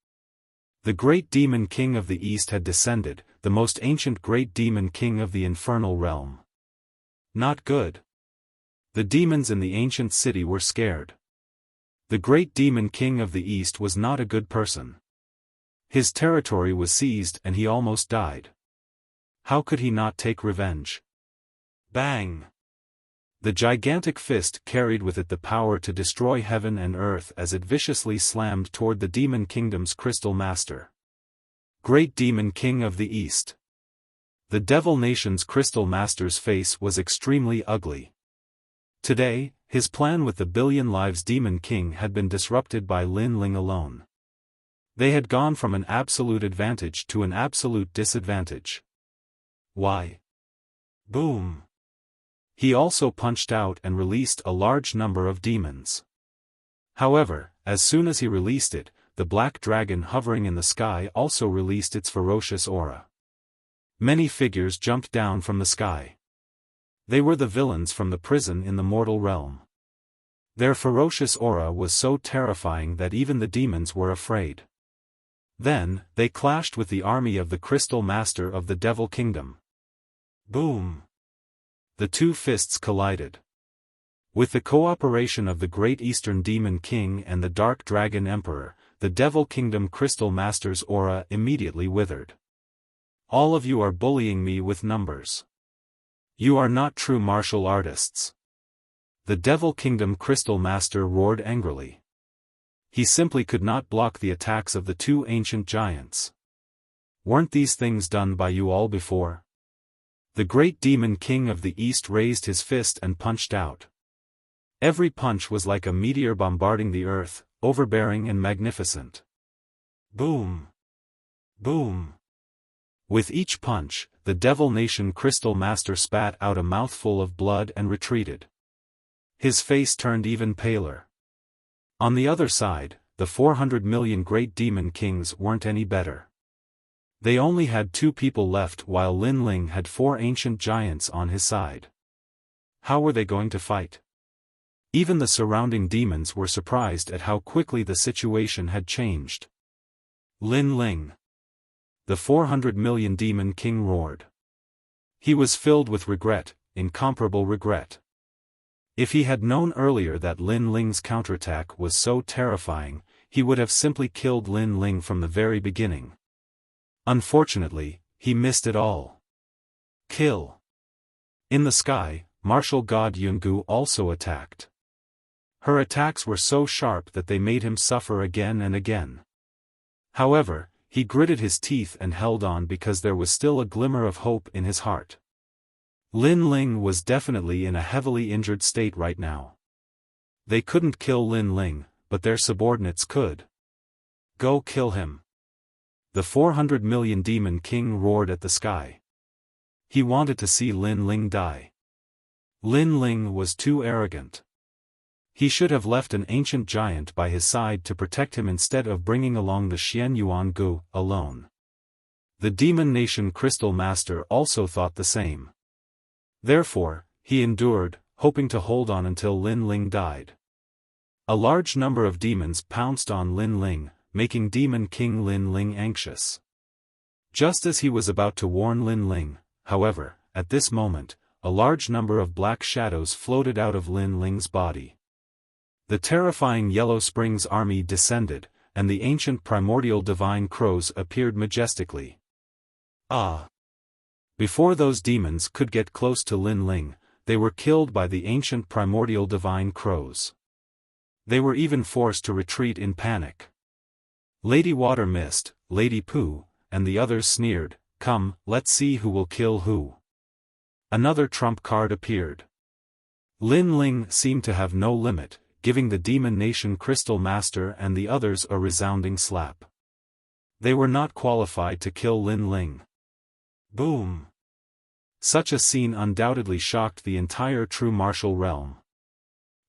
The great demon king of the east had descended, the most ancient great demon king of the infernal realm. Not good. The demons in the ancient city were scared. The great demon king of the east was not a good person. His territory was seized and he almost died. How could he not take revenge? Bang! The gigantic fist carried with it the power to destroy heaven and earth as it viciously slammed toward the demon kingdom's crystal master. Great demon king of the east. The devil nation's crystal master's face was extremely ugly. Today, his plan with the Billion Lives Demon King had been disrupted by Lin Ling alone. They had gone from an absolute advantage to an absolute disadvantage. Why? Boom! He also punched out and released a large number of demons. However, as soon as he released it, the black dragon hovering in the sky also released its ferocious aura. Many figures jumped down from the sky. They were the villains from the prison in the mortal realm. Their ferocious aura was so terrifying that even the demons were afraid. Then, they clashed with the army of the Crystal Master of the Devil Kingdom. Boom! The two fists collided. With the cooperation of the Great Eastern Demon King and the Dark Dragon Emperor, the Devil Kingdom Crystal Master's aura immediately withered. All of you are bullying me with numbers. You are not true martial artists. The Devil Kingdom Crystal Master roared angrily. He simply could not block the attacks of the two ancient giants. Weren't these things done by you all before? The great demon king of the east raised his fist and punched out. Every punch was like a meteor bombarding the earth, overbearing and magnificent. Boom! Boom! With each punch, the Devil Nation Crystal Master spat out a mouthful of blood and retreated. His face turned even paler. On the other side, the 400 million Great Demon Kings weren't any better. They only had 2 people left while Lin Ling had 4 ancient giants on his side. How were they going to fight? Even the surrounding demons were surprised at how quickly the situation had changed. Lin Ling! The 400 million Demon King roared. He was filled with regret, incomparable regret. If he had known earlier that Lin Ling's counterattack was so terrifying, he would have simply killed Lin Ling from the very beginning. Unfortunately, he missed it all. Kill! In the sky, martial god Yungu also attacked. Her attacks were so sharp that they made him suffer again and again. However, he gritted his teeth and held on because there was still a glimmer of hope in his heart. Lin Ling was definitely in a heavily injured state right now. They couldn't kill Lin Ling, but their subordinates could. Go kill him! The 400 million Demon King roared at the sky. He wanted to see Lin Ling die. Lin Ling was too arrogant. He should have left an ancient giant by his side to protect him instead of bringing along the Xian Yuan Gu alone. The Demon Nation Crystal Master also thought the same. Therefore, he endured, hoping to hold on until Lin Ling died. A large number of demons pounced on Lin Ling, making Demon King Lin Ling anxious. Just as he was about to warn Lin Ling, however, at this moment, a large number of black shadows floated out of Lin Ling's body. The terrifying Yellow Springs army descended, and the ancient primordial divine crows appeared majestically. Ah! Before those demons could get close to Lin Ling, they were killed by the ancient primordial divine crows. They were even forced to retreat in panic. Lady Water Mist, Lady Pooh, and the others sneered, "Come, let's see who will kill who." Another trump card appeared. Lin Ling seemed to have no limit, giving the Demon Nation Crystal Master and the others a resounding slap. They were not qualified to kill Lin Ling. Boom! Such a scene undoubtedly shocked the entire true martial realm.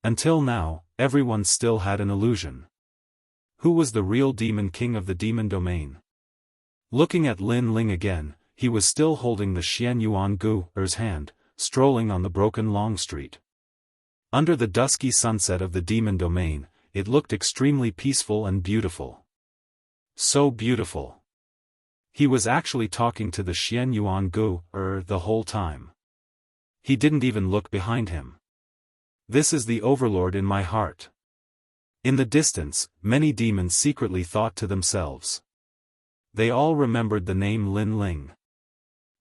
Until now, everyone still had an illusion. Who was the real Demon King of the Demon Domain? Looking at Lin Ling again, he was still holding the Xian Yuan Gu's hand, strolling on the broken Long Street. Under the dusky sunset of the Demon Domain, it looked extremely peaceful and beautiful. So beautiful. He was actually talking to the Xian Yuan Gu the whole time. He didn't even look behind him. This is the overlord in my heart. In the distance, many demons secretly thought to themselves. They all remembered the name Lin Ling.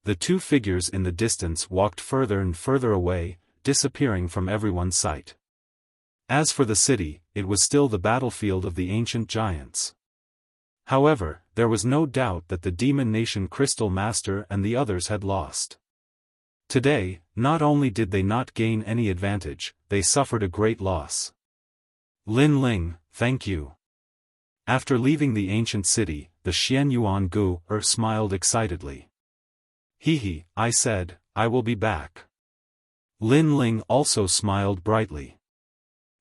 The 2 figures in the distance walked further and further away, disappearing from everyone's sight. As for the city, it was still the battlefield of the ancient giants. However, there was no doubt that the Demon Nation Crystal Master and the others had lost. Today, not only did they not gain any advantage, they suffered a great loss. Lin Ling, thank you. After leaving the ancient city, the Xian Yuan Gu smiled excitedly. Hehe, I said, I will be back. Lin Ling also smiled brightly.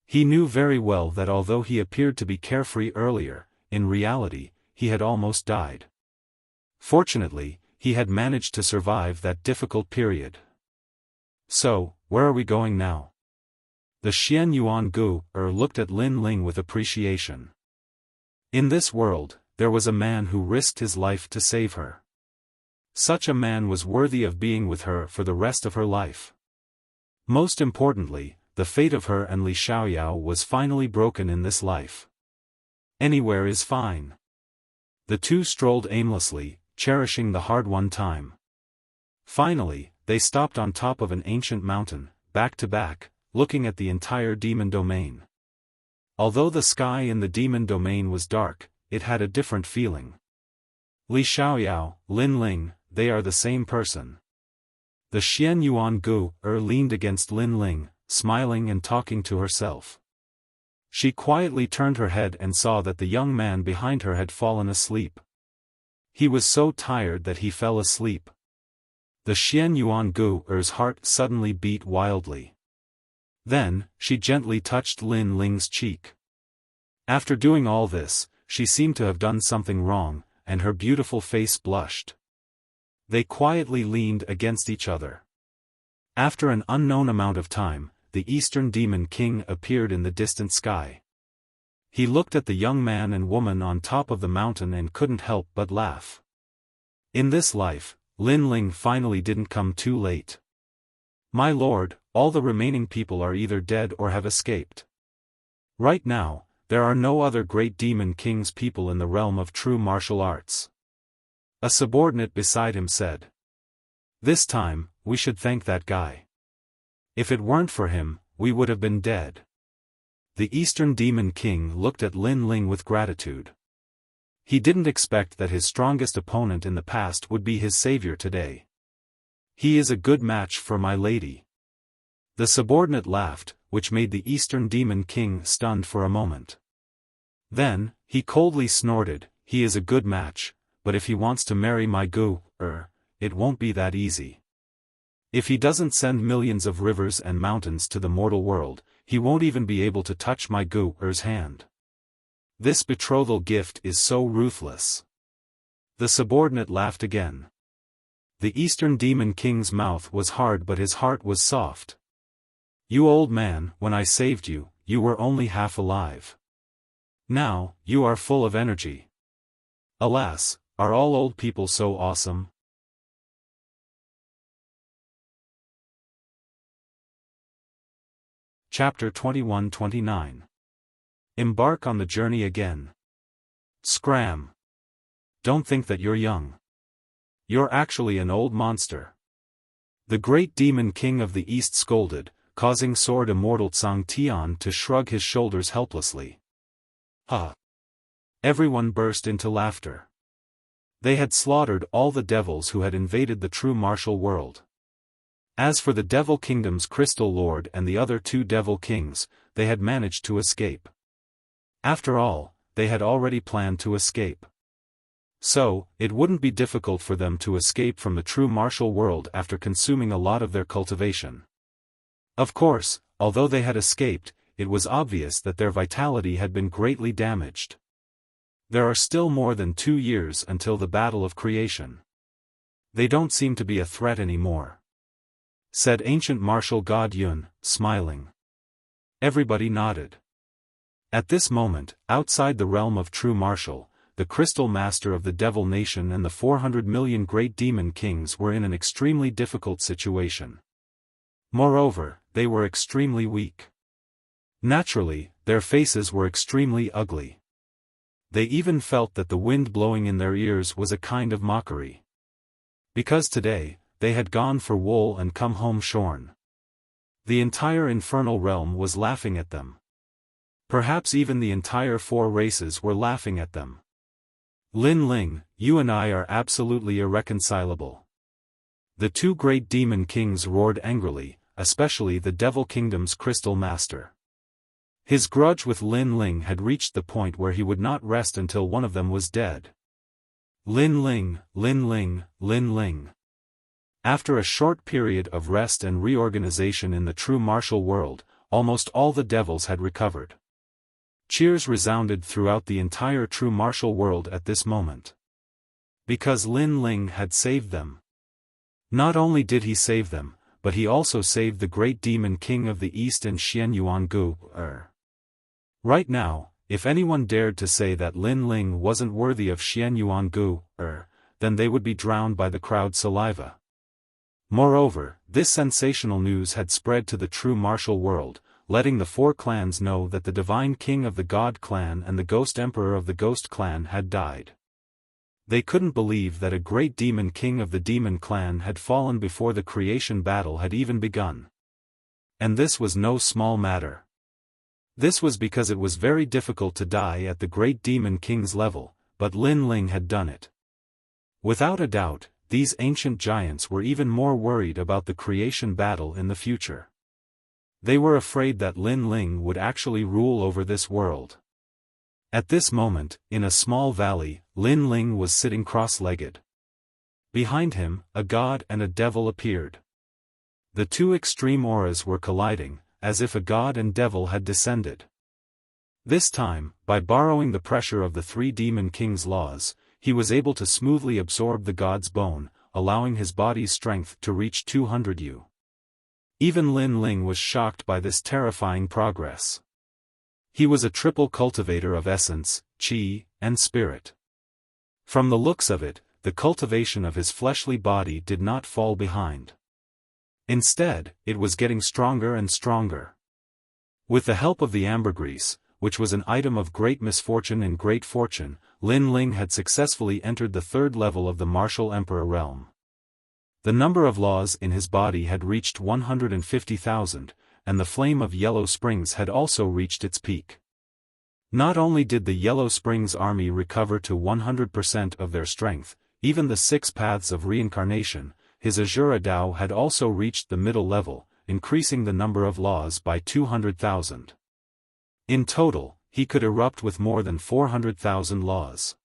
He knew very well that although he appeared to be carefree earlier, in reality, he had almost died. Fortunately, he had managed to survive that difficult period. So, where are we going now? The Xian Yuan Gu looked at Lin Ling with appreciation. In this world, there was a man who risked his life to save her. Such a man was worthy of being with her for the rest of her life. Most importantly, the fate of her and Li Xiaoyao was finally broken in this life. Anywhere is fine. The 2 strolled aimlessly, cherishing the hard-won time. Finally, they stopped on top of an ancient mountain, back to back, looking at the entire Demon Domain. Although the sky in the Demon Domain was dark, it had a different feeling. Li Xiaoyao, Lin Ling, they are the same person. The Xian Yuan Gu leaned against Lin Ling, smiling and talking to herself. She quietly turned her head and saw that the young man behind her had fallen asleep. He was so tired that he fell asleep. The Xian Yuan Gu's heart suddenly beat wildly. Then, she gently touched Lin Ling's cheek. After doing all this, she seemed to have done something wrong, and her beautiful face blushed. They quietly leaned against each other. After an unknown amount of time, the Eastern Demon King appeared in the distant sky. He looked at the young man and woman on top of the mountain and couldn't help but laugh. In this life, Lin Ling finally didn't come too late. My lord, all the remaining people are either dead or have escaped. Right now, there are no other great Demon King's people in the realm of true martial arts. A subordinate beside him said. This time, we should thank that guy. If it weren't for him, we would have been dead. The Eastern Demon King looked at Lin Ling with gratitude. He didn't expect that his strongest opponent in the past would be his savior today. He is a good match for my lady. The subordinate laughed, which made the Eastern Demon King stunned for a moment. Then, he coldly snorted, he is a good match, but if he wants to marry my it won't be that easy. If he doesn't send millions of rivers and mountains to the mortal world, he won't even be able to touch my hand. This betrothal gift is so ruthless. The subordinate laughed again. The Eastern Demon King's mouth was hard but his heart was soft. You old man, when I saved you, you were only half alive. Now, you are full of energy. Alas, are all old people so awesome? Chapter 21-29. Embark on the journey again. Scram. Don't think that you're young. You're actually an old monster. The great Demon King of the East scolded, causing Sword Immortal Tsang Tian to shrug his shoulders helplessly. Ha! Everyone burst into laughter. They had slaughtered all the devils who had invaded the true martial world. As for the Devil Kingdom's Crystal Lord and the other two Devil Kings, they had managed to escape. After all, they had already planned to escape. So, it wouldn't be difficult for them to escape from the true martial world after consuming a lot of their cultivation. Of course, although they had escaped, it was obvious that their vitality had been greatly damaged. There are still more than 2 years until the Battle of Creation. They don't seem to be a threat anymore, said ancient martial god Yun, smiling. Everybody nodded. At this moment, outside the realm of true martial, the Crystal Master of the Devil Nation and the 400 million Great Demon Kings were in an extremely difficult situation. Moreover, they were extremely weak. Naturally, their faces were extremely ugly. They even felt that the wind blowing in their ears was a kind of mockery. Because today, they had gone for wool and come home shorn. The entire infernal realm was laughing at them. Perhaps even the entire 4 races were laughing at them. Lin Ling, you and I are absolutely irreconcilable. The 2 great demon kings roared angrily, especially the Devil Kingdom's Crystal Master. His grudge with Lin Ling had reached the point where he would not rest until one of them was dead. Lin Ling, Lin Ling, Lin Ling. After a short period of rest and reorganization in the true martial world, almost all the devils had recovered. Cheers resounded throughout the entire true martial world at this moment. Because Lin Ling had saved them. Not only did he save them, but he also saved the great demon king of the East and Xian Yuan Gu. Right now, if anyone dared to say that Lin Ling wasn't worthy of Xian Yuan Gu, then they would be drowned by the crowd's saliva. Moreover, this sensational news had spread to the true martial world, letting the 4 clans know that the divine king of the God clan and the ghost emperor of the ghost clan had died. They couldn't believe that a great demon king of the demon clan had fallen before the creation battle had even begun. And this was no small matter. This was because it was very difficult to die at the great demon king's level, but Lin Ling had done it. Without a doubt, these ancient giants were even more worried about the creation battle in the future. They were afraid that Lin Ling would actually rule over this world. At this moment, in a small valley, Lin Ling was sitting cross-legged. Behind him, a god and a devil appeared. The two extreme auras were colliding, as if a god and devil had descended. This time, by borrowing the pressure of the three demon kings' laws, he was able to smoothly absorb the god's bone, allowing his body's strength to reach 200 U. Even Lin Ling was shocked by this terrifying progress. He was a triple cultivator of essence, qi, and spirit. From the looks of it, the cultivation of his fleshly body did not fall behind. Instead, it was getting stronger and stronger. With the help of the ambergris, which was an item of great misfortune and great fortune, Lin Ling had successfully entered the third level of the martial emperor realm. The number of laws in his body had reached 150,000, and the flame of Yellow Springs had also reached its peak. Not only did the Yellow Springs army recover to 100% of their strength, even the 6 paths of reincarnation, his Azura Dao had also reached the middle level, increasing the number of laws by 200,000. In total, he could erupt with more than 400,000 laws.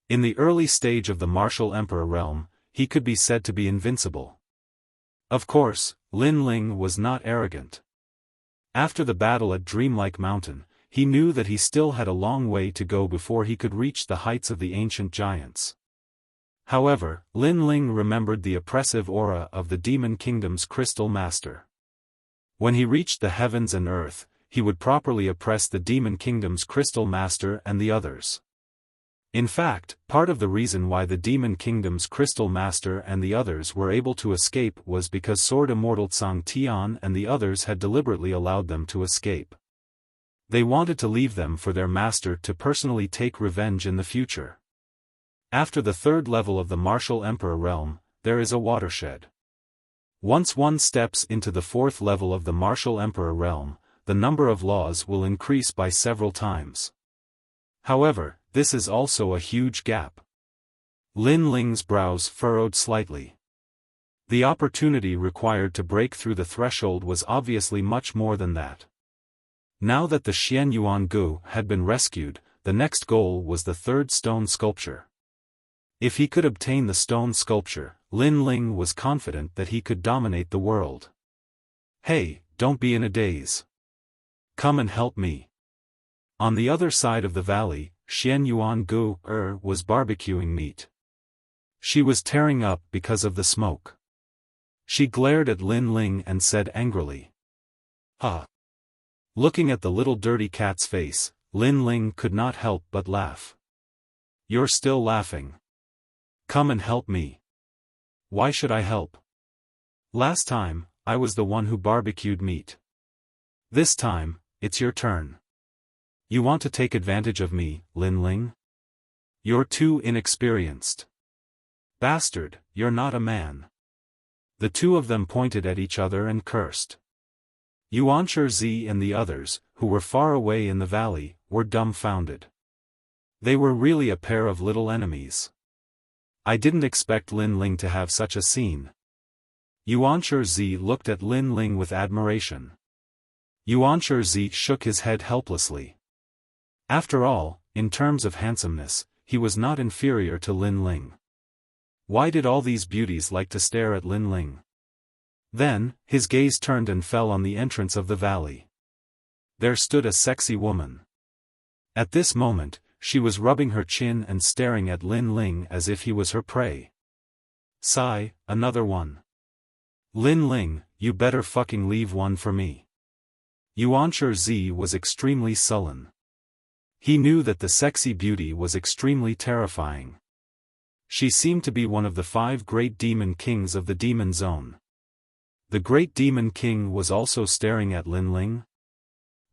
In the early stage of the martial emperor realm, he could be said to be invincible. Of course, Lin Ling was not arrogant. After the battle at Dreamlike Mountain, he knew that he still had a long way to go before he could reach the heights of the ancient giants. However, Lin Ling remembered the oppressive aura of the Demon Kingdom's Crystal Master. When he reached the heavens and earth, he would properly oppress the Demon Kingdom's Crystal Master and the others. In fact, part of the reason why the Demon Kingdom's Crystal Master and the others were able to escape was because Sword Immortal Tsang Tian and the others had deliberately allowed them to escape. They wanted to leave them for their master to personally take revenge in the future. After the third level of the martial emperor realm, there is a watershed. Once one steps into the fourth level of the martial emperor realm, the number of laws will increase by several times. However, this is also a huge gap. Lin Ling's brows furrowed slightly. The opportunity required to break through the threshold was obviously much more than that. Now that the Xian Yuan Gu had been rescued, the next goal was the third stone sculpture. If he could obtain the stone sculpture, Lin Ling was confident that he could dominate the world. Hey, don't be in a daze. Come and help me. On the other side of the valley, Xian Yuan Gu was barbecuing meat. She was tearing up because of the smoke. She glared at Lin Ling and said angrily, "Huh." Looking at the little dirty cat's face, Lin Ling could not help but laugh. "You're still laughing. Come and help me." "Why should I help? Last time, I was the one who barbecued meat. This time, it's your turn. You want to take advantage of me, Lin Ling? You're too inexperienced. Bastard, you're not a man." The two of them pointed at each other and cursed. Yuanshi Zi and the others, who were far away in the valley, were dumbfounded. They were really a pair of little enemies. I didn't expect Lin Ling to have such a scene. Yuanshi Zi looked at Lin Ling with admiration. Yuanshi Zi shook his head helplessly. After all, in terms of handsomeness, he was not inferior to Lin Ling. Why did all these beauties like to stare at Lin Ling? Then, his gaze turned and fell on the entrance of the valley. There stood a sexy woman. At this moment, she was rubbing her chin and staring at Lin Ling as if he was her prey. Sigh, another one. Lin Ling, you better fucking leave one for me. Yuanshi Zi was extremely sullen. He knew that the sexy beauty was extremely terrifying. She seemed to be one of the 5 great demon kings of the demon zone. The great demon king was also staring at Lin Ling?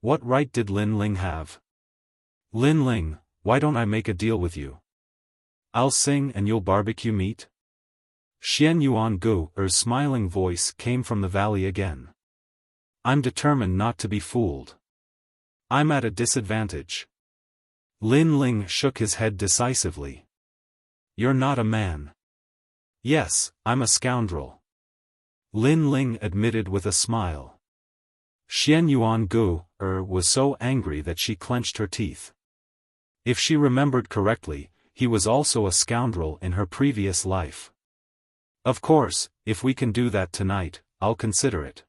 What right did Lin Ling have? Lin Ling, why don't I make a deal with you? I'll sing and you'll barbecue meat? Xian Yuan Gu's smiling voice came from the valley again. I'm determined not to be fooled. I'm at a disadvantage. Lin Ling shook his head decisively. You're not a man. Yes, I'm a scoundrel. Lin Ling admitted with a smile. Xian Yuan Gu was so angry that she clenched her teeth. If she remembered correctly, he was also a scoundrel in her previous life. Of course, if we can do that tonight, I'll consider it.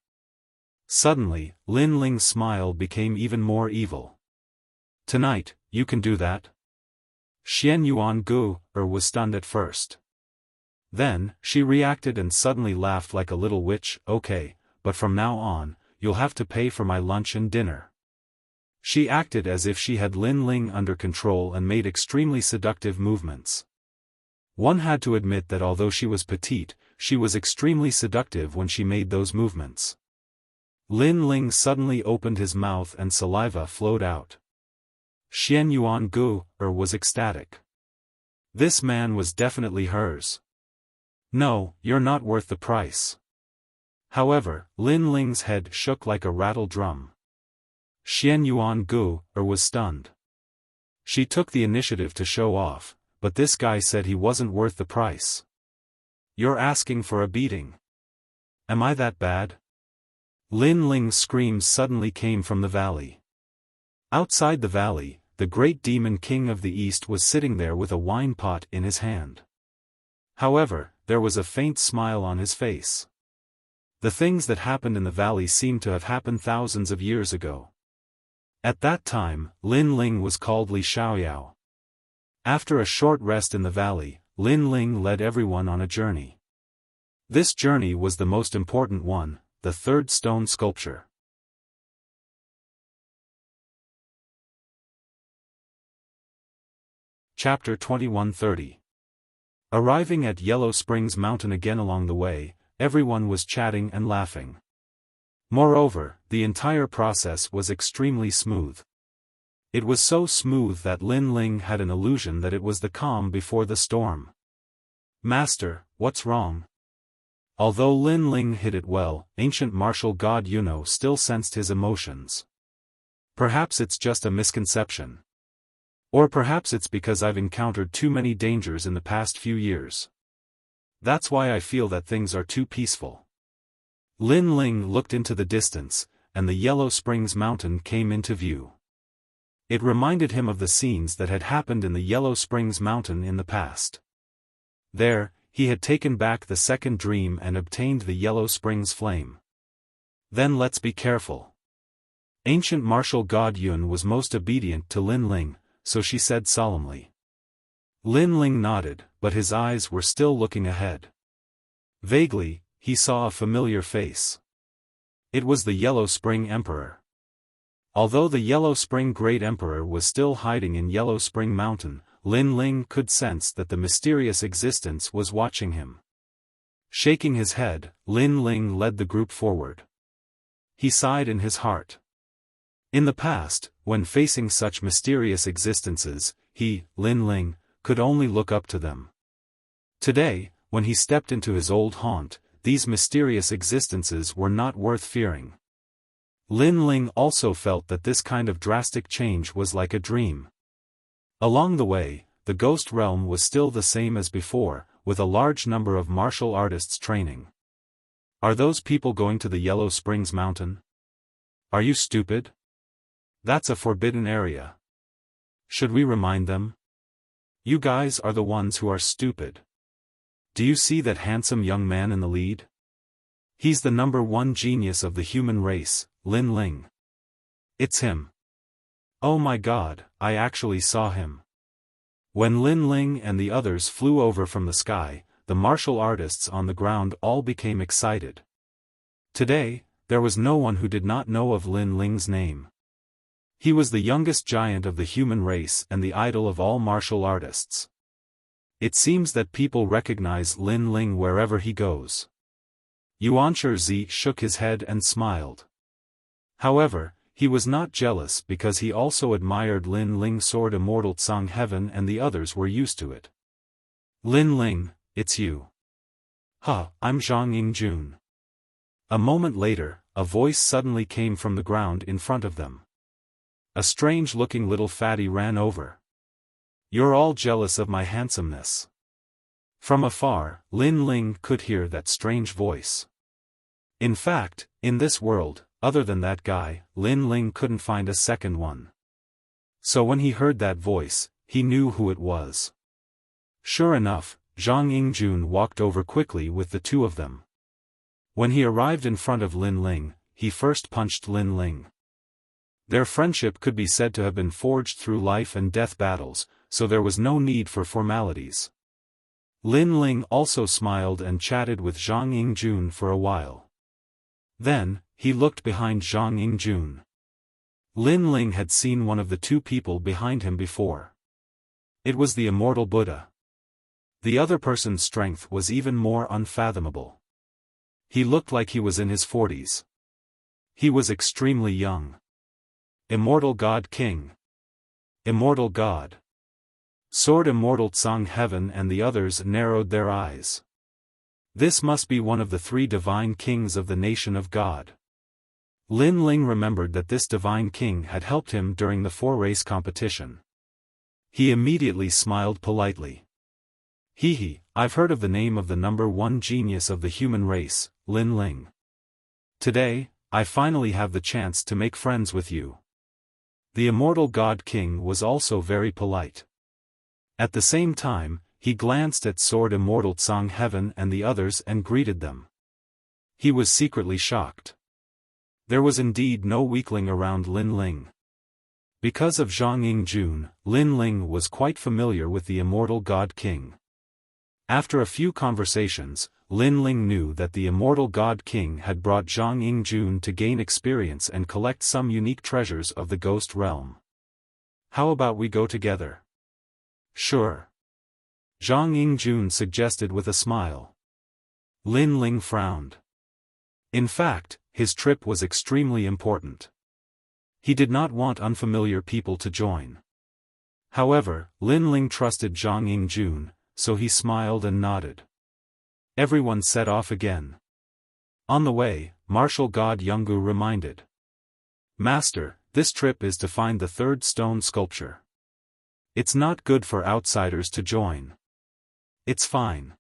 Suddenly, Lin Ling's smile became even more evil. Tonight, you can do that? Xian Yuan Gu was stunned at first. Then, she reacted and suddenly laughed like a little witch. Okay, but from now on, you'll have to pay for my lunch and dinner. She acted as if she had Lin Ling under control and made extremely seductive movements. One had to admit that although she was petite, she was extremely seductive when she made those movements. Lin Ling suddenly opened his mouth and saliva flowed out. Xian Yuan Gu was ecstatic. This man was definitely hers. No, you're not worth the price. However, Lin Ling's head shook like a rattle drum. Xian Yuan Gu was stunned. She took the initiative to show off, but this guy said he wasn't worth the price. You're asking for a beating. Am I that bad? Lin Ling's screams suddenly came from the valley. Outside the valley, the great demon king of the east was sitting there with a wine pot in his hand. However, there was a faint smile on his face. The things that happened in the valley seemed to have happened thousands of years ago. At that time, Lin Ling was called Li Xiaoyao. After a short rest in the valley, Lin Ling led everyone on a journey. This journey was the most important one, the third stone sculpture. Chapter 2130. Arriving at Yellow Springs Mountain again along the way, everyone was chatting and laughing. Moreover, the entire process was extremely smooth. It was so smooth that Lin Ling had an illusion that it was the calm before the storm. Master, what's wrong? Although Lin Ling hid it well, ancient martial god Yuno still sensed his emotions. Perhaps it's just a misconception. Or perhaps it's because I've encountered too many dangers in the past few years. That's why I feel that things are too peaceful. Lin Ling looked into the distance, and the Yellow Springs Mountain came into view. It reminded him of the scenes that had happened in the Yellow Springs Mountain in the past. There, he had taken back the second dream and obtained the Yellow Springs flame. Then let's be careful. Ancient martial god Yun was most obedient to Lin Ling, so she said solemnly. Lin Ling nodded, but his eyes were still looking ahead. Vaguely, he saw a familiar face. It was the Yellow Spring Emperor. Although the Yellow Spring Great Emperor was still hiding in Yellow Spring Mountain, Lin Ling could sense that the mysterious existence was watching him. Shaking his head, Lin Ling led the group forward. He sighed in his heart. In the past, when facing such mysterious existences, he, Lin Ling, could only look up to them. Today, when he stepped into his old haunt, these mysterious existences were not worth fearing. Lin Ling also felt that this kind of drastic change was like a dream. Along the way, the ghost realm was still the same as before, with a large number of martial artists training. Are those people going to the Yellow Springs Mountain? Are you stupid? That's a forbidden area. Should we remind them? You guys are the ones who are stupid. Do you see that handsome young man in the lead? He's the #1 genius of the human race, Lin Ling. It's him. Oh my god, I actually saw him. When Lin Ling and the others flew over from the sky, the martial artists on the ground all became excited. Today, there was no one who did not know of Lin Ling's name. He was the youngest giant of the human race and the idol of all martial artists. It seems that people recognize Lin Ling wherever he goes. Yuanshi Zi shook his head and smiled. However, he was not jealous because he also admired Lin Ling's sword Immortal Tsang Heaven and the others were used to it. Lin Ling, it's you. I'm Zhang Yingjun. A moment later, a voice suddenly came from the ground in front of them. A strange-looking little fatty ran over. You're all jealous of my handsomeness. From afar, Lin Ling could hear that strange voice. In fact, in this world, other than that guy, Lin Ling couldn't find a second one. So when he heard that voice, he knew who it was. Sure enough, Zhang Yingjun walked over quickly with the two of them. When he arrived in front of Lin Ling, he first punched Lin Ling. Their friendship could be said to have been forged through life and death battles, so there was no need for formalities. Lin Ling also smiled and chatted with Zhang Yingjun for a while. Then, he looked behind Zhang Yingjun. Lin Ling had seen one of the two people behind him before. It was the immortal Buddha. The other person's strength was even more unfathomable. He looked like he was in his 40s. He was extremely young. Immortal God King. Immortal God. Sword Immortal Tsang Heaven and the others narrowed their eyes. This must be one of the three divine kings of the nation of God. Lin Ling remembered that this divine king had helped him during the 4-race competition. He immediately smiled politely. Hee, I've heard of the name of the number one genius of the human race, Lin Ling. Today, I finally have the chance to make friends with you. The immortal God King was also very polite. At the same time, he glanced at Sword Immortal Tsang Heaven and the others and greeted them. He was secretly shocked. There was indeed no weakling around Lin Ling. Because of Zhang Yingjun, Lin Ling was quite familiar with the immortal God King. After a few conversations, Lin Ling knew that the immortal God King had brought Zhang Yingjun to gain experience and collect some unique treasures of the ghost realm. How about we go together? Sure. Zhang Yingjun suggested with a smile. Lin Ling frowned. In fact, his trip was extremely important. He did not want unfamiliar people to join. However, Lin Ling trusted Zhang Yingjun, so he smiled and nodded. Everyone set off again. On the way, martial god Yungu reminded. Master, this trip is to find the third stone sculpture. It's not good for outsiders to join. It's fine.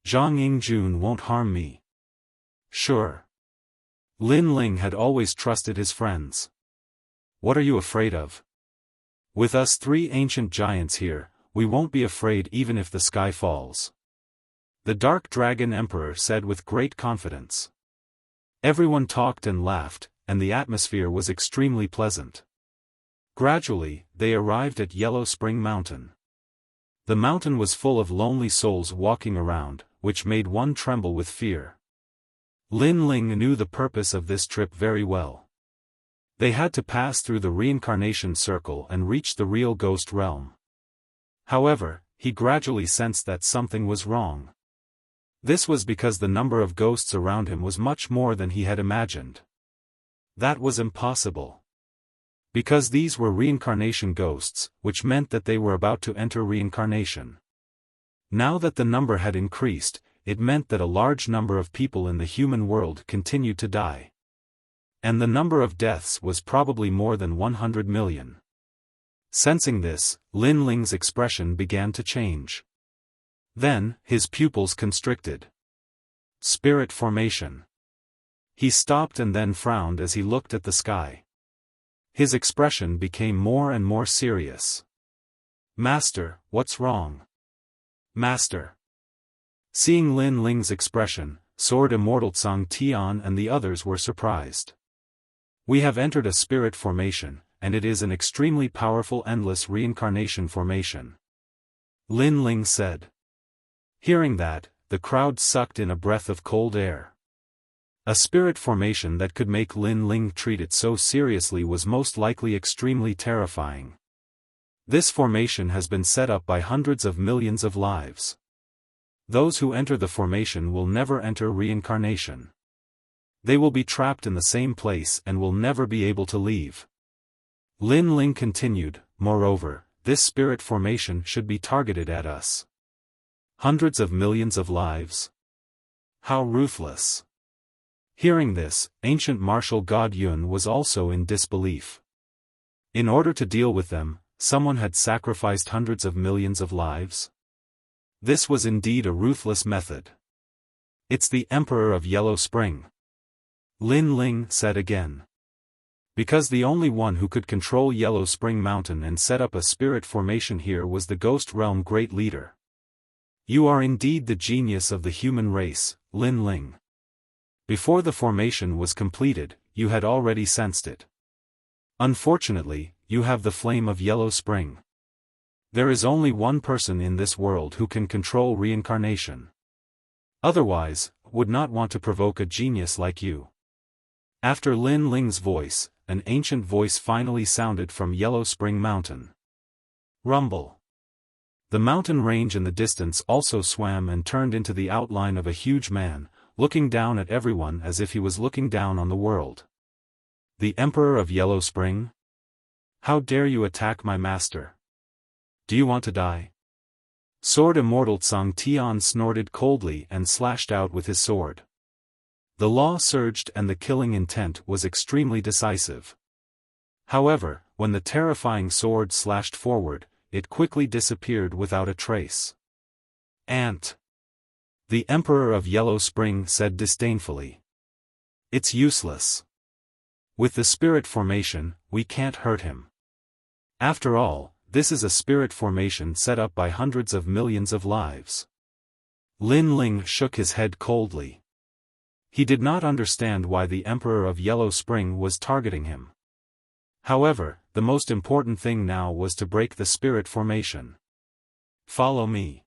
Zhang Yingjun won't harm me. Sure. Lin Ling had always trusted his friends. What are you afraid of? With us three ancient giants here, we won't be afraid even if the sky falls. The Dark Dragon Emperor said with great confidence. Everyone talked and laughed, and the atmosphere was extremely pleasant. Gradually, they arrived at Yellow Spring Mountain. The mountain was full of lonely souls walking around, which made one tremble with fear. Lin Ling knew the purpose of this trip very well. They had to pass through the reincarnation circle and reach the real ghost realm. However, he gradually sensed that something was wrong. This was because the number of ghosts around him was much more than he had imagined. That was impossible. Because these were reincarnation ghosts, which meant that they were about to enter reincarnation. Now that the number had increased, it meant that a large number of people in the human world continued to die. And the number of deaths was probably more than 100 million. Sensing this, Lin Ling's expression began to change. Then, his pupils constricted. Spirit formation. He stopped and then frowned as he looked at the sky. His expression became more and more serious. Master, what's wrong? Master. Seeing Lin Ling's expression, Sword Immortal Tsang Tian and the others were surprised. We have entered a spirit formation, and it is an extremely powerful endless reincarnation formation. Lin Ling said. Hearing that, the crowd sucked in a breath of cold air. A spirit formation that could make Lin Ling treat it so seriously was most likely extremely terrifying. This formation has been set up by hundreds of millions of lives. Those who enter the formation will never enter reincarnation. They will be trapped in the same place and will never be able to leave. Lin Ling continued, moreover, this spirit formation should be targeted at us. Hundreds of millions of lives. How ruthless. Hearing this, ancient martial god Yun was also in disbelief. In order to deal with them, someone had sacrificed hundreds of millions of lives. This was indeed a ruthless method. It's the Emperor of Yellow Spring. Lin Ling said again. Because the only one who could control Yellow Spring Mountain and set up a spirit formation here was the Ghost Realm Great Leader. You are indeed the genius of the human race, Lin Ling. Before the formation was completed, you had already sensed it. Unfortunately, you have the flame of Yellow Spring. There is only one person in this world who can control reincarnation. Otherwise, would not want to provoke a genius like you. After Lin Ling's voice, an ancient voice finally sounded from Yellow Spring Mountain. Rumble. The mountain range in the distance also swam and turned into the outline of a huge man, looking down at everyone as if he was looking down on the world. The Emperor of Yellow Spring? How dare you attack my master? Do you want to die? Sword Immortal Tsang Tian snorted coldly and slashed out with his sword. The law surged and the killing intent was extremely decisive. However, when the terrifying sword slashed forward, it quickly disappeared without a trace. Ant. The Emperor of Yellow Spring said disdainfully. It's useless. With the spirit formation, we can't hurt him. After all, this is a spirit formation set up by hundreds of millions of lives. Lin Ling shook his head coldly. He did not understand why the Emperor of Yellow Spring was targeting him. However, the most important thing now was to break the spirit formation. Follow me.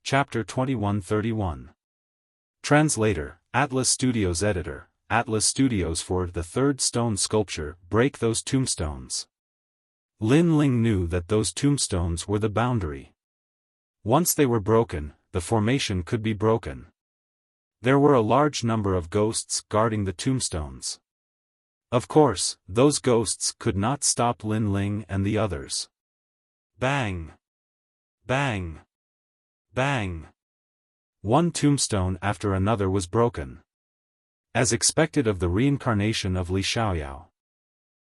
Chapter 2131. Translator, Atlas Studios Editor, Atlas Studios. For the third stone sculpture, break those tombstones. Lin Ling knew that those tombstones were the boundary. Once they were broken, the formation could be broken. There were a large number of ghosts guarding the tombstones. Of course, those ghosts could not stop Lin Ling and the others. Bang! Bang! Bang! One tombstone after another was broken. As expected of the reincarnation of Li Xiaoyao.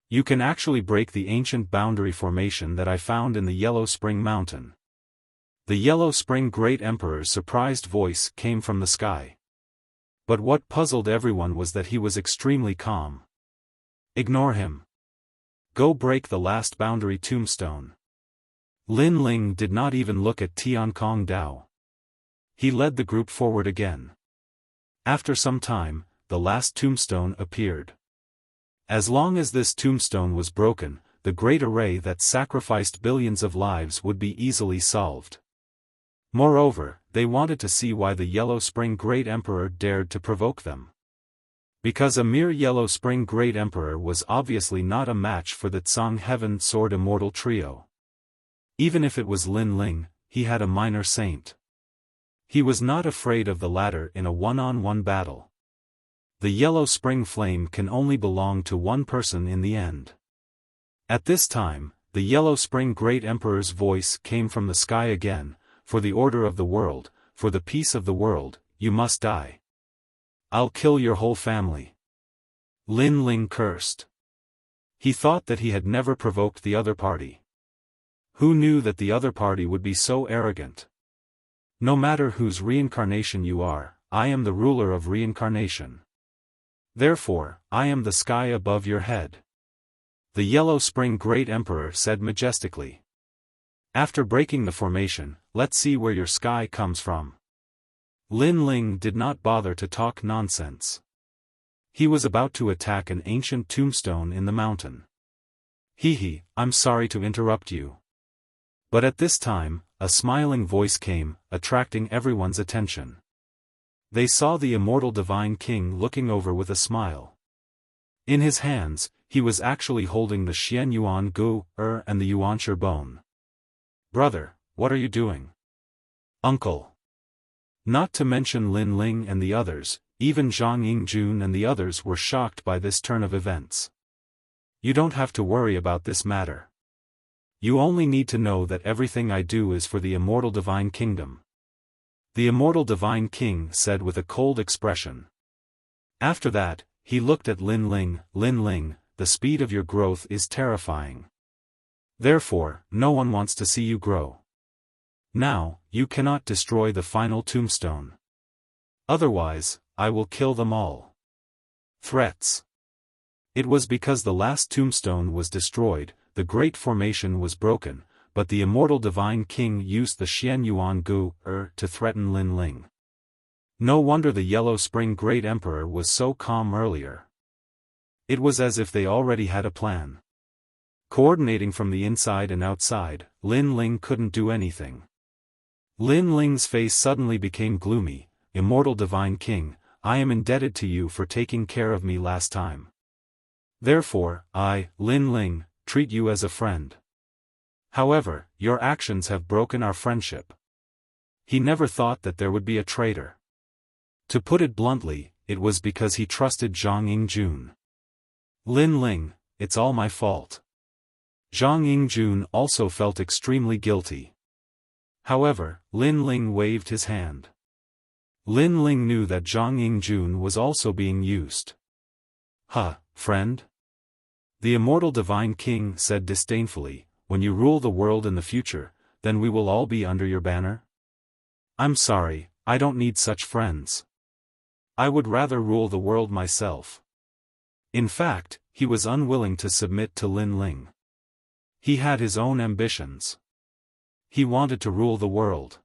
You can actually break the ancient boundary formation that I found in the Yellow Spring Mountain. The Yellow Spring Great Emperor's surprised voice came from the sky. But what puzzled everyone was that he was extremely calm. Ignore him. Go break the last boundary tombstone. Lin Ling did not even look at Tiankong Dao. He led the group forward again. After some time, the last tombstone appeared. As long as this tombstone was broken, the great array that sacrificed billions of lives would be easily solved. Moreover, they wanted to see why the Yellow Spring Great Emperor dared to provoke them. Because a mere Yellow Spring Great Emperor was obviously not a match for the Tsang Heaven Sword Immortal trio. Even if it was Lin Ling, he had a minor saint. He was not afraid of the latter in a one-on-one battle. The Yellow Spring Flame can only belong to one person in the end. At this time, the Yellow Spring Great Emperor's voice came from the sky again. For the order of the world, for the peace of the world, you must die. I'll kill your whole family. Lin Ling cursed. He thought that he had never provoked the other party. Who knew that the other party would be so arrogant? No matter whose reincarnation you are, I am the ruler of reincarnation. Therefore, I am the sky above your head. The Yellow Spring Great Emperor said majestically. After breaking the formation, let's see where your sky comes from. Lin Ling did not bother to talk nonsense. He was about to attack an ancient tombstone in the mountain. Hee, I'm sorry to interrupt you. But at this time, a smiling voice came, attracting everyone's attention. They saw the immortal Divine King looking over with a smile. In his hands, he was actually holding the Xian Yuan Gu, and the Yuanshi bone. Brother, what are you doing? Uncle. Not to mention Lin Ling and the others, even Zhang Yingjun and the others were shocked by this turn of events. You don't have to worry about this matter. You only need to know that everything I do is for the immortal Divine Kingdom. The immortal Divine King said with a cold expression. After that, he looked at Lin Ling. Lin Ling, the speed of your growth is terrifying. Therefore, no one wants to see you grow. Now, you cannot destroy the final tombstone. Otherwise, I will kill them all. Threats. It was because the last tombstone was destroyed, the great formation was broken, but the immortal divine king used the Xian Yuan Gu to threaten Lin Ling. No wonder the Yellow Spring Great Emperor was so calm earlier. It was as if they already had a plan. Coordinating from the inside and outside, Lin Ling couldn't do anything. Lin Ling's face suddenly became gloomy. Immortal Divine King, I am indebted to you for taking care of me last time. Therefore, I, Lin Ling, treat you as a friend. However, your actions have broken our friendship. He never thought that there would be a traitor. To put it bluntly, it was because he trusted Zhang Yingjun. Lin Ling, it's all my fault. Zhang Yingjun also felt extremely guilty. However, Lin Ling waved his hand. Lin Ling knew that Zhang Yingjun was also being used. Friend? The immortal divine king said disdainfully, when you rule the world in the future, then we will all be under your banner? I'm sorry, I don't need such friends. I would rather rule the world myself. In fact, he was unwilling to submit to Lin Ling. He had his own ambitions. He wanted to rule the world.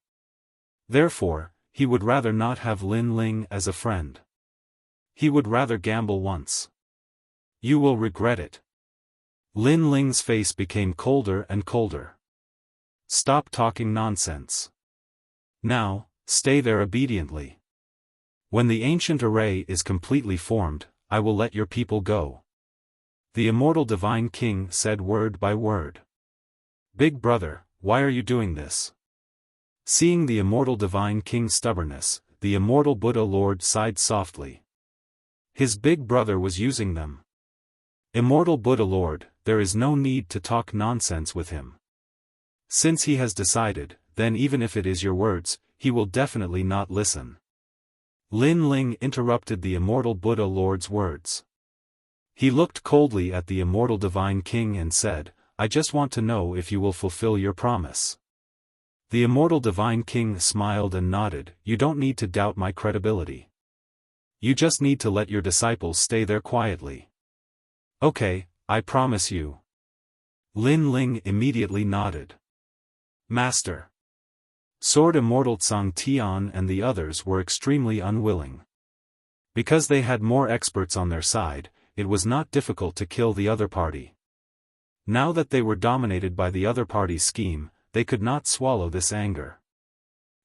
Therefore, he would rather not have Lin Ling as a friend. He would rather gamble once. You will regret it. Lin Ling's face became colder and colder. Stop talking nonsense. Now, stay there obediently. When the ancient array is completely formed, I will let your people go. The immortal divine king said word by word. Big brother, why are you doing this? Seeing the immortal divine king's stubbornness, the immortal Buddha Lord sighed softly. His big brother was using them. Immortal Buddha Lord, there is no need to talk nonsense with him. Since he has decided, then even if it is your words, he will definitely not listen. Lin Ling interrupted the immortal Buddha Lord's words. He looked coldly at the immortal divine king and said, I just want to know if you will fulfill your promise. The immortal divine king smiled and nodded, you don't need to doubt my credibility. You just need to let your disciples stay there quietly. Okay, I promise you. Lin Ling immediately nodded. Master. Sword Immortal Tsang Tian and the others were extremely unwilling. Because they had more experts on their side, it was not difficult to kill the other party. Now that they were dominated by the other party's scheme, they could not swallow this anger.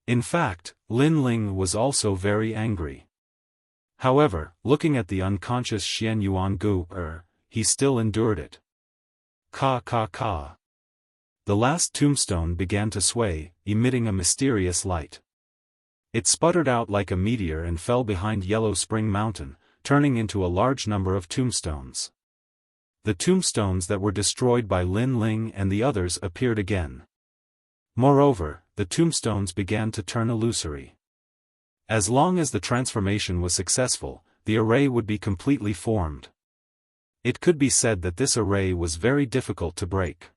In fact, Lin Ling was also very angry. However, looking at the unconscious Xian Yuan Gu, he still endured it. Ka. The last tombstone began to sway, emitting a mysterious light. It sputtered out like a meteor and fell behind Yellow Spring Mountain, turning into a large number of tombstones. The tombstones that were destroyed by Lin Ling and the others appeared again. Moreover, the tombstones began to turn illusory. As long as the transformation was successful, the array would be completely formed. It could be said that this array was very difficult to break.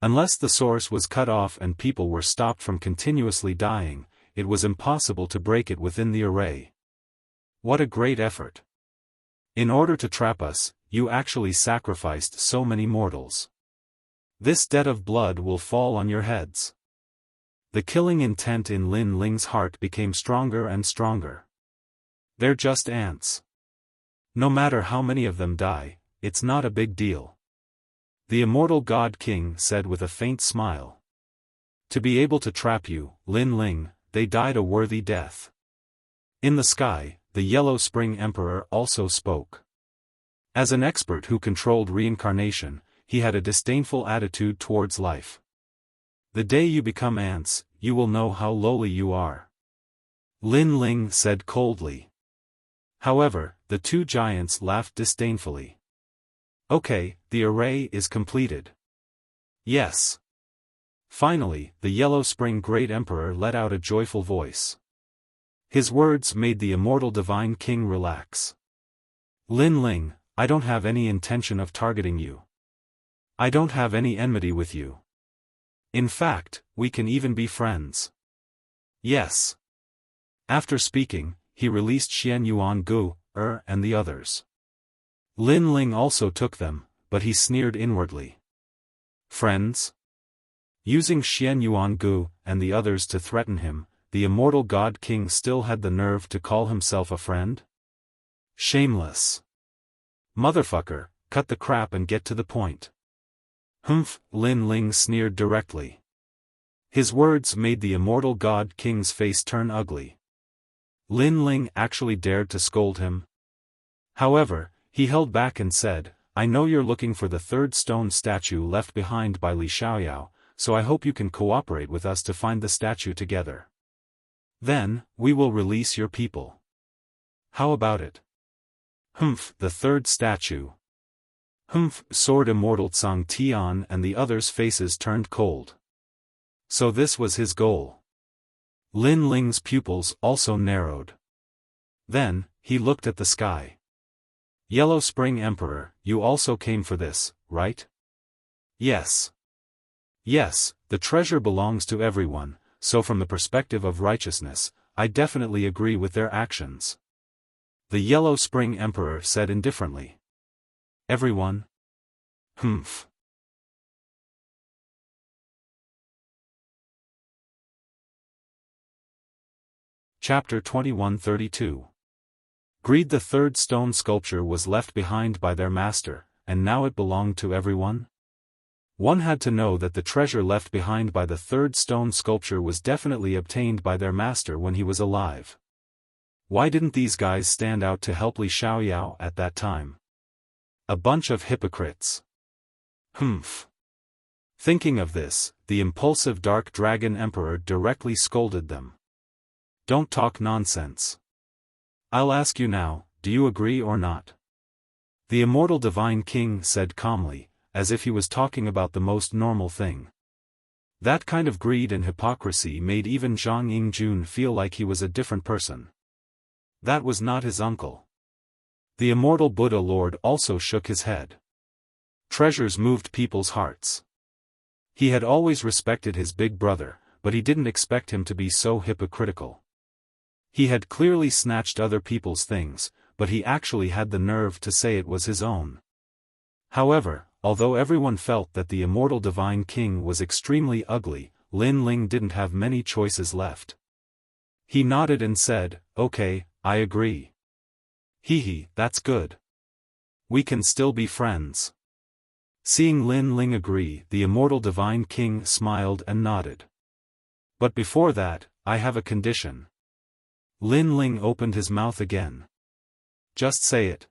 Unless the source was cut off and people were stopped from continuously dying, it was impossible to break it within the array. What a great effort! In order to trap us, you actually sacrificed so many mortals. This debt of blood will fall on your heads. The killing intent in Lin Ling's heart became stronger and stronger. They're just ants. No matter how many of them die, it's not a big deal. The immortal God King said with a faint smile. To be able to trap you, Lin Ling, they died a worthy death. In the sky, the Yellow Spring Emperor also spoke. As an expert who controlled reincarnation, he had a disdainful attitude towards life. The day you become ants, you will know how lowly you are. Lin Ling said coldly. However, the two giants laughed disdainfully. Okay, the array is completed. Yes. Finally, the Yellow Spring Great Emperor let out a joyful voice. His words made the immortal divine king relax. Lin Ling, I don't have any intention of targeting you. I don't have any enmity with you. In fact, we can even be friends. Yes. After speaking, he released Xian Yuan Gu, and the others. Lin Ling also took them, but he sneered inwardly. Friends? Using Xian Yuan Gu and the others to threaten him, the immortal God King still had the nerve to call himself a friend? Shameless. Motherfucker, cut the crap and get to the point. Humph, Lin Ling sneered directly. His words made the immortal God King's face turn ugly. Lin Ling actually dared to scold him. However, he held back and said, I know you're looking for the third stone statue left behind by Li Xiaoyao, so I hope you can cooperate with us to find the statue together. Then, we will release your people. How about it? Humph, the third statue. Humph, Sword Immortal Tsang Tian and the others' faces turned cold. So this was his goal. Lin Ling's pupils also narrowed. Then, he looked at the sky. Yellow Spring Emperor, you also came for this, right? Yes. Yes, the treasure belongs to everyone, so from the perspective of righteousness, I definitely agree with their actions. The Yellow Spring Emperor said indifferently. Everyone? Humph. Chapter 2132. Greed. The third stone sculpture was left behind by their master, and now it belonged to everyone? One had to know that the treasure left behind by the third stone sculpture was definitely obtained by their master when he was alive. Why didn't these guys stand out to help Li Xiaoyao at that time? A bunch of hypocrites. Humph. Thinking of this, the impulsive Dark Dragon Emperor directly scolded them. Don't talk nonsense. I'll ask you now, do you agree or not? The immortal Divine King said calmly, as if he was talking about the most normal thing. That kind of greed and hypocrisy made even Zhang Yingjun feel like he was a different person. That was not his uncle. The immortal Buddha Lord also shook his head. Treasures moved people's hearts. He had always respected his big brother, but he didn't expect him to be so hypocritical. He had clearly snatched other people's things, but he actually had the nerve to say it was his own. However, although everyone felt that the immortal Divine King was extremely ugly, Lin Ling didn't have many choices left. He nodded and said, okay, I agree. Hee, that's good. We can still be friends. Seeing Lin Ling agree, the immortal Divine King smiled and nodded. But before that, I have a condition. Lin Ling opened his mouth again. Just say it.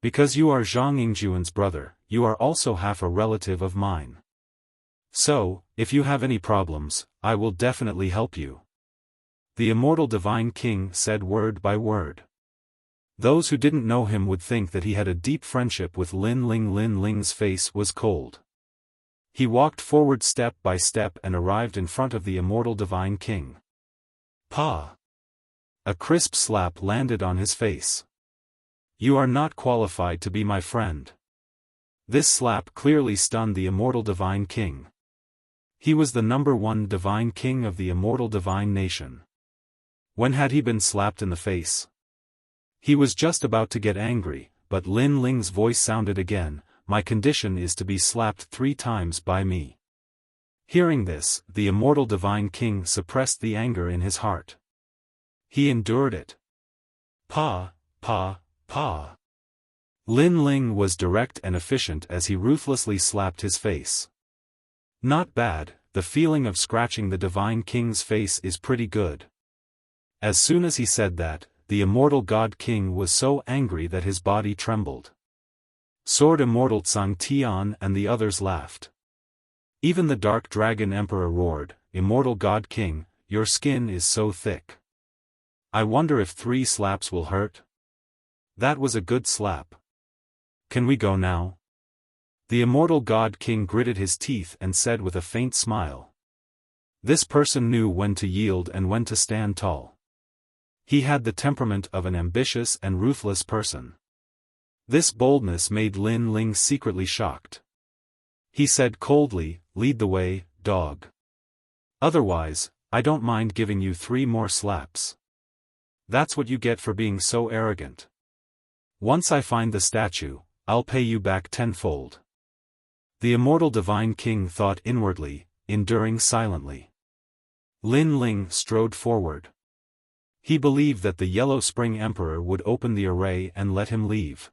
Because you are Zhang Yingjuan's brother, you are also half a relative of mine. So, if you have any problems, I will definitely help you. The immortal Divine King said word by word. Those who didn't know him would think that he had a deep friendship with Lin Ling. Lin Ling's face was cold. He walked forward step by step and arrived in front of the immortal Divine King. Pa! A crisp slap landed on his face. You are not qualified to be my friend. This slap clearly stunned the immortal Divine King. He was the #1 Divine King of the immortal Divine Nation. When had he been slapped in the face? He was just about to get angry, but Lin Ling's voice sounded again, my condition is to be slapped 3 times by me. Hearing this, the immortal Divine King suppressed the anger in his heart. He endured it. Pa. Lin Ling was direct and efficient as he ruthlessly slapped his face. Not bad, the feeling of scratching the Divine King's face is pretty good. As soon as he said that, the immortal God King was so angry that his body trembled. Sword Immortal Tsang Tian and the others laughed. Even the Dark Dragon Emperor roared, Immortal God King, your skin is so thick. I wonder if 3 slaps will hurt? That was a good slap. Can we go now? The immortal God King gritted his teeth and said with a faint smile. This person knew when to yield and when to stand tall. He had the temperament of an ambitious and ruthless person. This boldness made Lin Ling secretly shocked. He said coldly, lead the way, dog. Otherwise, I don't mind giving you 3 more slaps. That's what you get for being so arrogant. Once I find the statue, I'll pay you back tenfold." The immortal divine king thought inwardly, enduring silently. Lin Ling strode forward. He believed that the Yellow Spring Emperor would open the array and let him leave.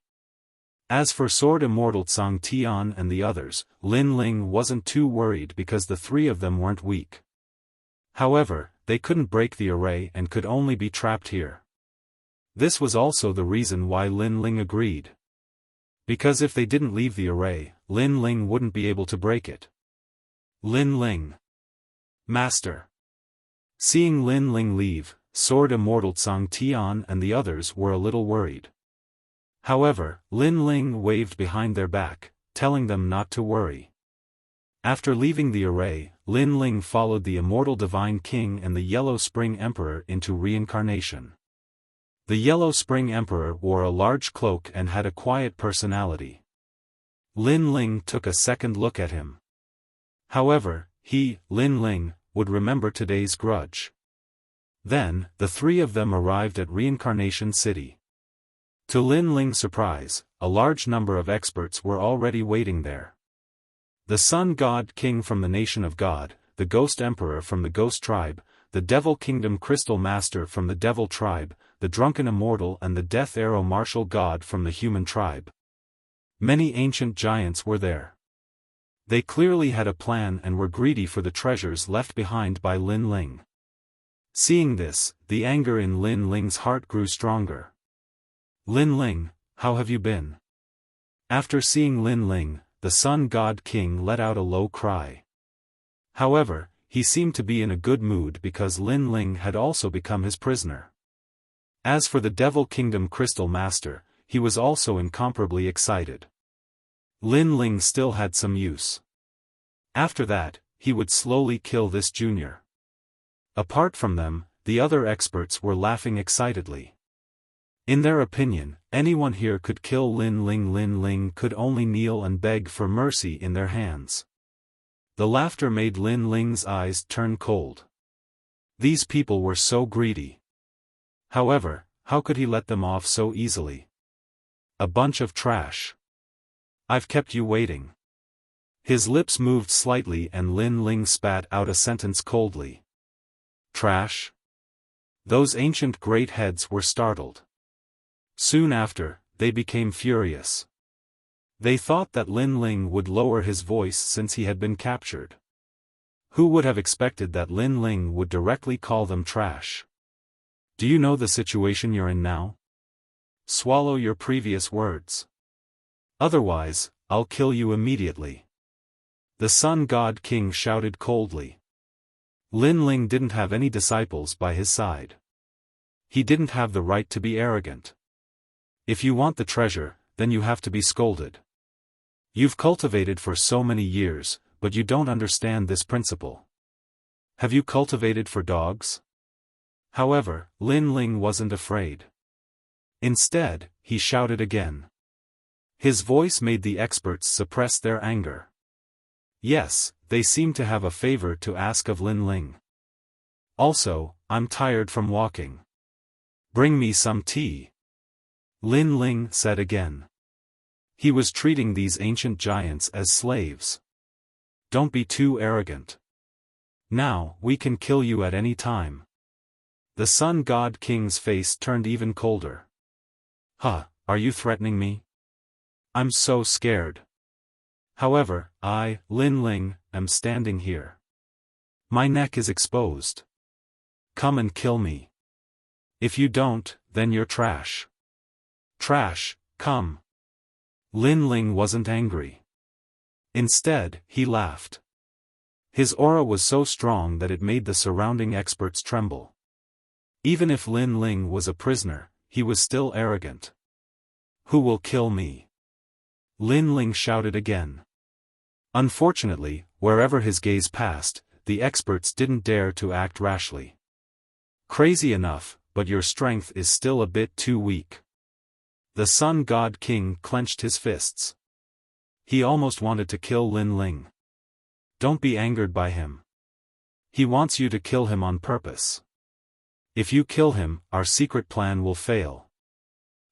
As for Sword Immortal Tsang Tian and the others, Lin Ling wasn't too worried because the 3 of them weren't weak. However, they couldn't break the array and could only be trapped here. This was also the reason why Lin Ling agreed. Because if they didn't leave the array, Lin Ling wouldn't be able to break it. Lin Ling. Master. Seeing Lin Ling leave, Sword Immortal Tsang Tian and the others were a little worried. However, Lin Ling waved behind their back, telling them not to worry. After leaving the array, Lin Ling followed the immortal divine king and the Yellow Spring Emperor into reincarnation. The Yellow Spring Emperor wore a large cloak and had a quiet personality. Lin Ling took a second look at him. However, he, Lin Ling, would remember today's grudge. Then, the 3 of them arrived at Reincarnation City. To Lin Ling's surprise, a large number of experts were already waiting there. The Sun God King from the Nation of God, the Ghost Emperor from the Ghost Tribe, the Devil Kingdom Crystal Master from the Devil Tribe, the Drunken Immortal and the Death Arrow Martial God from the Human Tribe. Many ancient giants were there. They clearly had a plan and were greedy for the treasures left behind by Lin Ling. Seeing this, the anger in Lin Ling's heart grew stronger. "Lin Ling, how have you been?" After seeing Lin Ling, the Sun God King let out a low cry. However, he seemed to be in a good mood because Lin Ling had also become his prisoner. As for the Devil Kingdom Crystal Master, he was also incomparably excited. Lin Ling still had some use. After that, he would slowly kill this junior. Apart from them, the other experts were laughing excitedly. In their opinion, anyone here could kill Lin Ling. Lin Ling could only kneel and beg for mercy in their hands. The laughter made Lin Ling's eyes turn cold. These people were so greedy. However, how could he let them off so easily? A bunch of trash. I've kept you waiting. His lips moved slightly and Lin Ling spat out a sentence coldly. Trash? Those ancient great heads were startled. Soon after, they became furious. They thought that Lin Ling would lower his voice since he had been captured. Who would have expected that Lin Ling would directly call them trash? Do you know the situation you're in now? Swallow your previous words. Otherwise, I'll kill you immediately. The Sun God King shouted coldly. Lin Ling didn't have any disciples by his side. He didn't have the right to be arrogant. If you want the treasure, then you have to be scolded. You've cultivated for so many years, but you don't understand this principle. Have you cultivated for dogs? However, Lin Ling wasn't afraid. Instead, he shouted again. His voice made the experts suppress their anger. Yes, they seemed to have a favor to ask of Lin Ling. Also, I'm tired from walking. Bring me some tea. Lin Ling said again. He was treating these ancient giants as slaves. Don't be too arrogant. Now, we can kill you at any time. The Sun God King's face turned even colder. Huh, are you threatening me? I'm so scared. However, I, Lin Ling, am standing here. My neck is exposed. Come and kill me. If you don't, then you're trash. Trash, come. Lin Ling wasn't angry. Instead, he laughed. His aura was so strong that it made the surrounding experts tremble. Even if Lin Ling was a prisoner, he was still arrogant. Who will kill me? Lin Ling shouted again. Unfortunately, wherever his gaze passed, the experts didn't dare to act rashly. Crazy enough, but your strength is still a bit too weak. The Sun God King clenched his fists. He almost wanted to kill Lin Ling. Don't be angered by him. He wants you to kill him on purpose. If you kill him, our secret plan will fail.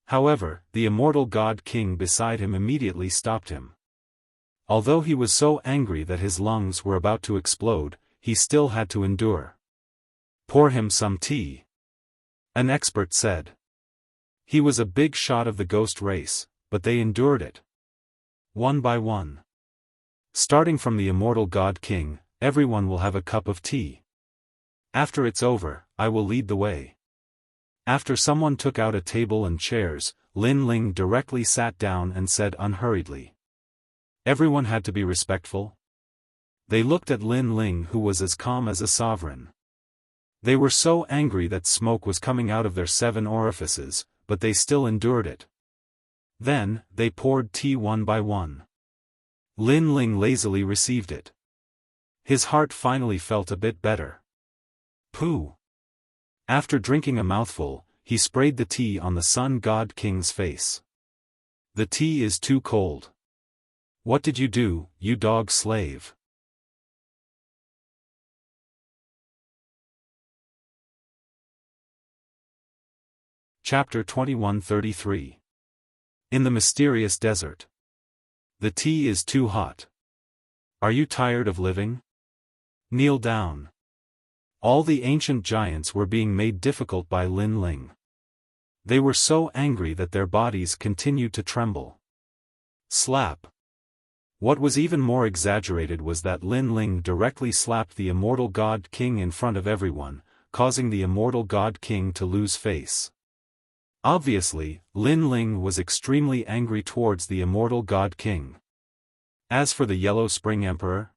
However, the immortal God King beside him immediately stopped him. Although he was so angry that his lungs were about to explode, he still had to endure. Pour him some tea, an expert said. He was a big shot of the ghost race, but they endured it. One by one. Starting from the immortal God King, everyone will have a cup of tea. After it's over, I will lead the way. After someone took out a table and chairs, Lin Ling directly sat down and said unhurriedly. Everyone had to be respectful. They looked at Lin Ling, who was as calm as a sovereign. They were so angry that smoke was coming out of their 7 orifices, but they still endured it. Then, they poured tea one by one. Lin Ling lazily received it. His heart finally felt a bit better. Pooh! After drinking a mouthful, he sprayed the tea on the Sun God King's face. The tea is too cold. What did you do, you dog slave? Chapter 2133. In the mysterious desert. The tea is too hot. Are you tired of living? Kneel down. All the ancient giants were being made difficult by Lin Ling. They were so angry that their bodies continued to tremble. Slap. What was even more exaggerated was that Lin Ling directly slapped the immortal God King in front of everyone, causing the immortal God King to lose face. Obviously, Lin Ling was extremely angry towards the immortal God King. As for the Yellow Spring Emperor,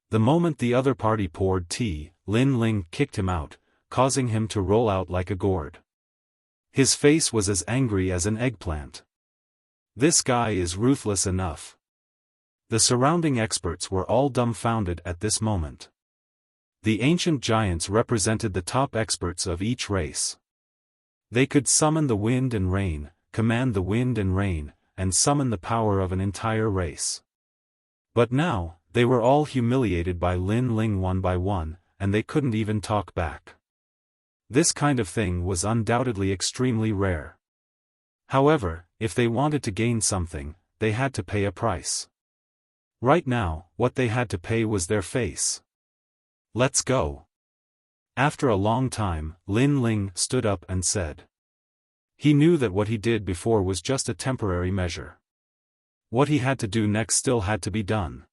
the moment the other party poured tea, Lin Ling kicked him out, causing him to roll out like a gourd. His face was as angry as an eggplant. This guy is ruthless enough. The surrounding experts were all dumbfounded at this moment. The ancient giants represented the top experts of each race. They could summon the wind and rain, command the wind and rain, and summon the power of an entire race. But now, they were all humiliated by Lin Ling one by one, and they couldn't even talk back. This kind of thing was undoubtedly extremely rare. However, if they wanted to gain something, they had to pay a price. Right now, what they had to pay was their face. Let's go. After a long time, Lin Ling stood up and said. He knew that what he did before was just a temporary measure. What he had to do next still had to be done.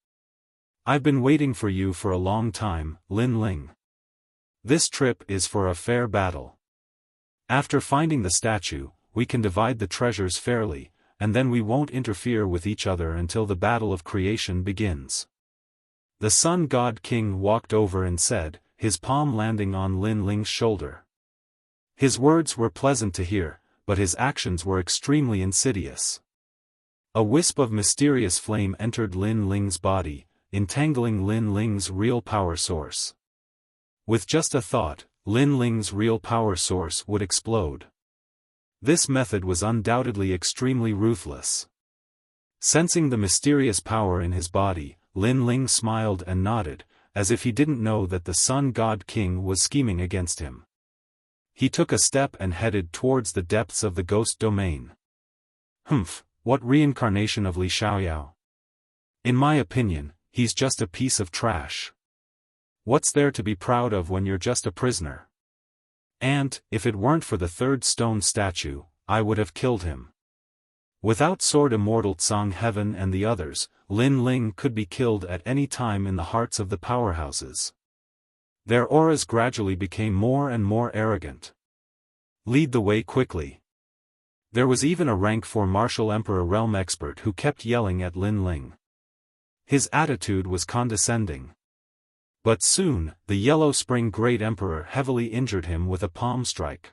I've been waiting for you for a long time, Lin Ling. This trip is for a fair battle. After finding the statue, we can divide the treasures fairly, and then we won't interfere with each other until the battle of creation begins. The Sun God King walked over and said, his palm landing on Lin Ling's shoulder. His words were pleasant to hear, but his actions were extremely insidious. A wisp of mysterious flame entered Lin Ling's body, entangling Lin Ling's real power source. With just a thought, Lin Ling's real power source would explode. This method was undoubtedly extremely ruthless. Sensing the mysterious power in his body, Lin Ling smiled and nodded, as if he didn't know that the Sun God King was scheming against him. He took a step and headed towards the depths of the ghost domain. Humph, what reincarnation of Li Xiaoyao? In my opinion, he's just a piece of trash. What's there to be proud of when you're just a prisoner? And, if it weren't for the third stone statue, I would have killed him. Without Sword Immortal Tsang Heaven and the others, Lin Ling could be killed at any time in the hearts of the powerhouses. Their auras gradually became more and more arrogant. Lead the way quickly. There was even a rank 4 Martial Emperor Realm expert who kept yelling at Lin Ling. His attitude was condescending. But soon, the Yellow Spring Great Emperor heavily injured him with a palm strike.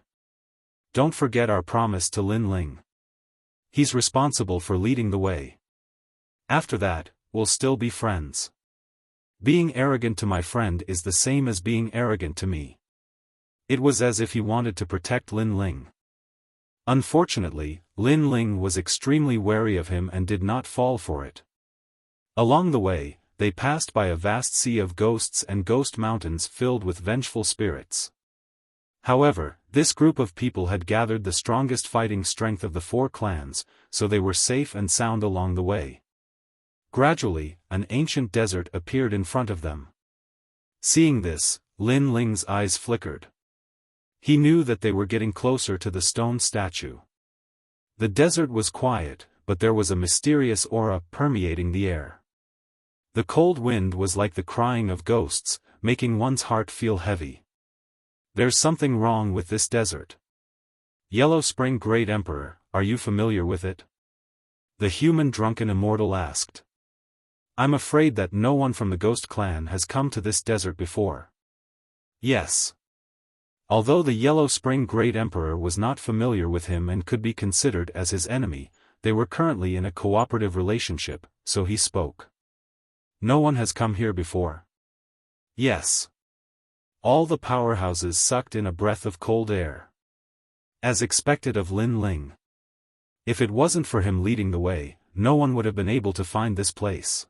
Don't forget our promise to Lin Ling. He's responsible for leading the way. After that, we'll still be friends. Being arrogant to my friend is the same as being arrogant to me. It was as if he wanted to protect Lin Ling. Unfortunately, Lin Ling was extremely wary of him and did not fall for it. Along the way, they passed by a vast sea of ghosts and ghost mountains filled with vengeful spirits. However, this group of people had gathered the strongest fighting strength of the 4 clans, so they were safe and sound along the way. Gradually, an ancient desert appeared in front of them. Seeing this, Lin Ling's eyes flickered. He knew that they were getting closer to the stone statue. The desert was quiet, but there was a mysterious aura permeating the air. The cold wind was like the crying of ghosts, making one's heart feel heavy. There's something wrong with this desert. Yellow Spring Great Emperor, are you familiar with it? The human drunken immortal asked. I'm afraid that no one from the Ghost Clan has come to this desert before. Yes. Although the Yellow Spring Great Emperor was not familiar with him and could be considered as his enemy, they were currently in a cooperative relationship, so he spoke. No one has come here before. Yes. All the powerhouses sucked in a breath of cold air. As expected of Lin Ling. If it wasn't for him leading the way, no one would have been able to find this place.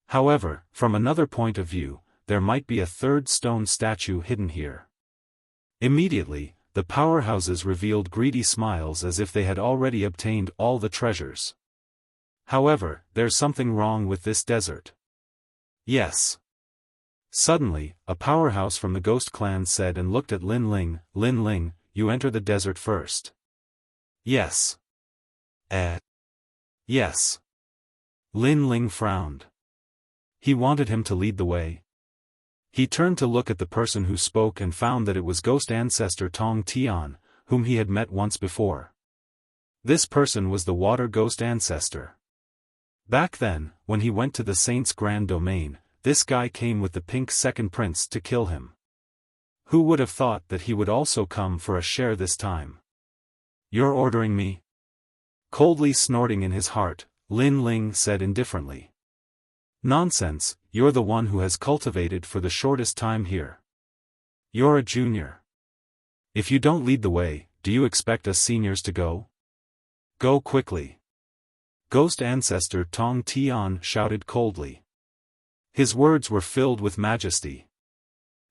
However, from another point of view, there might be a 3rd stone statue hidden here. Immediately, the powerhouses revealed greedy smiles as if they had already obtained all the treasures. However, there's something wrong with this desert. Yes. Suddenly, a powerhouse from the Ghost Clan said and looked at Lin Ling. Lin Ling, you enter the desert first. Yes. Yes. Lin Ling frowned. He wanted him to lead the way. He turned to look at the person who spoke and found that it was Ghost Ancestor Tong Tian, whom he had met once before. This person was the Water Ghost Ancestor. Back then, when he went to the Saint's Grand Domain, this guy came with the pink second prince to kill him. Who would have thought that he would also come for a share this time? You're ordering me? Coldly snorting in his heart, Lin Ling said indifferently. Nonsense, you're the one who has cultivated for the shortest time here. You're a junior. If you don't lead the way, do you expect us seniors to go? Go quickly. Ghost Ancestor Tong Tian shouted coldly. His words were filled with majesty.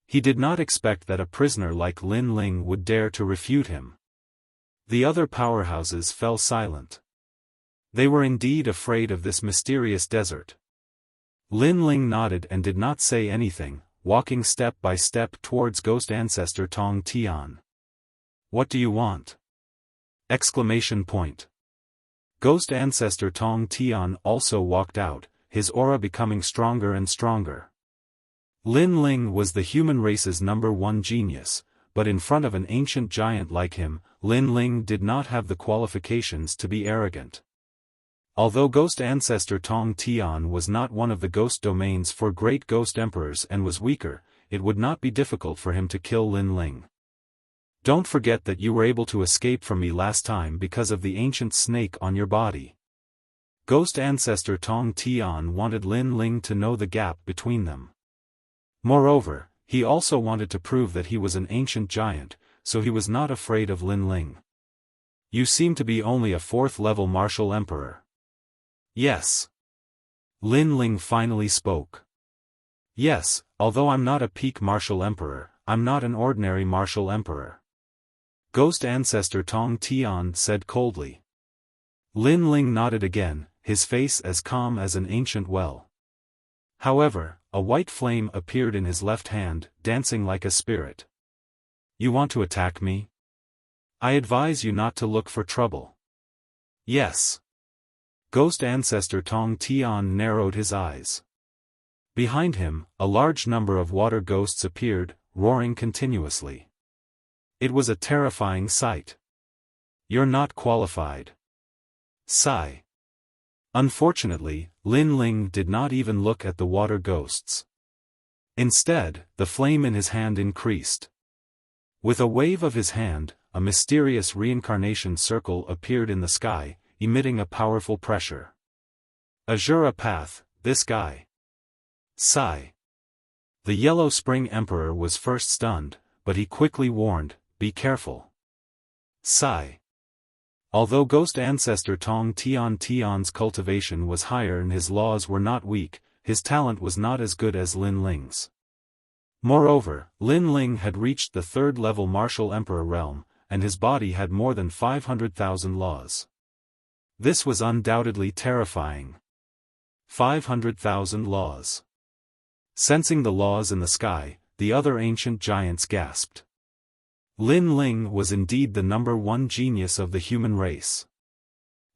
He did not expect that a prisoner like Lin Ling would dare to refute him. The other powerhouses fell silent. They were indeed afraid of this mysterious desert. Lin Ling nodded and did not say anything, walking step by step towards Ghost Ancestor Tong Tian. What do you want? Exclamation point. Ghost Ancestor Tong Tian also walked out, his aura becoming stronger and stronger. Lin Ling was the human race's #1 genius, but in front of an ancient giant like him, Lin Ling did not have the qualifications to be arrogant. Although Ghost Ancestor Tong Tian was not one of the ghost domain's 4 great ghost emperors and was weaker, it would not be difficult for him to kill Lin Ling. Don't forget that you were able to escape from me last time because of the ancient snake on your body. Ghost Ancestor Tong Tian wanted Lin Ling to know the gap between them. Moreover, he also wanted to prove that he was an ancient giant, so he was not afraid of Lin Ling. You seem to be only a 4th-level martial emperor. Yes. Lin Ling finally spoke. Yes, although I'm not a peak martial emperor, I'm not an ordinary martial emperor. Ghost Ancestor Tong Tian said coldly. Lin Ling nodded again, his face as calm as an ancient well. However, a white flame appeared in his left hand, dancing like a spirit. You want to attack me? I advise you not to look for trouble. Yes. Ghost Ancestor Tong Tian narrowed his eyes. Behind him, a large number of water ghosts appeared, roaring continuously. It was a terrifying sight. You're not qualified. Sigh. Unfortunately, Lin Ling did not even look at the water ghosts. Instead, the flame in his hand increased. With a wave of his hand, a mysterious reincarnation circle appeared in the sky, emitting a powerful pressure. Azura Path, this guy. Sigh. The Yellow Spring Emperor was first stunned, but he quickly warned, be careful. Sigh. Although Ghost Ancestor Tong Tian's cultivation was higher and his laws were not weak, his talent was not as good as Lin Ling's. Moreover, Lin Ling had reached the third-level martial emperor realm, and his body had more than 500,000 laws. This was undoubtedly terrifying. 500,000 laws. Sensing the laws in the sky, the other ancient giants gasped. Lin Ling was indeed the #1 genius of the human race.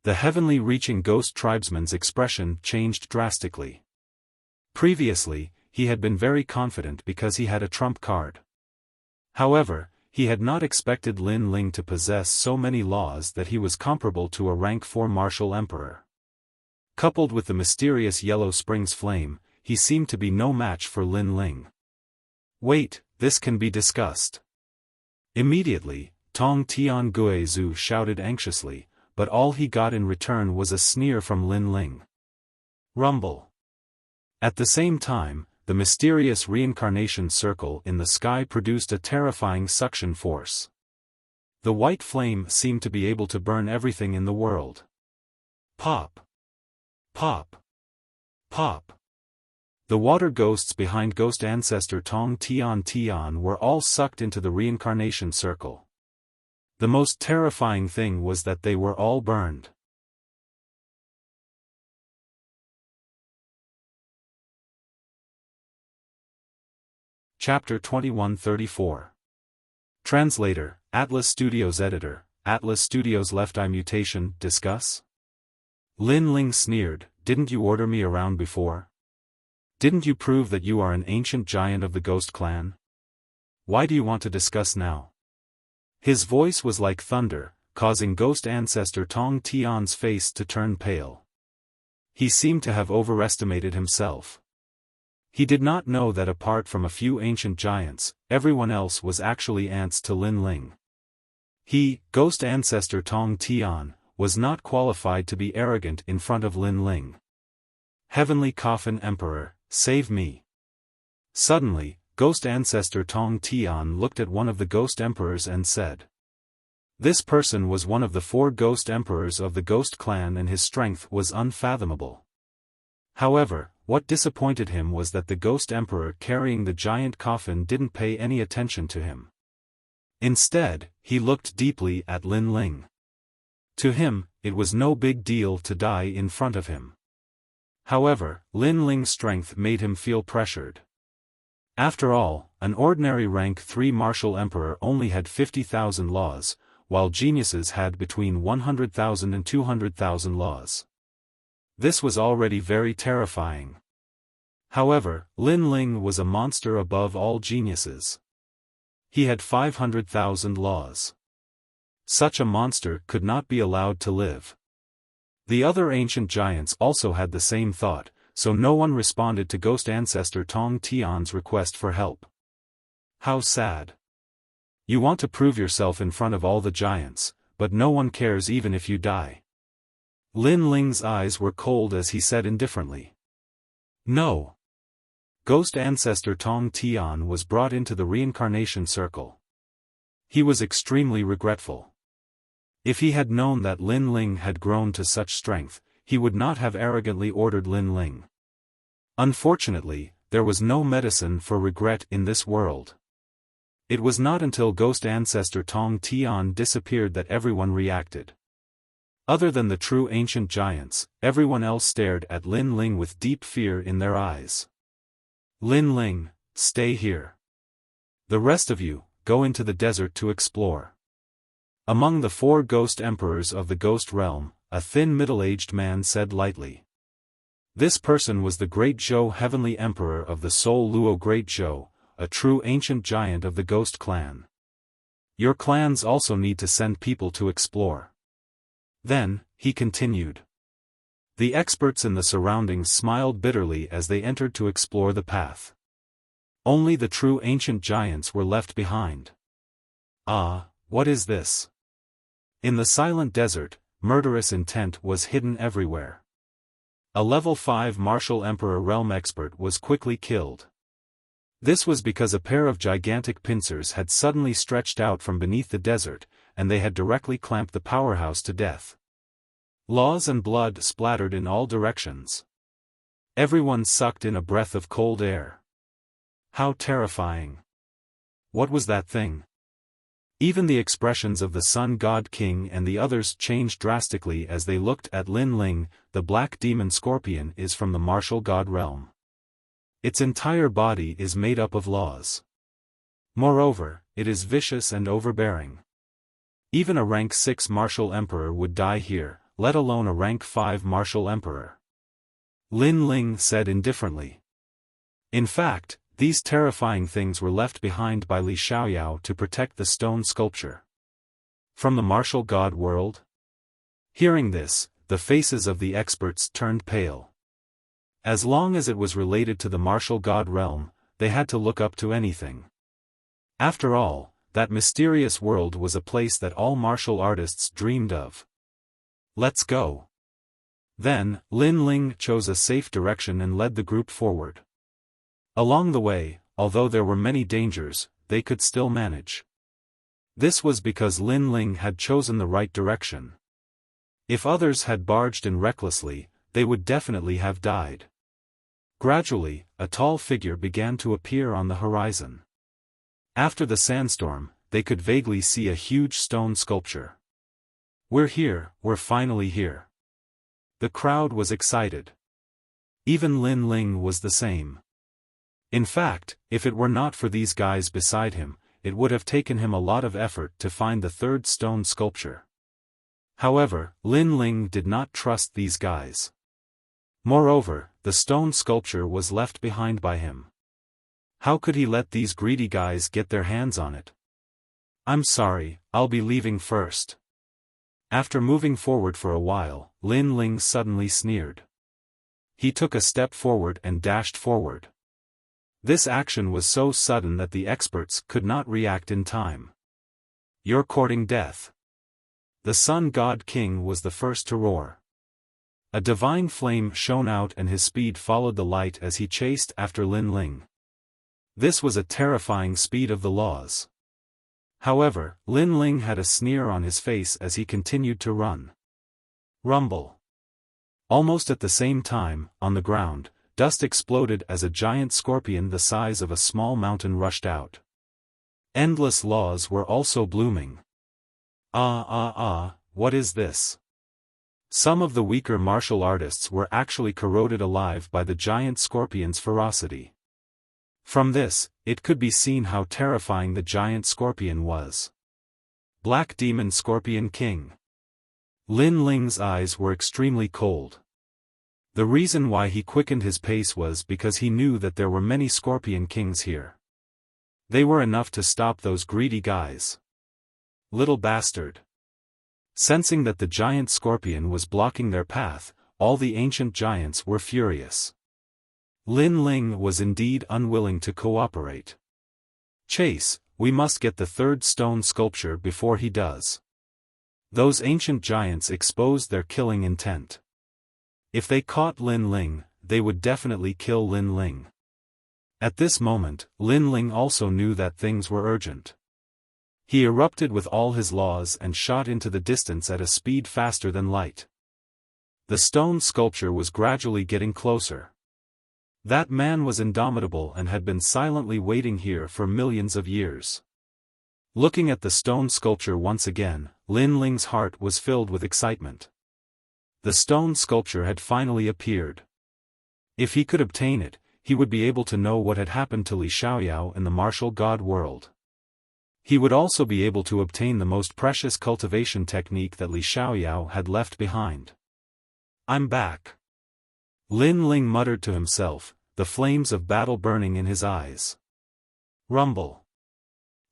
The heavenly reaching ghost tribesman's expression changed drastically. Previously, he had been very confident because he had a trump card. However, he had not expected Lin Ling to possess so many laws that he was comparable to a rank 4 martial emperor. Coupled with the mysterious yellow spring's flame, he seemed to be no match for Lin Ling. Wait, this can be discussed. Immediately, Tong Tianguizu shouted anxiously, but all he got in return was a sneer from Lin Ling. Rumble. At the same time, the mysterious reincarnation circle in the sky produced a terrifying suction force. The white flame seemed to be able to burn everything in the world. Pop. Pop. Pop. The water ghosts behind ghost ancestor Tong Tian were all sucked into the reincarnation circle. The most terrifying thing was that they were all burned. Chapter 2134. Translator, Atlas Studios Editor, Atlas Studios Left Eye Mutation, discuss? Lin Ling sneered, didn't you order me around before? Didn't you prove that you are an ancient giant of the Ghost Clan? Why do you want to discuss now? His voice was like thunder, causing ghost ancestor Tong Tian's face to turn pale. He seemed to have overestimated himself. He did not know that apart from a few ancient giants, everyone else was actually ants to Lin Ling. He, ghost ancestor Tong Tian, was not qualified to be arrogant in front of Lin Ling. Heavenly Coffin Emperor, save me. Suddenly, ghost ancestor Tong Tian looked at one of the ghost emperors and said. This person was one of the 4 ghost emperors of the Ghost Clan and his strength was unfathomable. However, what disappointed him was that the ghost emperor carrying the giant coffin didn't pay any attention to him. Instead, he looked deeply at Lin Ling. To him, it was no big deal to die in front of him. However, Lin Ling's strength made him feel pressured. After all, an ordinary rank 3 martial emperor only had 50,000 laws, while geniuses had between 100,000 and 200,000 laws. This was already very terrifying. However, Lin Ling was a monster above all geniuses. He had 500,000 laws. Such a monster could not be allowed to live. The other ancient giants also had the same thought, so no one responded to ghost ancestor Tong Tian's request for help. How sad. You want to prove yourself in front of all the giants, but no one cares even if you die. Lin Ling's eyes were cold as he said indifferently. No. Ghost ancestor Tong Tian was brought into the reincarnation circle. He was extremely regretful. If he had known that Lin Ling had grown to such strength, he would not have arrogantly ordered Lin Ling. Unfortunately, there was no medicine for regret in this world. It was not until ghost ancestor Tong Tian disappeared that everyone reacted. Other than the true ancient giants, everyone else stared at Lin Ling with deep fear in their eyes. Lin Ling, stay here. The rest of you, go into the desert to explore. Among the 4 ghost emperors of the ghost realm, a thin middle-aged man said lightly. This person was the Great Zhou Heavenly Emperor of the Soul Luo Great Zhou, a true ancient giant of the Ghost Clan. Your clans also need to send people to explore. Then, he continued. The experts in the surroundings smiled bitterly as they entered to explore the path. Only the true ancient giants were left behind. Ah, what is this? In the silent desert, murderous intent was hidden everywhere. A level 5 martial emperor realm expert was quickly killed. This was because a pair of gigantic pincers had suddenly stretched out from beneath the desert, and they had directly clamped the powerhouse to death. Laws and blood splattered in all directions. Everyone sucked in a breath of cold air. How terrifying! What was that thing? Even the expressions of the Sun God King and the others changed drastically as they looked at Lin Ling. The black demon scorpion is from the martial god realm. Its entire body is made up of laws. Moreover, it is vicious and overbearing. Even a rank 6 martial emperor would die here, let alone a rank 5 martial emperor. Lin Ling said indifferently. In fact, these terrifying things were left behind by Li Xiaoyao to protect the stone sculpture. From the martial god world? Hearing this, the faces of the experts turned pale. As long as it was related to the martial god realm, they had to look up to anything. After all, that mysterious world was a place that all martial artists dreamed of. Let's go. Then, Lin Ling chose a safe direction and led the group forward. Along the way, although there were many dangers, they could still manage. This was because Lin Ling had chosen the right direction. If others had barged in recklessly, they would definitely have died. Gradually, a tall figure began to appear on the horizon. After the sandstorm, they could vaguely see a huge stone sculpture. We're here, we're finally here. The crowd was excited. Even Lin Ling was the same. In fact, if it were not for these guys beside him, it would have taken him a lot of effort to find the third stone sculpture. However, Lin Ling did not trust these guys. Moreover, the stone sculpture was left behind by him. How could he let these greedy guys get their hands on it? I'm sorry, I'll be leaving first. After moving forward for a while, Lin Ling suddenly sneered. He took a step forward and dashed forward. This action was so sudden that the experts could not react in time. You're courting death. The Sun God King was the first to roar. A divine flame shone out and his speed followed the light as he chased after Lin Ling. This was a terrifying speed of the laws. However, Lin Ling had a sneer on his face as he continued to run. Rumble. Almost at the same time, on the ground, dust exploded as a giant scorpion the size of a small mountain rushed out. Endless laws were also blooming. What is this? Some of the weaker martial artists were actually corroded alive by the giant scorpion's ferocity. From this, it could be seen how terrifying the giant scorpion was. Black Demon Scorpion King. Lin Ling's eyes were extremely cold. The reason why he quickened his pace was because he knew that there were many Scorpion Kings here. They were enough to stop those greedy guys. Little bastard. Sensing that the giant scorpion was blocking their path, all the ancient giants were furious. Lin Ling was indeed unwilling to cooperate. Chase, we must get the third stone sculpture before he does. Those ancient giants exposed their killing intent. If they caught Lin Ling, they would definitely kill Lin Ling. At this moment, Lin Ling also knew that things were urgent. He erupted with all his laws and shot into the distance at a speed faster than light. The stone sculpture was gradually getting closer. That man was indomitable and had been silently waiting here for millions of years. Looking at the stone sculpture once again, Lin Ling's heart was filled with excitement. The stone sculpture had finally appeared. If he could obtain it, he would be able to know what had happened to Li Xiaoyao in the martial god world. He would also be able to obtain the most precious cultivation technique that Li Xiaoyao had left behind. I'm back. Lin Ling muttered to himself, the flames of battle burning in his eyes. Rumble.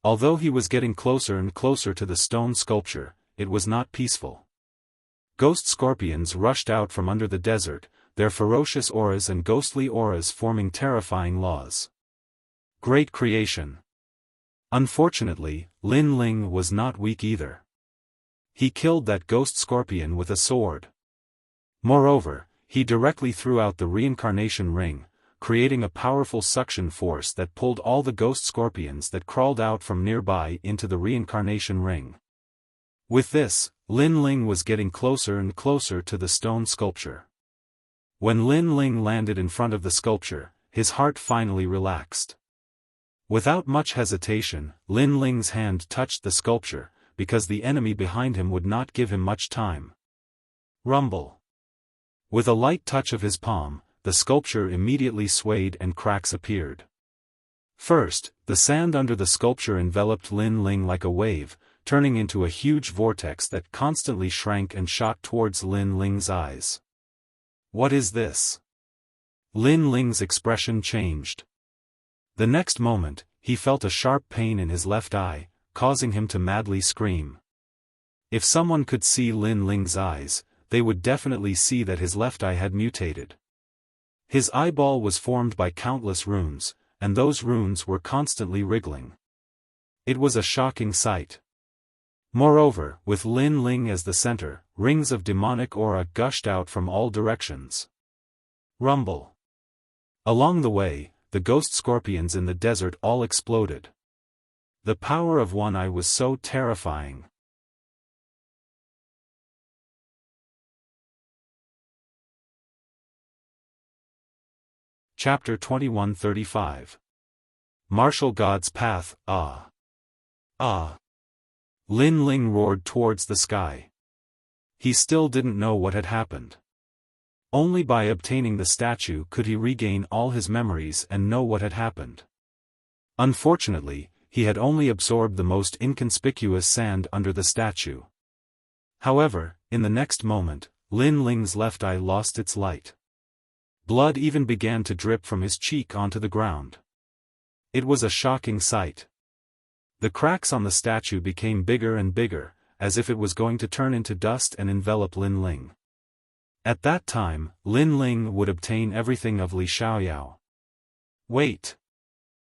Although he was getting closer and closer to the stone sculpture, it was not peaceful. Ghost scorpions rushed out from under the desert, their ferocious auras and ghostly auras forming terrifying laws. Great creation. Unfortunately, Lin Ling was not weak either. He killed that ghost scorpion with a sword. Moreover, he directly threw out the reincarnation ring, creating a powerful suction force that pulled all the ghost scorpions that crawled out from nearby into the reincarnation ring. With this, Lin Ling was getting closer and closer to the stone sculpture. When Lin Ling landed in front of the sculpture, his heart finally relaxed. Without much hesitation, Lin Ling's hand touched the sculpture, because the enemy behind him would not give him much time. Rumble. With a light touch of his palm, the sculpture immediately swayed and cracks appeared. First, the sand under the sculpture enveloped Lin Ling like a wave, turning into a huge vortex that constantly shrank and shot towards Lin Ling's eyes. What is this? Lin Ling's expression changed. The next moment, he felt a sharp pain in his left eye, causing him to madly scream. If someone could see Lin Ling's eyes, they would definitely see that his left eye had mutated. His eyeball was formed by countless runes, and those runes were constantly wriggling. It was a shocking sight. Moreover, with Lin Ling as the center, rings of demonic aura gushed out from all directions. Rumble. Along the way, the ghost scorpions in the desert all exploded. The power of one eye was so terrifying. Chapter 2135. Martial God's Path. Ah! Ah! Lin Ling roared towards the sky. He still didn't know what had happened. Only by obtaining the statue could he regain all his memories and know what had happened. Unfortunately, he had only absorbed the most inconspicuous sand under the statue. However, in the next moment, Lin Ling's left eye lost its light. Blood even began to drip from his cheek onto the ground. It was a shocking sight. The cracks on the statue became bigger and bigger, as if it was going to turn into dust and envelop Lin Ling. At that time, Lin Ling would obtain everything of Li Xiaoyao. Wait!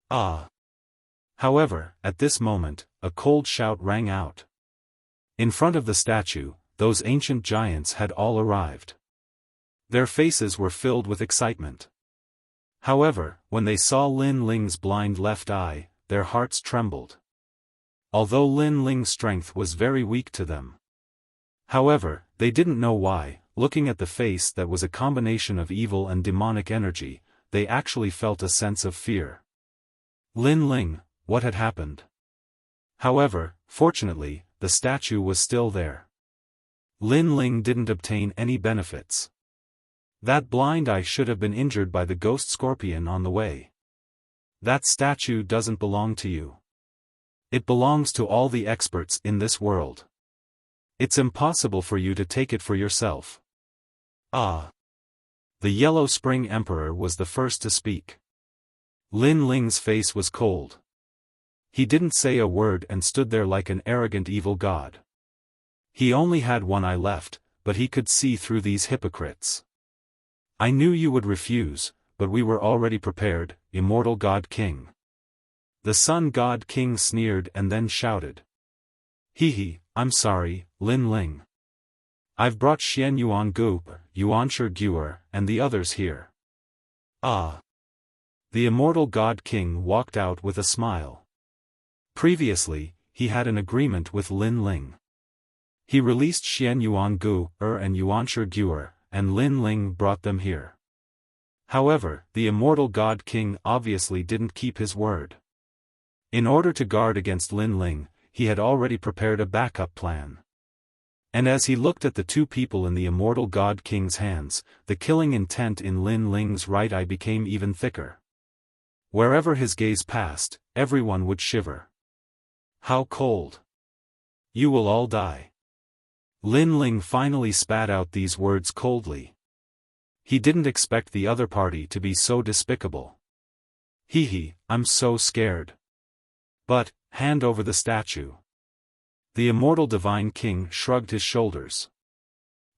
Ah! However, at this moment, a cold shout rang out. In front of the statue, those ancient giants had all arrived. Their faces were filled with excitement. However, when they saw Lin Ling's blind left eye, their hearts trembled. Although Lin Ling's strength was very weak to them. However, they didn't know why, looking at the face that was a combination of evil and demonic energy, they actually felt a sense of fear. Lin Ling, what had happened? However, fortunately, the statue was still there. Lin Ling didn't obtain any benefits. That blind eye should have been injured by the ghost scorpion on the way. That statue doesn't belong to you. It belongs to all the experts in this world. It's impossible for you to take it for yourself. Ah! The Yellow Spring Emperor was the first to speak. Lin Ling's face was cold. He didn't say a word and stood there like an arrogant evil god. He only had one eye left, but he could see through these hypocrites. I knew you would refuse, but we were already prepared, Immortal God King. The Sun God King sneered and then shouted. Hee, I'm sorry, Lin Ling. I've brought Xian Yuan Gu, Yuanshi Guer, and the others here. Ah! The Immortal God King walked out with a smile. Previously, he had an agreement with Lin Ling. He released Xian Yuan Gu and Yuanshi Guer, and Lin Ling brought them here. However, the Immortal God King obviously didn't keep his word. In order to guard against Lin Ling, he had already prepared a backup plan. And as he looked at the two people in the Immortal God King's hands, the killing intent in Lin Ling's right eye became even thicker. Wherever his gaze passed, everyone would shiver. How cold! You will all die. Lin Ling finally spat out these words coldly. He didn't expect the other party to be so despicable. Hee, I'm so scared. But, hand over the statue. The Immortal Divine King shrugged his shoulders.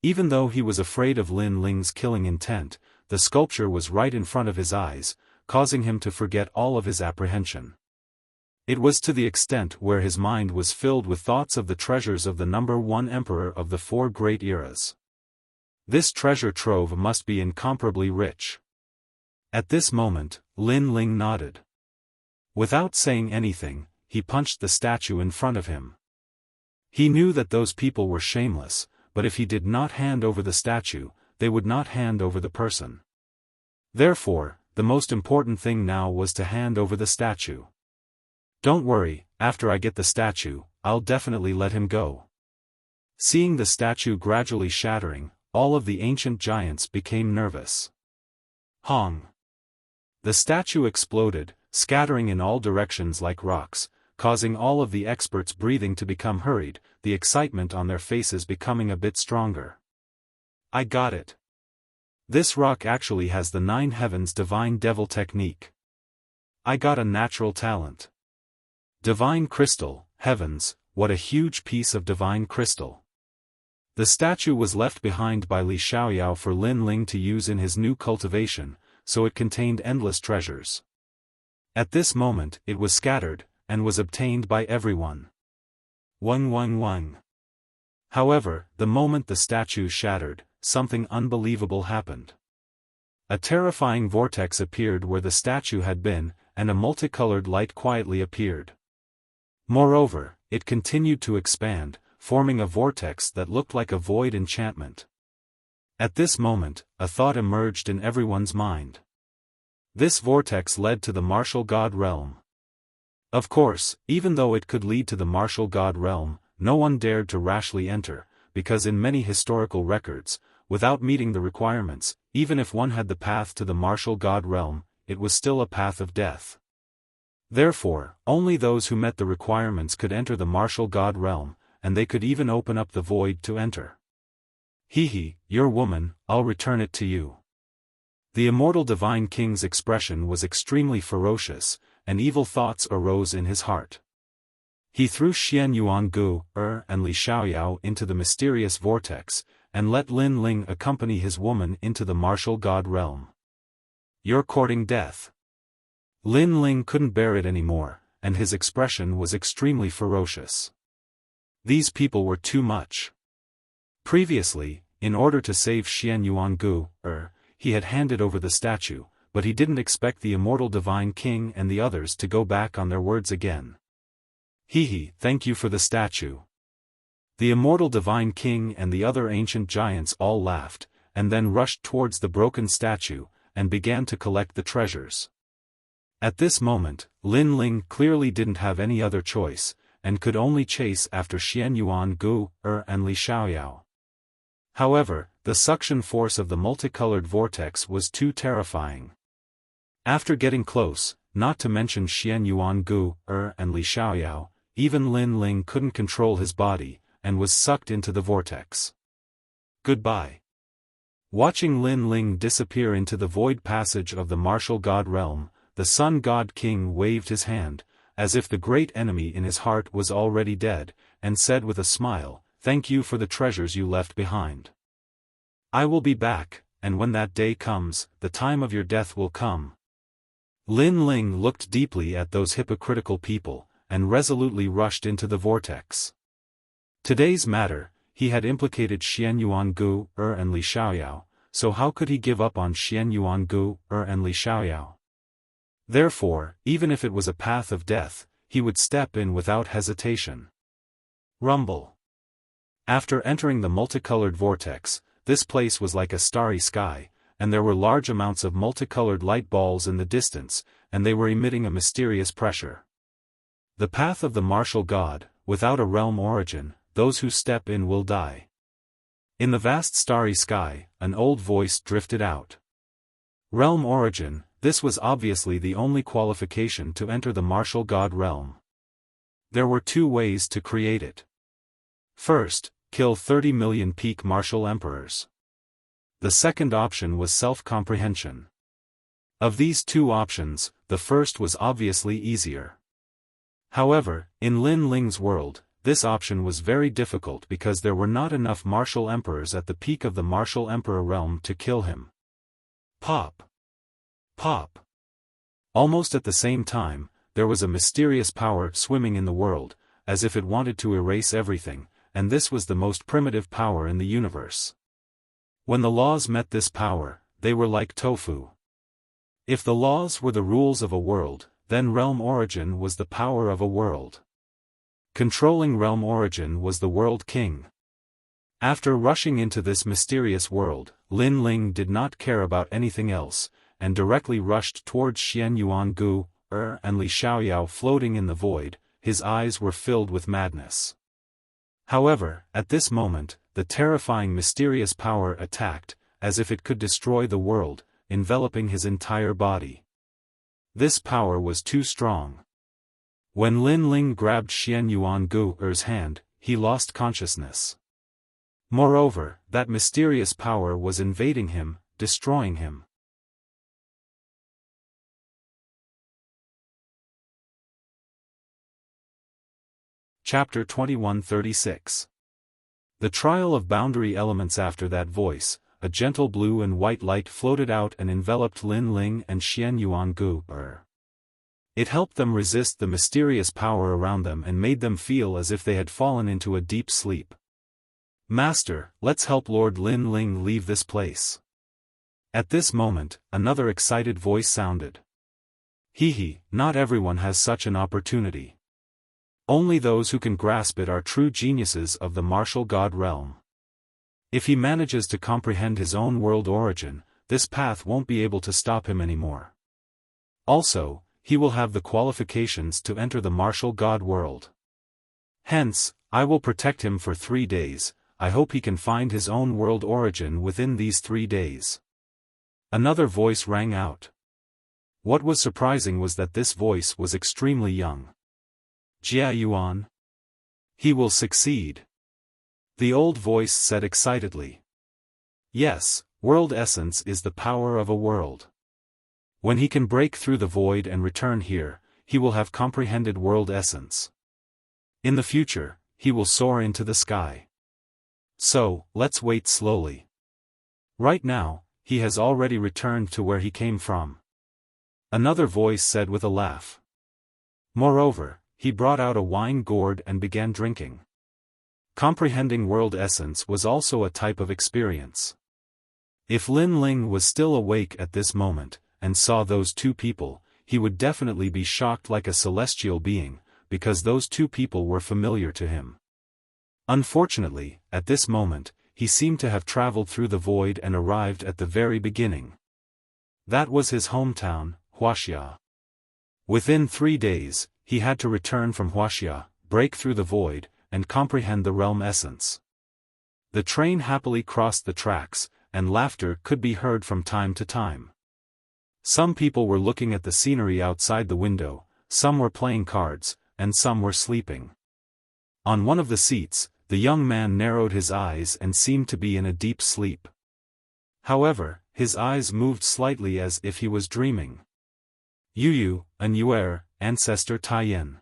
Even though he was afraid of Lin Ling's killing intent, the sculpture was right in front of his eyes, causing him to forget all of his apprehension. It was to the extent where his mind was filled with thoughts of the treasures of the #1 emperor of the 4 great eras. This treasure trove must be incomparably rich. At this moment, Lin Ling nodded. Without saying anything, he punched the statue in front of him. He knew that those people were shameless, but if he did not hand over the statue, they would not hand over the person. Therefore, the most important thing now was to hand over the statue. Don't worry, after I get the statue, I'll definitely let him go. Seeing the statue gradually shattering, all of the ancient giants became nervous. Hong! The statue exploded, scattering in all directions like rocks, causing all of the experts' breathing to become hurried, the excitement on their faces becoming a bit stronger. I got it. This rock actually has the 9 heavens divine devil technique. I got a natural talent. Divine crystal, heavens, what a huge piece of divine crystal. The statue was left behind by Li Xiaoyao for Lin Ling to use in his new cultivation, so it contained endless treasures. At this moment it was scattered, and was obtained by everyone. Wang. However, the moment the statue shattered, something unbelievable happened. A terrifying vortex appeared where the statue had been, and a multicolored light quietly appeared. Moreover, it continued to expand, forming a vortex that looked like a void enchantment. At this moment, a thought emerged in everyone's mind. This vortex led to the martial god realm. Of course, even though it could lead to the martial god realm, no one dared to rashly enter, because in many historical records, without meeting the requirements, even if one had the path to the martial god realm, it was still a path of death. Therefore, only those who met the requirements could enter the martial god realm, and they could even open up the void to enter. Your woman, I'll return it to you. The immortal divine king's expression was extremely ferocious, and evil thoughts arose in his heart. He threw Xian Yuangu, and Li Xiaoyao into the mysterious vortex, and let Lin Ling accompany his woman into the martial god realm. You're courting death. Lin Ling couldn't bear it anymore, and his expression was extremely ferocious. These people were too much. Previously, in order to save Xian Yuangu, he had handed over the statue, but he didn't expect the immortal divine king and the others to go back on their words again. Thank you for the statue. The immortal divine king and the other ancient giants all laughed, and then rushed towards the broken statue, and began to collect the treasures. At this moment, Lin Ling clearly didn't have any other choice, and could only chase after Xian Yuangu, and Li Xiaoyao. However, the suction force of the multicolored vortex was too terrifying. After getting close, not to mention Xian Yuangu, and Li Xiaoyao, even Lin Ling couldn't control his body, and was sucked into the vortex. Goodbye. Watching Lin Ling disappear into the void passage of the martial god realm, the Sun God King waved his hand, as if the great enemy in his heart was already dead, and said with a smile, "Thank you for the treasures you left behind. I will be back, and when that day comes, the time of your death will come." Lin Ling looked deeply at those hypocritical people, and resolutely rushed into the vortex. Today's matter, he had implicated Xian Yuangu, and Li Xiaoyao, so how could he give up on Xian Yuangu, and Li Xiaoyao? Therefore, even if it was a path of death, he would step in without hesitation. Rumble. After entering the multicolored vortex, this place was like a starry sky, and there were large amounts of multicolored light balls in the distance, and they were emitting a mysterious pressure. The path of the martial god, without a realm origin, those who step in will die. In the vast starry sky, an old voice drifted out. Realm origin, this was obviously the only qualification to enter the martial god realm. There were 2 ways to create it. First, kill 30 million peak martial emperors. The second option was self-comprehension. Of these 2 options, the first was obviously easier. However, in Lin Ling's world, this option was very difficult because there were not enough martial emperors at the peak of the martial emperor realm to kill him. Pop. Pop. Almost at the same time, there was a mysterious power swimming in the world, as if it wanted to erase everything, and this was the most primitive power in the universe. When the laws met this power, they were like tofu. If the laws were the rules of a world, then realm origin was the power of a world. Controlling realm origin was the world king. After rushing into this mysterious world, Lin Ling did not care about anything else, and directly rushed towards Xian Yuan Gu, and Li Xiaoyao floating in the void. His eyes were filled with madness. However, at this moment, the terrifying mysterious power attacked, as if it could destroy the world, enveloping his entire body. This power was too strong. When Lin Ling grabbed Xian Yuan Gu's hand, he lost consciousness. Moreover, that mysterious power was invading him, destroying him. Chapter 2136. The trial of boundary elements. After that voice, a gentle blue and white light floated out and enveloped Lin Ling and Xian Yuan Gu. It helped them resist the mysterious power around them and made them feel as if they had fallen into a deep sleep. Master, let's help Lord Lin Ling leave this place. At this moment, another excited voice sounded. Hee, not everyone has such an opportunity. Only those who can grasp it are true geniuses of the martial god realm. If he manages to comprehend his own world origin, this path won't be able to stop him anymore. Also, he will have the qualifications to enter the martial god world. Hence, I will protect him for 3 days. I hope he can find his own world origin within these 3 days. Another voice rang out. What was surprising was that this voice was extremely young. Jia Yuan. He will succeed. The old voice said excitedly. Yes, world essence is the power of a world. When he can break through the void and return here, he will have comprehended world essence. In the future, he will soar into the sky. So, let's wait slowly. Right now, he has already returned to where he came from. Another voice said with a laugh. Moreover, he brought out a wine gourd and began drinking. Comprehending world essence was also a type of experience. If Lin Ling was still awake at this moment, and saw those two people, he would definitely be shocked like a celestial being, because those two people were familiar to him. Unfortunately, at this moment, he seemed to have traveled through the void and arrived at the very beginning. That was his hometown, Wuxia. Within 3 days, he had to return from Wuxia, break through the void, and comprehend the realm essence. The train happily crossed the tracks, and laughter could be heard from time to time. Some people were looking at the scenery outside the window, some were playing cards, and some were sleeping. On one of the seats, the young man narrowed his eyes and seemed to be in a deep sleep. However, his eyes moved slightly as if he was dreaming. Yu, and Yuer, ancestor Taiyan.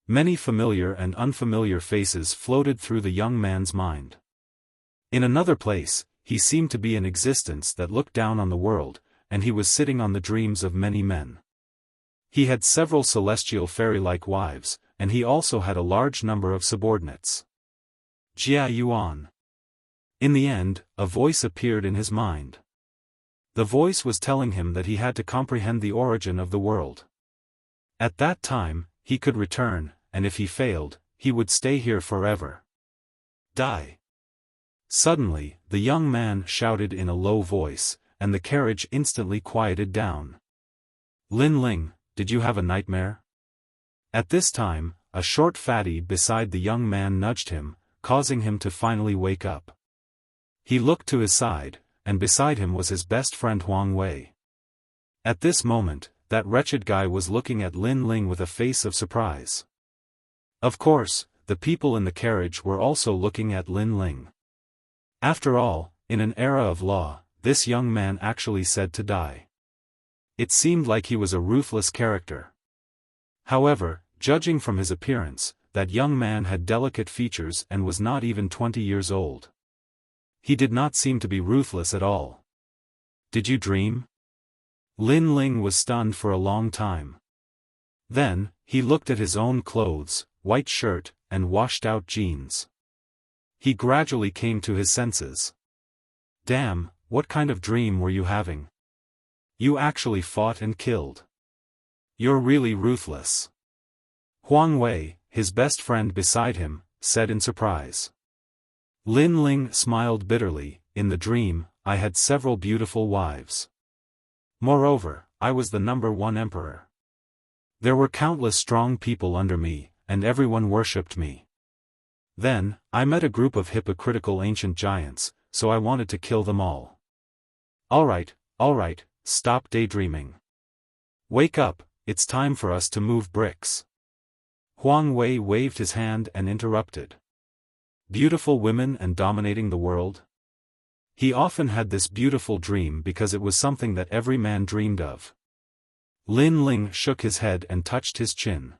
Many familiar and unfamiliar faces floated through the young man's mind. In another place, he seemed to be an existence that looked down on the world, and he was sitting on the dreams of many men. He had several celestial fairy-like wives, and he also had a large number of subordinates. Jia Yuan. In the end, a voice appeared in his mind. The voice was telling him that he had to comprehend the origin of the world. At that time, he could return, and if he failed, he would stay here forever. Die. Suddenly, the young man shouted in a low voice, and the carriage instantly quieted down. Lin Ling, did you have a nightmare? At this time, a short fatty beside the young man nudged him, causing him to finally wake up. He looked to his side, and beside him was his best friend Huang Wei. At this moment, that wretched guy was looking at Lin Ling with a face of surprise. Of course, the people in the carriage were also looking at Lin Ling. After all, in an era of law, this young man actually said to die. It seemed like he was a ruthless character. However, judging from his appearance, that young man had delicate features and was not even 20 years old. He did not seem to be ruthless at all. Did you dream? Lin Ling was stunned for a long time. Then, he looked at his own clothes, white shirt, and washed-out jeans. He gradually came to his senses. Damn, what kind of dream were you having? You actually fought and killed. You're really ruthless. Huang Wei, his best friend beside him, said in surprise. Lin Ling smiled bitterly. In the dream, I had several beautiful wives. Moreover, I was the #1 emperor. There were countless strong people under me, and everyone worshipped me. Then, I met a group of hypocritical ancient giants, so I wanted to kill them all. Alright, stop daydreaming. Wake up, it's time for us to move bricks. Huang Wei waved his hand and interrupted. Beautiful women and dominating the world? He often had this beautiful dream because it was something that every man dreamed of. Lin Ling shook his head and touched his chin.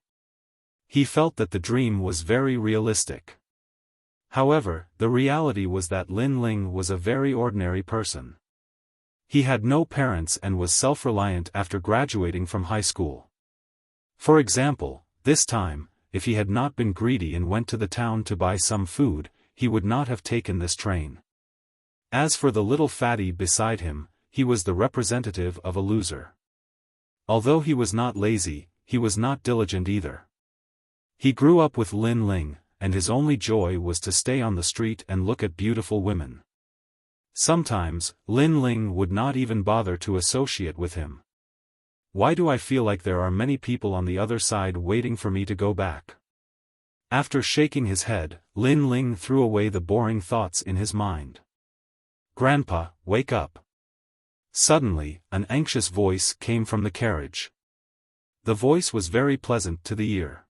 He felt that the dream was very realistic. However, the reality was that Lin Ling was a very ordinary person. He had no parents and was self-reliant after graduating from high school. For example, this time, if he had not been greedy and went to the town to buy some food, he would not have taken this train. As for the little fatty beside him, he was the representative of a loser. Although he was not lazy, he was not diligent either. He grew up with Lin Ling, and his only joy was to stay on the street and look at beautiful women. Sometimes, Lin Ling would not even bother to associate with him. Why do I feel like there are many people on the other side waiting for me to go back? After shaking his head, Lin Ling threw away the boring thoughts in his mind. Grandpa, wake up. Suddenly, an anxious voice came from the carriage. The voice was very pleasant to the ear.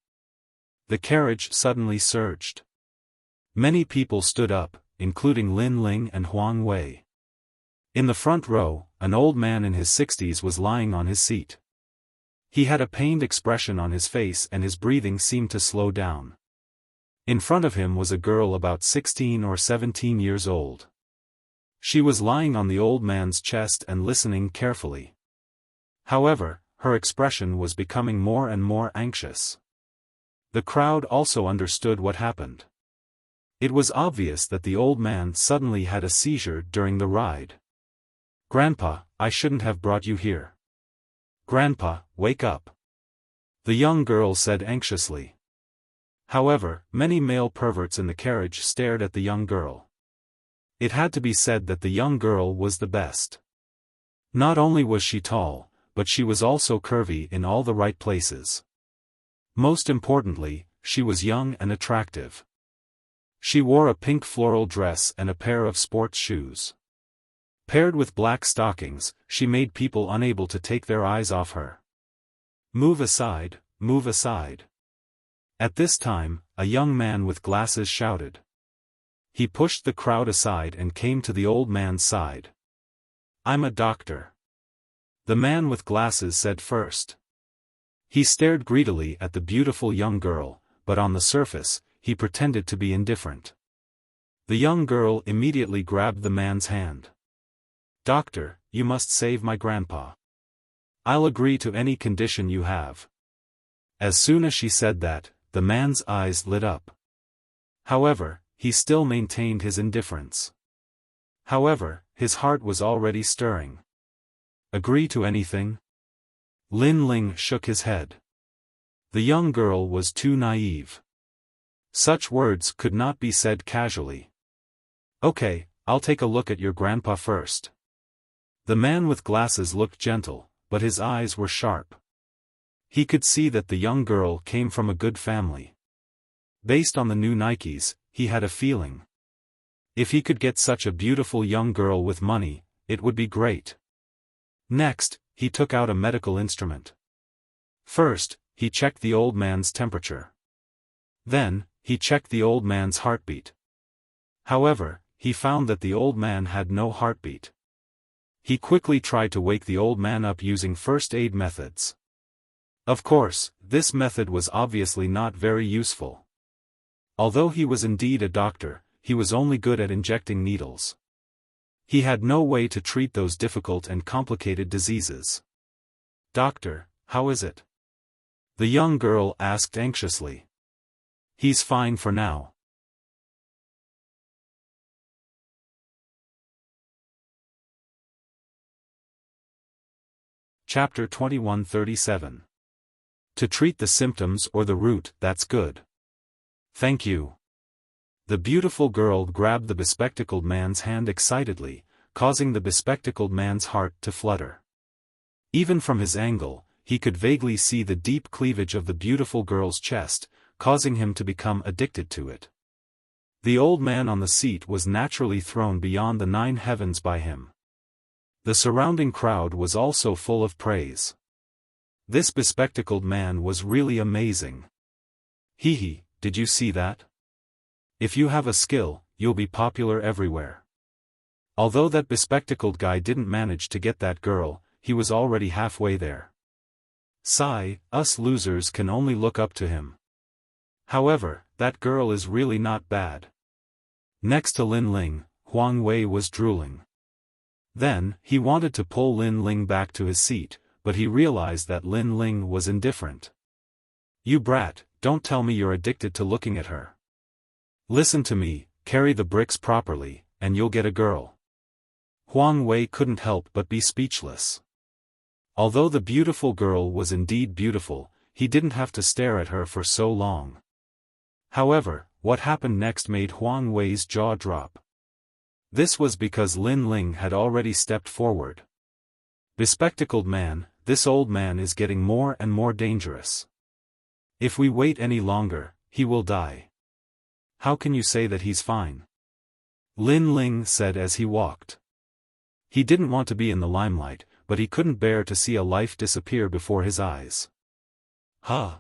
The carriage suddenly surged. Many people stood up, including Lin Ling and Huang Wei. In the front row, an old man in his 60s was lying on his seat. He had a pained expression on his face and his breathing seemed to slow down. In front of him was a girl about 16 or 17 years old. She was lying on the old man's chest and listening carefully. However, her expression was becoming more and more anxious. The crowd also understood what happened. It was obvious that the old man suddenly had a seizure during the ride. Grandpa, I shouldn't have brought you here. Grandpa, wake up. The young girl said anxiously. However, many male perverts in the carriage stared at the young girl. It had to be said that the young girl was the best. Not only was she tall, but she was also curvy in all the right places. Most importantly, she was young and attractive. She wore a pink floral dress and a pair of sports shoes. Paired with black stockings, she made people unable to take their eyes off her. Move aside, move aside. At this time, a young man with glasses shouted. He pushed the crowd aside and came to the old man's side. I'm a doctor. The man with glasses said first. He stared greedily at the beautiful young girl, but on the surface, he pretended to be indifferent. The young girl immediately grabbed the man's hand. Doctor, you must save my grandpa. I'll agree to any condition you have. As soon as she said that, the man's eyes lit up. However, he still maintained his indifference. However, his heart was already stirring. Agree to anything? Lin Ling shook his head. The young girl was too naive. Such words could not be said casually. Okay, I'll take a look at your grandpa first. The man with glasses looked gentle, but his eyes were sharp. He could see that the young girl came from a good family. Based on the new Nikes, he had a feeling. If he could get such a beautiful young girl with money, it would be great. Next, he took out a medical instrument. First, he checked the old man's temperature. Then, he checked the old man's heartbeat. However, he found that the old man had no heartbeat. He quickly tried to wake the old man up using first aid methods. Of course, this method was obviously not very useful. Although he was indeed a doctor, he was only good at injecting needles. He had no way to treat those difficult and complicated diseases. Doctor, how is it? The young girl asked anxiously. He's fine for now. Chapter 2137. To treat the symptoms or the root, that's good. Thank you. The beautiful girl grabbed the bespectacled man's hand excitedly, causing the bespectacled man's heart to flutter. Even from his angle, he could vaguely see the deep cleavage of the beautiful girl's chest, causing him to become addicted to it. The old man on the seat was naturally thrown beyond the 9 heavens by him. The surrounding crowd was also full of praise. This bespectacled man was really amazing. Hee, did you see that? If you have a skill, you'll be popular everywhere. Although that bespectacled guy didn't manage to get that girl, he was already halfway there. Sigh, us losers can only look up to him. However, that girl is really not bad. Next to Lin Ling, Huang Wei was drooling. Then, he wanted to pull Lin Ling back to his seat, but he realized that Lin Ling was indifferent. You brat, don't tell me you're addicted to looking at her. Listen to me, carry the bricks properly, and you'll get a girl. Huang Wei couldn't help but be speechless. Although the beautiful girl was indeed beautiful, he didn't have to stare at her for so long. However, what happened next made Huang Wei's jaw drop. This was because Lin Ling had already stepped forward. Bespectacled man, this old man is getting more and more dangerous. If we wait any longer, he will die. How can you say that he's fine? Lin Ling said as he walked. He didn't want to be in the limelight, but he couldn't bear to see a life disappear before his eyes. Huh?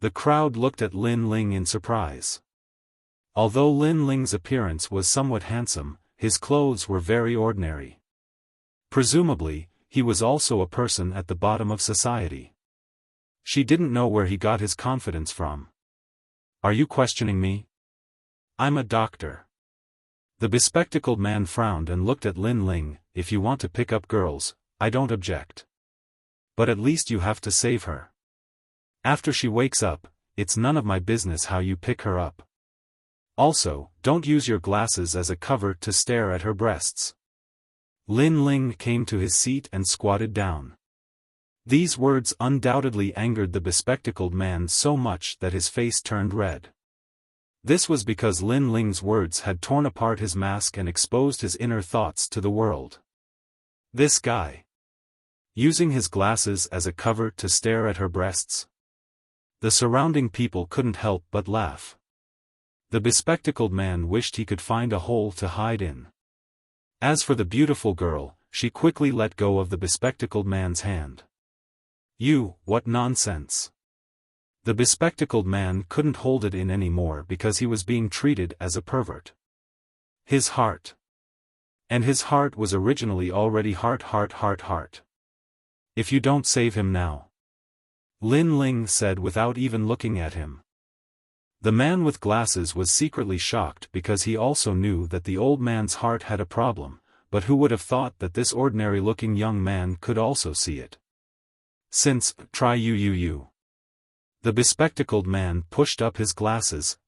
The crowd looked at Lin Ling in surprise. Although Lin Ling's appearance was somewhat handsome, his clothes were very ordinary. Presumably, he was also a person at the bottom of society. She didn't know where he got his confidence from. Are you questioning me? I'm a doctor. The bespectacled man frowned and looked at Lin Ling. If you want to pick up girls, I don't object. But at least you have to save her. After she wakes up, it's none of my business how you pick her up. Also, don't use your glasses as a cover to stare at her breasts. Lin Ling came to his seat and squatted down. These words undoubtedly angered the bespectacled man so much that his face turned red. This was because Lin Ling's words had torn apart his mask and exposed his inner thoughts to the world. This guy. Using his glasses as a cover to stare at her breasts. The surrounding people couldn't help but laugh. The bespectacled man wished he could find a hole to hide in. As for the beautiful girl, she quickly let go of the bespectacled man's hand. You, what nonsense. The bespectacled man couldn't hold it in anymore because he was being treated as a pervert. His heart. And his heart was originally already heart. If you don't save him now. Lin Ling said without even looking at him. The man with glasses was secretly shocked because he also knew that the old man's heart had a problem, but who would have thought that this ordinary-looking young man could also see it? Since, try you. The bespectacled man pushed up his glasses,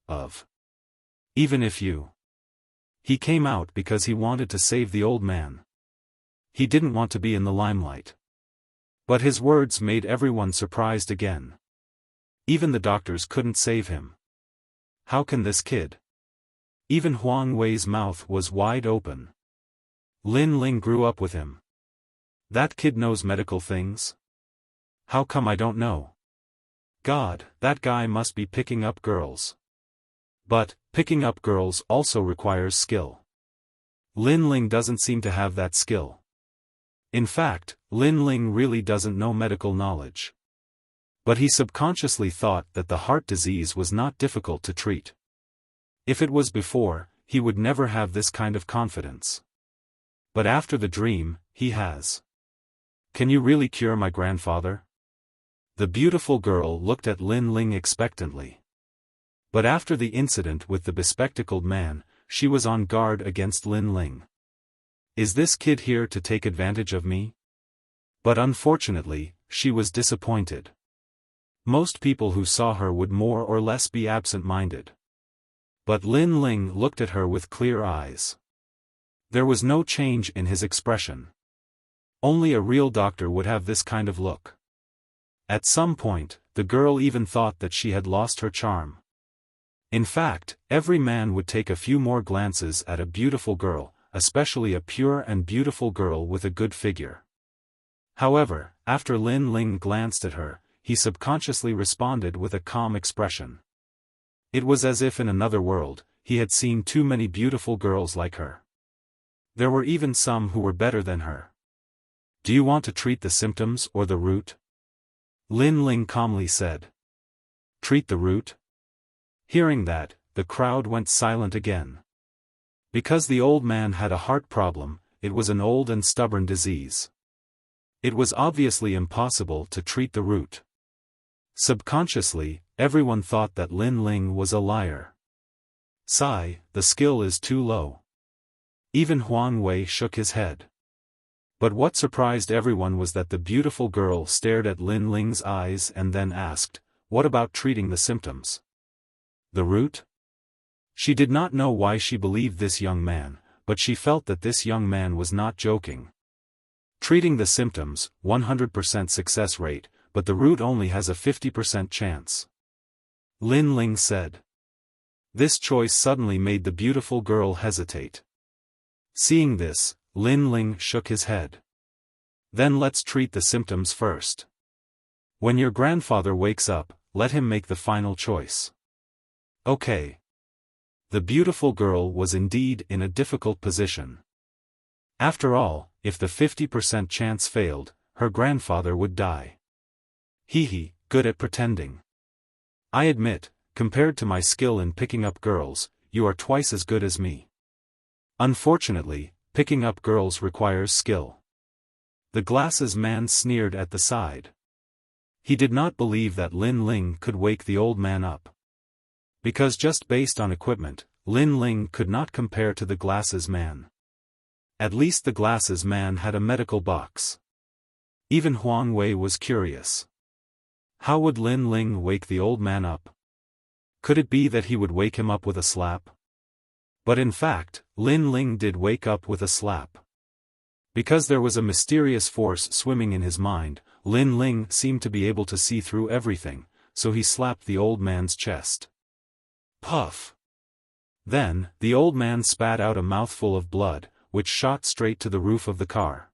even if you. He came out because he wanted to save the old man. He didn't want to be in the limelight. But his words made everyone surprised again. Even the doctors couldn't save him. How can this kid? Even Huang Wei's mouth was wide open. Lin Ling grew up with him. That kid knows medical things? How come I don't know? God, that guy must be picking up girls. But, picking up girls also requires skill. Lin Ling doesn't seem to have that skill. In fact, Lin Ling really doesn't know medical knowledge. But he subconsciously thought that the heart disease was not difficult to treat. If it was before, he would never have this kind of confidence. But after the dream, he has. Can you really cure my grandfather? The beautiful girl looked at Lin Ling expectantly. But after the incident with the bespectacled man, she was on guard against Lin Ling. Is this kid here to take advantage of me? But unfortunately, she was disappointed. Most people who saw her would more or less be absent-minded. But Lin Ling looked at her with clear eyes. There was no change in his expression. Only a real doctor would have this kind of look. At some point, the girl even thought that she had lost her charm. In fact, every man would take a few more glances at a beautiful girl, especially a pure and beautiful girl with a good figure. However, after Lin Ling glanced at her, he subconsciously responded with a calm expression. It was as if in another world, he had seen too many beautiful girls like her. There were even some who were better than her. Do you want to treat the symptoms or the root? Lin Ling calmly said. Treat the root? Hearing that, the crowd went silent again. Because the old man had a heart problem, it was an old and stubborn disease. It was obviously impossible to treat the root. Subconsciously, everyone thought that Lin Ling was a liar. Sigh, the skill is too low. Even Huang Wei shook his head. But what surprised everyone was that the beautiful girl stared at Lin Ling's eyes and then asked, "What about treating the symptoms? The root?" She did not know why she believed this young man, but she felt that this young man was not joking. Treating the symptoms, 100% success rate, but the root only has a 50% chance. Lin Ling said. This choice suddenly made the beautiful girl hesitate. Seeing this, Lin Ling shook his head. Then let's treat the symptoms first. When your grandfather wakes up, let him make the final choice. Okay. The beautiful girl was indeed in a difficult position. After all, if the 50% chance failed, her grandfather would die. Hee, good at pretending. I admit, compared to my skill in picking up girls, you are twice as good as me. Unfortunately, picking up girls requires skill. The glasses man sneered at the side. He did not believe that Lin Ling could wake the old man up. Because just based on equipment, Lin Ling could not compare to the glasses man. At least the glasses man had a medical box. Even Huang Wei was curious. How would Lin Ling wake the old man up? Could it be that he would wake him up with a slap? But in fact, Lin Ling did wake up with a slap. Because there was a mysterious force swimming in his mind, Lin Ling seemed to be able to see through everything, so he slapped the old man's chest. Puff! Then, the old man spat out a mouthful of blood, which shot straight to the roof of the car.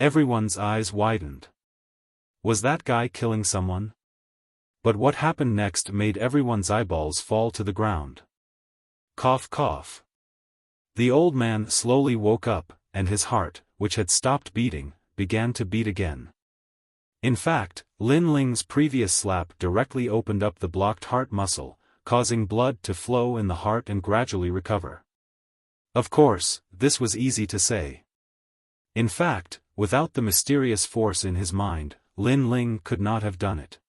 Everyone's eyes widened. Was that guy killing someone? But what happened next made everyone's eyeballs fall to the ground. Cough cough. The old man slowly woke up, and his heart, which had stopped beating, began to beat again. In fact, Lin Ling's previous slap directly opened up the blocked heart muscle, causing blood to flow in the heart and gradually recover. Of course, this was easy to say. In fact, without the mysterious force in his mind, Lin Ling could not have done it.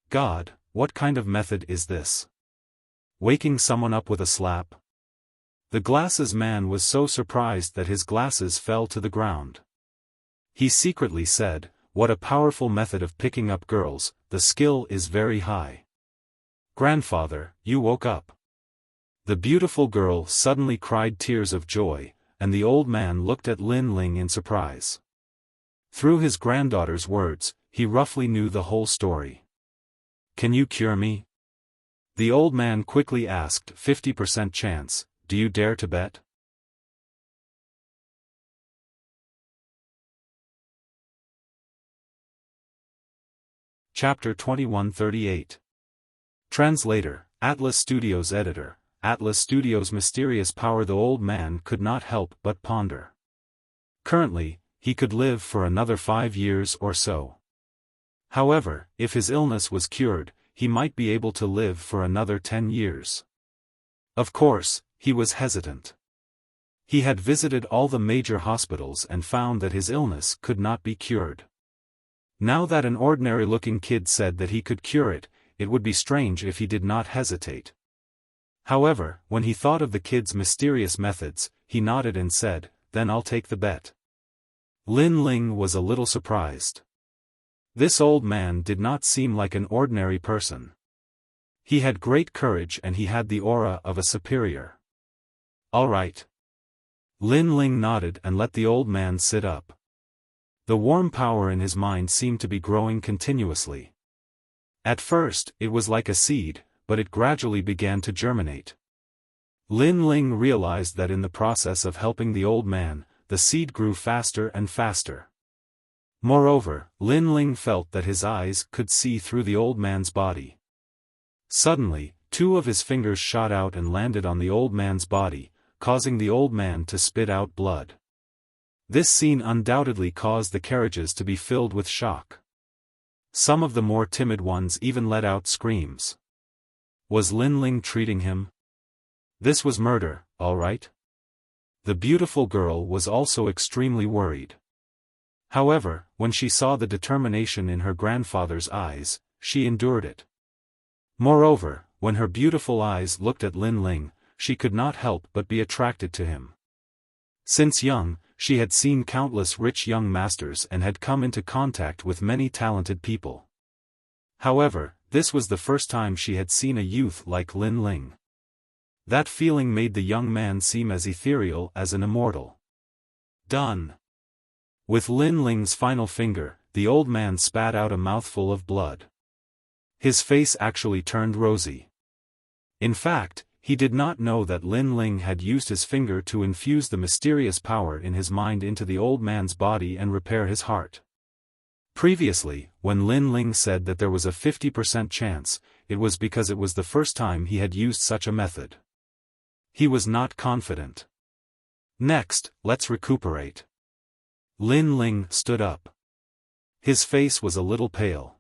God, what kind of method is this? Waking someone up with a slap? The glasses man was so surprised that his glasses fell to the ground. He secretly said, "What a powerful method of picking up girls, the skill is very high." Grandfather, you woke up. The beautiful girl suddenly cried tears of joy, and the old man looked at Lin Ling in surprise. Through his granddaughter's words, he roughly knew the whole story. Can you cure me? The old man quickly asked. 50% chance, do you dare to bet? Chapter 2138. Translator, Atlas Studios Editor, Atlas Studios' mysterious power. The old man could not help but ponder. Currently, he could live for another 5 years or so. However, if his illness was cured, he might be able to live for another 10 years. Of course, he was hesitant. He had visited all the major hospitals and found that his illness could not be cured. Now that an ordinary-looking kid said that he could cure it, it would be strange if he did not hesitate. However, when he thought of the kid's mysterious methods, he nodded and said, "Then I'll take the bet." Lin Ling was a little surprised. This old man did not seem like an ordinary person. He had great courage and he had the aura of a superior. All right. Lin Ling nodded and let the old man sit up. The warm power in his mind seemed to be growing continuously. At first, it was like a seed, but it gradually began to germinate. Lin Ling realized that in the process of helping the old man, the seed grew faster and faster. Moreover, Lin Ling felt that his eyes could see through the old man's body. Suddenly, two of his fingers shot out and landed on the old man's body, causing the old man to spit out blood. This scene undoubtedly caused the carriages to be filled with shock. Some of the more timid ones even let out screams. Was Lin Ling treating him? This was murder, all right? The beautiful girl was also extremely worried. However, when she saw the determination in her grandfather's eyes, she endured it. Moreover, when her beautiful eyes looked at Lin Ling, she could not help but be attracted to him. Since young, she had seen countless rich young masters and had come into contact with many talented people. However, this was the first time she had seen a youth like Lin Ling. That feeling made the young man seem as ethereal as an immortal. Done. With Lin Ling's final finger, the old man spat out a mouthful of blood. His face actually turned rosy. In fact, he did not know that Lin Ling had used his finger to infuse the mysterious power in his mind into the old man's body and repair his heart. Previously, when Lin Ling said that there was a 50% chance, it was because it was the first time he had used such a method. He was not confident. Next, let's recuperate. Lin Ling stood up. His face was a little pale.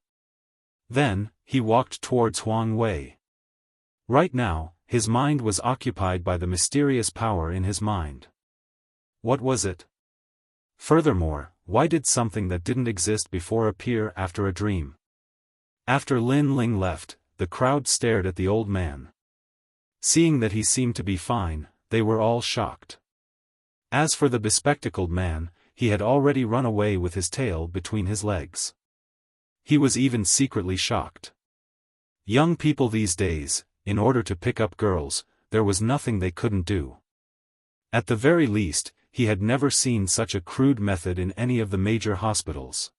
Then, he walked towards Huang Wei. Right now, his mind was occupied by the mysterious power in his mind. What was it? Furthermore, why did something that didn't exist before appear after a dream? After Lin Ling left, the crowd stared at the old man. Seeing that he seemed to be fine, they were all shocked. As for the bespectacled man, he had already run away with his tail between his legs. He was even secretly shocked. Young people these days, in order to pick up girls, there was nothing they couldn't do. At the very least, he had never seen such a crude method in any of the major hospitals.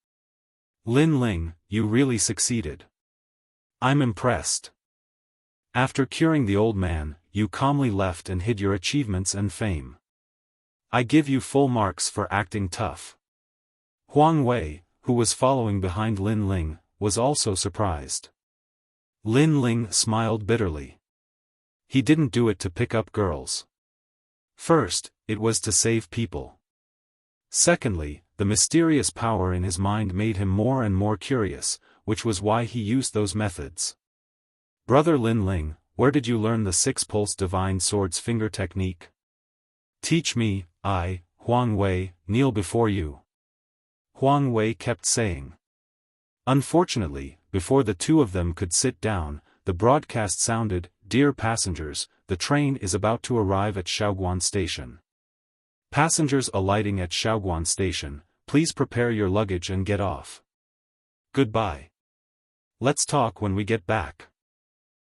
Lin Ling, you really succeeded. I'm impressed. After curing the old man, you calmly left and hid your achievements and fame. I give you full marks for acting tough. Huang Wei, who was following behind Lin Ling, was also surprised. Lin Ling smiled bitterly. He didn't do it to pick up girls. First, it was to save people. Secondly, the mysterious power in his mind made him more and more curious, which was why he used those methods. Brother Lin Ling, where did you learn the 6-pulse divine sword's finger technique? Teach me, I, Huang Wei, kneel before you. Huang Wei kept saying. Unfortunately, before the two of them could sit down, the broadcast sounded, "Dear passengers, the train is about to arrive at Xiaoguan Station. Passengers alighting at Xiaoguan Station, please prepare your luggage and get off. Goodbye. Let's talk when we get back."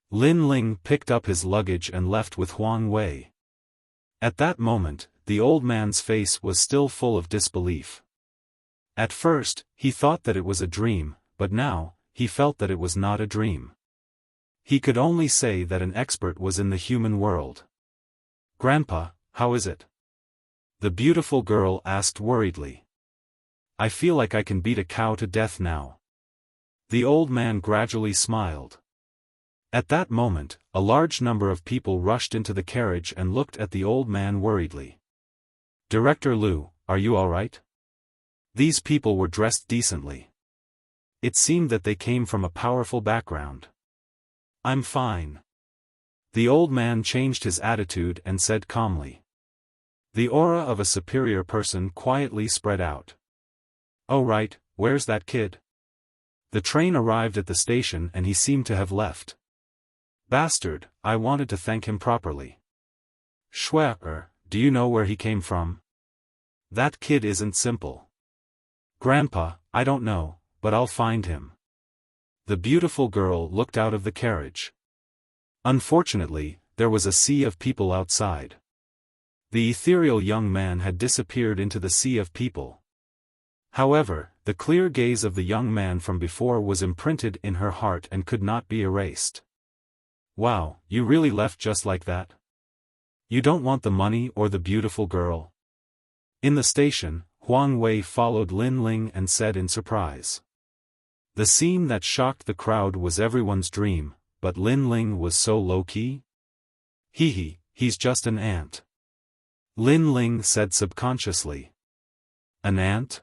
Lin Ling picked up his luggage and left with Huang Wei. At that moment, the old man's face was still full of disbelief. At first, he thought that it was a dream, but now, he felt that it was not a dream. He could only say that an expert was in the human world. "Grandpa, how is it?" the beautiful girl asked worriedly. "I feel like I can beat a cow to death now." The old man gradually smiled. At that moment, a large number of people rushed into the carriage and looked at the old man worriedly. "Director Liu, are you all right?" These people were dressed decently. It seemed that they came from a powerful background. "I'm fine." The old man changed his attitude and said calmly. The aura of a superior person quietly spread out. "Oh right, where's that kid?" The train arrived at the station and he seemed to have left. "Bastard, I wanted to thank him properly." "Shwe, do you know where he came from?" "That kid isn't simple." "Grandpa, I don't know, but I'll find him." The beautiful girl looked out of the carriage. Unfortunately, there was a sea of people outside. The ethereal young man had disappeared into the sea of people. However, the clear gaze of the young man from before was imprinted in her heart and could not be erased. Wow, you really left just like that? You don't want the money or the beautiful girl? In the station, Huang Wei followed Lin Ling and said in surprise. The scene that shocked the crowd was everyone's dream, but Lin Ling was so low-key? He's just an ant. Lin Ling said subconsciously. An ant?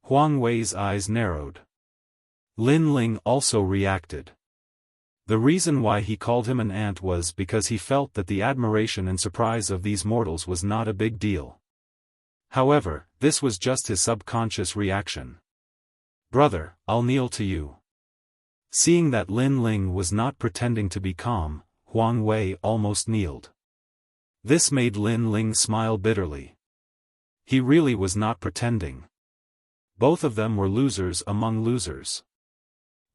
Huang Wei's eyes narrowed. Lin Ling also reacted. The reason why he called him an ant was because he felt that the admiration and surprise of these mortals was not a big deal. However, this was just his subconscious reaction. Brother, I'll kneel to you. Seeing that Lin Ling was not pretending to be calm, Huang Wei almost kneeled. This made Lin Ling smile bitterly. He really was not pretending. Both of them were losers among losers.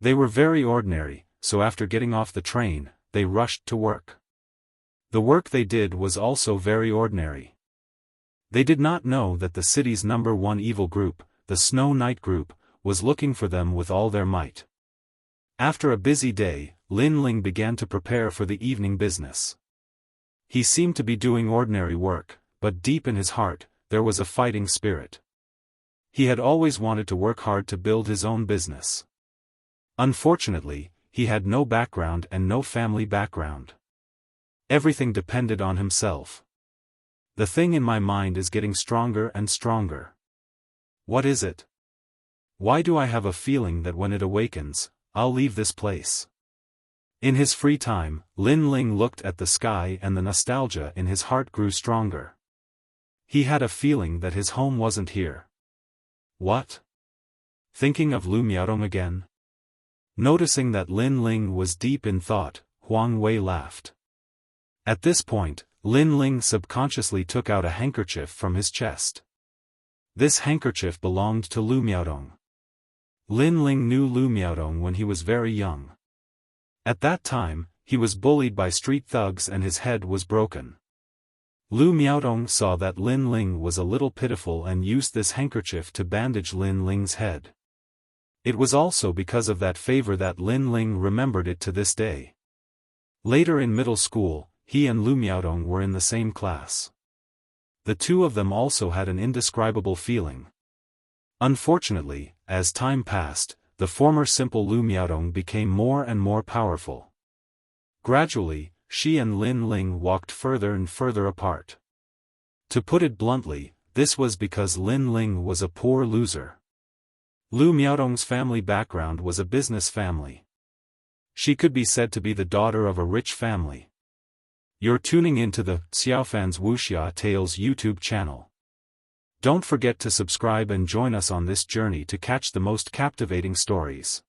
They were very ordinary, so after getting off the train, they rushed to work. The work they did was also very ordinary. They did not know that the city's #1 evil group, the Snow Knight group, was looking for them with all their might. After a busy day, Lin Ling began to prepare for the evening business. He seemed to be doing ordinary work, but deep in his heart, there was a fighting spirit. He had always wanted to work hard to build his own business. Unfortunately, he had no background and no family background. Everything depended on himself. The thing in my mind is getting stronger and stronger. What is it? Why do I have a feeling that when it awakens, I'll leave this place? In his free time, Lin Ling looked at the sky and the nostalgia in his heart grew stronger. He had a feeling that his home wasn't here. What? Thinking of Lu Miaodong again? Noticing that Lin Ling was deep in thought, Huang Wei laughed. At this point, Lin Ling subconsciously took out a handkerchief from his chest. This handkerchief belonged to Lu Miaodong. Lin Ling knew Lu Miaodong when he was very young. At that time, he was bullied by street thugs and his head was broken. Lu Miaodong saw that Lin Ling was a little pitiful and used this handkerchief to bandage Lin Ling's head. It was also because of that favor that Lin Ling remembered it to this day. Later in middle school, he and Lu Miaodong were in the same class. The two of them also had an indescribable feeling. Unfortunately, as time passed, the former simple Lu Miaodong became more and more powerful. Gradually, she and Lin Ling walked further and further apart. To put it bluntly, this was because Lin Ling was a poor loser. Lu Miaodong's family background was a business family. She could be said to be the daughter of a rich family. You're tuning into the Xiaofan's Wuxia Tales YouTube channel. Don't forget to subscribe and join us on this journey to catch the most captivating stories.